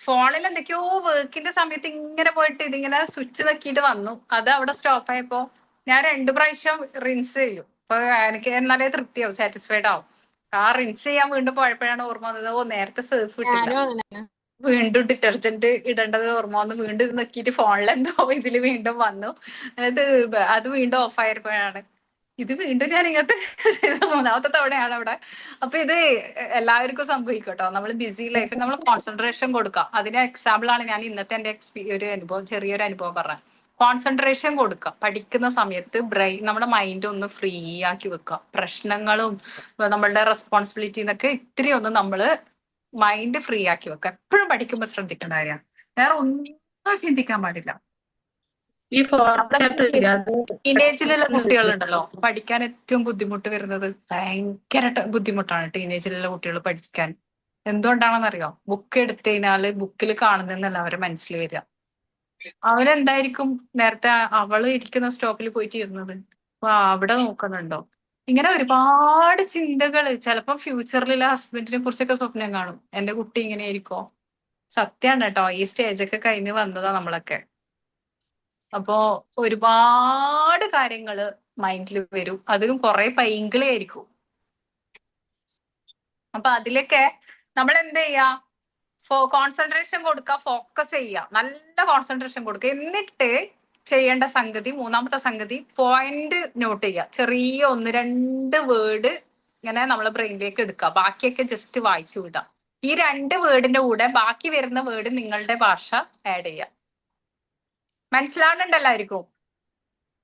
ഫോണിൽ എന്തൊക്കെയോ വർക്കിന്റെ സമയത്ത് ഇങ്ങനെ പോയിട്ട് ഇതിങ്ങനെ സ്വിച്ച് നക്കിയിട്ട് വന്നു, അത് അവിടെ സ്റ്റോപ്പ് ആയപ്പോ ഞാൻ 2 പ്രാവശ്യം റിൻസ് ചെയ്യും. അപ്പൊ എനിക്ക് എന്നാലേ തൃപ്തിയാവും, സാറ്റിസ്ഫൈഡ് ആവും. ആ റിൻസ് ചെയ്യാൻ വീണ്ടും പോയപ്പോഴാണ് ഓർമ്മ വന്നത്, ഓ നേരത്തെ സർഫ് ഇട്ടില്ല, ഞാനും അങ്ങനെ. വീണ്ടും ഡിറ്റർജന്റ് ഇടേണ്ടത് ഓർമ്മ വന്നു, വീണ്ടും ഇത് നോക്കിയിട്ട് ഫോണിൽ എന്തോ ഇതിൽ വീണ്ടും വന്നു. അത് വീണ്ടും ഓഫ് ആയപ്പോഴാണ് ഇത് വീണ്ടും ഞാൻ ഇങ്ങനത്തെ 3ാമത്തെ തവണയാണ് അവിടെ. അപ്പൊ ഇത് എല്ലാവർക്കും സംഭവിക്കും കേട്ടോ. നമ്മൾ ബിസി ലൈഫിൽ നമ്മൾ കോൺസെൻട്രേഷൻ കൊടുക്കാം. അതിന് എക്സാമ്പിൾ ആണ് ഞാൻ ഇന്നത്തെ എന്റെ ഒരു അനുഭവം, ചെറിയൊരു അനുഭവം പറഞ്ഞത്. കോൺസെൻട്രേഷൻ കൊടുക്കുക പഠിക്കുന്ന സമയത്ത്. ബ്രെയിൻ, നമ്മുടെ മൈൻഡ് ഒന്ന് ഫ്രീ ആക്കി വെക്കുക. പ്രശ്നങ്ങളും നമ്മളുടെ റെസ്പോൺസിബിലിറ്റി എന്നൊക്കെ ഇത്തിരി ഒന്ന് നമ്മള് മൈൻഡ് ഫ്രീ ആക്കി വെക്കുക. എപ്പോഴും പഠിക്കുമ്പോൾ ശ്രദ്ധിക്കേണ്ട കാര്യമാണ്, വേറെ ഒന്നും ചിന്തിക്കാൻ പാടില്ല. ഈ ഫോർത്ത് നമ്മുടെ ചാപ്റ്റർ ഇല്ല അത് ടീനേജിലുള്ള കുട്ടികളുണ്ടല്ലോ പഠിക്കാൻ ഏറ്റവും ബുദ്ധിമുട്ട് വരുന്നത് ഭയങ്കര ബുദ്ധിമുട്ടാണ് ടീനേജിലുള്ള കുട്ടികൾ പഠിക്കാൻ. എന്തുകൊണ്ടാണെന്നറിയോ? ബുക്ക് എടുത്തു കഴിഞ്ഞാല് ബുക്കിൽ കാണുന്നതെന്നല്ല അവരെ മനസ്സിൽ വരിക. അവരെന്തായിരിക്കും നേരത്തെ അവള് ഇരിക്കുന്ന സ്റ്റോപ്പിൽ പോയിട്ട് ഇരുന്നത്, അവിടെ നോക്കുന്നുണ്ടോ? ഇങ്ങനെ ഒരുപാട് ചിന്തകള്. ചിലപ്പോ ഫ്യൂച്ചറിലുള്ള ഹസ്ബൻഡിനെ കുറിച്ചൊക്കെ സ്വപ്നം കാണും, എന്റെ കുട്ടി ഇങ്ങനെ ആയിരിക്കോ. സത്യാണ് കേട്ടോ, ഈ സ്റ്റേജൊക്കെ കഴിഞ്ഞ് വന്നതാ നമ്മളൊക്കെ. അപ്പോ ഒരുപാട് കാര്യങ്ങള് മൈൻഡിൽ വരും, അതിലും കുറെ പൈങ്കിളായിരിക്കും. അപ്പൊ അതിലൊക്കെ നമ്മൾ എന്ത് ചെയ്യാ? കോൺസെൻട്രേഷൻ കൊടുക്കുക, ഫോക്കസ് ചെയ്യുക, നല്ല കോൺസെൻട്രേഷൻ കൊടുക്കുക. എന്നിട്ട് ചെയ്യേണ്ട സംഗതി, മൂന്നാമത്തെ സംഗതി, പോയിന്റ് നോട്ട് ചെയ്യുക. ചെറിയ 1-2 വേർഡ് ഇങ്ങനെ നമ്മളെ ബ്രെയിനിലേക്ക് എടുക്കുക, ബാക്കിയൊക്കെ ജസ്റ്റ് വായിച്ചു വിടുക. ഈ 2 വേർഡിന്റെ കൂടെ ബാക്കി വരുന്ന വേർഡ് നിങ്ങളുടെ ഭാഷ ആഡ് ചെയ്യുക. മനസ്സിലാവുന്നുണ്ട് എല്ലാവർക്കും?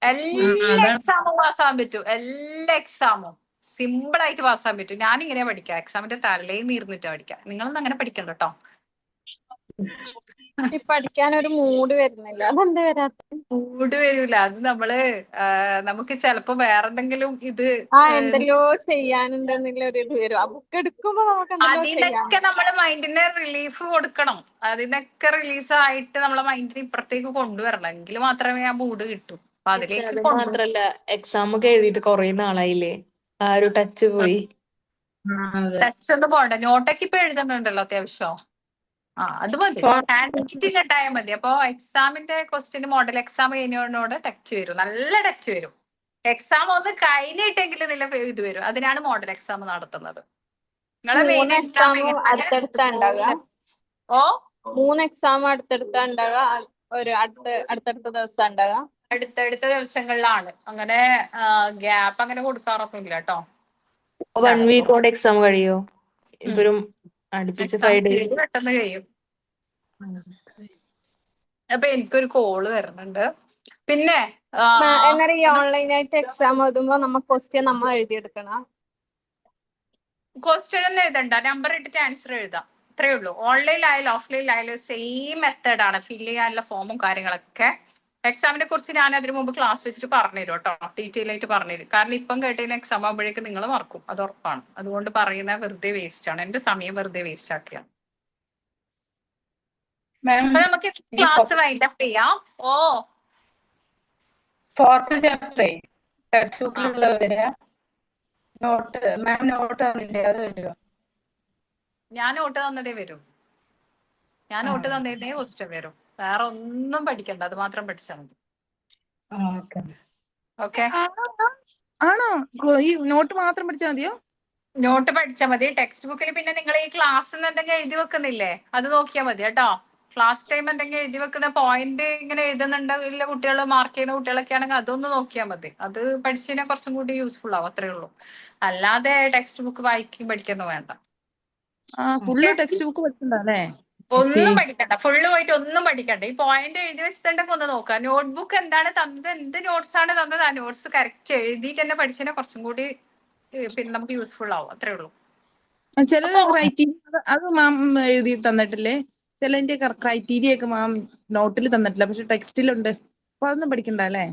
എല്ലാ എക്സാമും പാസ്സാകാൻ പറ്റും, എല്ലാ എക്സാമും സിമ്പിൾ ആയിട്ട് പാസ്സാകാൻ പറ്റും. ഞാൻ ഇങ്ങനെ പഠിക്കാം, എക്സാമിന്റെ തലേന്ന് ഇരുന്നിട്ട് പഠിക്കാം. നിങ്ങളൊന്നും അങ്ങനെ പഠിക്കണ്ട കേട്ടോ. ഈ പഠിക്കാൻ ഒരു മൂഡ് വരുന്നില്ല, അതെന്താ വരാത്ത? മൂഡ് വരൂല, അത് നമുക്ക് ചിലപ്പോ വേറെന്തെങ്കിലും ഇത് എന്തെല്ലോ ചെയ്യാനുണ്ടെന്നുള്ള ഒരു ഇത് വരും. ആ ബുക്ക് എടുക്കുമ്പോ നമുക്ക് എന്തെല്ലോ അതിനൊക്കെ നമ്മള് മൈൻഡിന് റിലീഫ് കൊടുക്കണം. അതിനൊക്കെ റിലീസായിട്ട് നമ്മളെ മൈൻഡിന് ഇപ്പുറത്തേക്ക് കൊണ്ടുവരണം, എങ്കിൽ മാത്രമേ ആ മൂഡ് കിട്ടൂ. അപ്പൊ അതിലേക്ക് അത് മാത്രല്ല, എക്സാം ഒക്കെ എഴുതിയിട്ട് കുറെ നാളായില്ലേ, ആ ഒരു ടച്ച് പോയി. ടച്ച് ഒന്നും പോണ്ട. നോട്ടൊക്കെ ഇപ്പൊ എഴുതുന്നുണ്ടല്ലോ അത്യാവശ്യം. അത് മതി, ഹാൻഡ് റൈറ്റിംഗ് ഉണ്ടായാൽ മതി. അപ്പൊ എക്സാമിന്റെ ക്വസ്റ്റ്യൻ മോഡൽ എക്സാം കഴിഞ്ഞോട് ടച്ച് വരും, നല്ല ടച്ച് വരും. എക്സാം ഒന്ന് കഴിഞ്ഞിട്ടെങ്കിലും നല്ല ഇത് വരും. അതിനാണ് മോഡൽ എക്സാം നടത്തുന്നത്. നിങ്ങളെ മെയിൻ എക്സാം അടുത്തടുത്താ ഉണ്ടാകുക? ഓ 3 എക്സാം അടുത്തടുത്താ ഉണ്ടാകുക? ഒരു അടുത്തടുത്ത ദിവസം ഉണ്ടാകുക? അടുത്തടുത്ത ദിവസങ്ങളിലാണ്. അങ്ങനെ ഗ്യാപ്പ് അങ്ങനെ കൊടുക്കാറൊന്നുമില്ല കേട്ടോ. 1 വീക്ക് കൊണ്ട് എക്സാം കഴിയോ? ഇപ്പൊരു അടുപ്പിച്ച് 5 days പെട്ടെന്ന് കഴിയും. അപ്പൊ എനിക്കൊരു കോള് വരുന്നുണ്ട്. പിന്നെ എന്നാൽ ഈ ഓൺലൈനായിട്ട് എക്സാം എഴുതുമ്പോ ക്വസ്റ്റ്യൻ നമ്മൾ എഴുതിയെടുക്കണം? ക്വസ്റ്റ്യൻ ഒന്നും എഴുതണ്ട, നമ്പർ ഇട്ടിട്ട് ആൻസർ എഴുതാം, അത്രേ ഉള്ളൂ. ഓൺലൈനിലായാലും ഓഫ്ലൈനിലായാലും സെയിം മെത്തേഡാണ് ഫില്ല് ചെയ്യാനുള്ള ഫോമും കാര്യങ്ങളൊക്കെ. എക്സാമിനെ കുറിച്ച് ഞാൻ അതിനു മുമ്പ് ക്ലാസ് വെച്ചിട്ട് പറഞ്ഞുതരും കേട്ടോ, ഡീറ്റെയിൽ ആയിട്ട് പറഞ്ഞുതരും. കാരണം ഇപ്പം കേട്ടതിന് എക്സാം ആകുമ്പോഴേക്കും നിങ്ങൾ മറക്കും, അത് ഉറപ്പാണ്. അതുകൊണ്ട് പറയുന്ന വെറുതെ വേസ്റ്റ് ആണ്, എന്റെ സമയം വെറുതെ വേസ്റ്റ് ആക്കിയ. അപ്പൊ നമുക്ക് ക്ലാസ് വൈൻഡപ്പ് ചെയ്യാം. ഓ ഫോർത്ത് ചാപ്റ്റർ ടെക്സ്റ്റ് ബുക്കിലുള്ള നോട്ട് മാം നോട്ട് തന്നില്ലേ, അത് വരുമോ? ഞാൻ നോട്ട് തന്നതേ വരും, ഞാൻ നോട്ട് തന്നതേ ക്വസ്റ്റ്യൻ വരും. വേറെ ഒന്നും പഠിക്കണ്ട, അത് മാത്രം പഠിച്ചാൽ മതി. ഓക്കെ ആണോ? ഈ നോട്ട് മാത്രം പഠിച്ചാൽ മതിയോ? നോട്ട് പഠിച്ചാൽ മതി. ടെക്സ്റ്റ് ബുക്കിൽ പിന്നെ നിങ്ങൾ ഈ ക്ലാസ്സിൽ നിന്ന് എന്തെങ്കിലും എഴുതി വെക്കുന്നില്ലേ, അത് നോക്കിയാൽ മതി കേട്ടോ. ക്ലാസ് ടൈം എന്തെങ്കിലും എഴുതി വെക്കുന്ന പോയിന്റ് ഇങ്ങനെ എഴുതുന്നുണ്ടെങ്കിൽ കുട്ടികൾ മാർക്ക് ചെയ്യുന്ന കുട്ടികളൊക്കെ ആണെങ്കിൽ അതൊന്ന് നോക്കിയാൽ മതി. അത് പഠിച്ചു കഴിഞ്ഞാൽ കുറച്ചും കൂടി യൂസ്ഫുൾ ആവും, അത്രേ ഉള്ളൂ. അല്ലാതെ ടെക്സ്റ്റ് ബുക്ക് വായിക്കും പഠിക്കൊന്നും വേണ്ട. ഫുള്ള് ടെക്സ്റ്റ് ബുക്ക് പഠിക്കണ്ടല്ലേ? ഒന്നും പഠിക്കണ്ട, ഫുള്ള് പോയിട്ട് ഒന്നും പഠിക്കണ്ട. ഈ പോയിന്റ് എഴുതി വെച്ചിട്ടുണ്ടെങ്കിൽ ഒന്ന് നോക്കാം. നോട്ട്ബുക്ക് എന്താണ് തന്നത്, എന്ത് നോട്ട്സ് ആണ് തന്നത്, ആ നോട്ട്സ് കറക്റ്റ് എഴുതിയിട്ട് തന്നെ പഠിച്ചാൽ കുറച്ചും കൂടി പിന്നെ നമുക്ക് യൂസ്ഫുൾ ആവും, അത്രേ ഉള്ളൂ. ചില ക്രൈറ്റീരിയ അത് മാം എഴുതിയിട്ട് തന്നിട്ടില്ലേ? ചിലതിന്റെ ക്രൈറ്റീരിയ ഒക്കെ മാം നോട്ടിൽ തന്നിട്ടില്ല, പക്ഷെ ടെക്സ്റ്റിലുണ്ട്. അപ്പൊ അതൊന്നും പഠിക്കണ്ട അല്ലേ?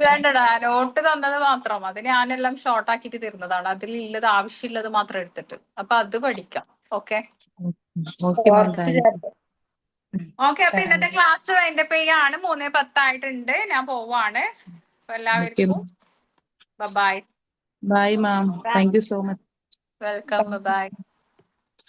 വേണ്ടടാ, നോട്ട് തന്നത് മാത്രം, അത് ഞാനെല്ലാം ഷോർട്ട് ആക്കിയിട്ട് തരുന്നതാണ്. അതിലുള്ളത് ആവശ്യമുള്ളത് മാത്രം എടുത്തിട്ട്, അപ്പൊ അത് പഠിക്കാം. Okay okay. അപ്പൊ ഇന്നത്തെ ക്ലാസ് അതിന്റെ പേയാണ്. 3:10 ആയിട്ടുണ്ട്, ഞാൻ പോവാണ്. അപ്പൊ എല്ലാവർക്കും bye. Bye ma'am, thank you so much. Welcome, by.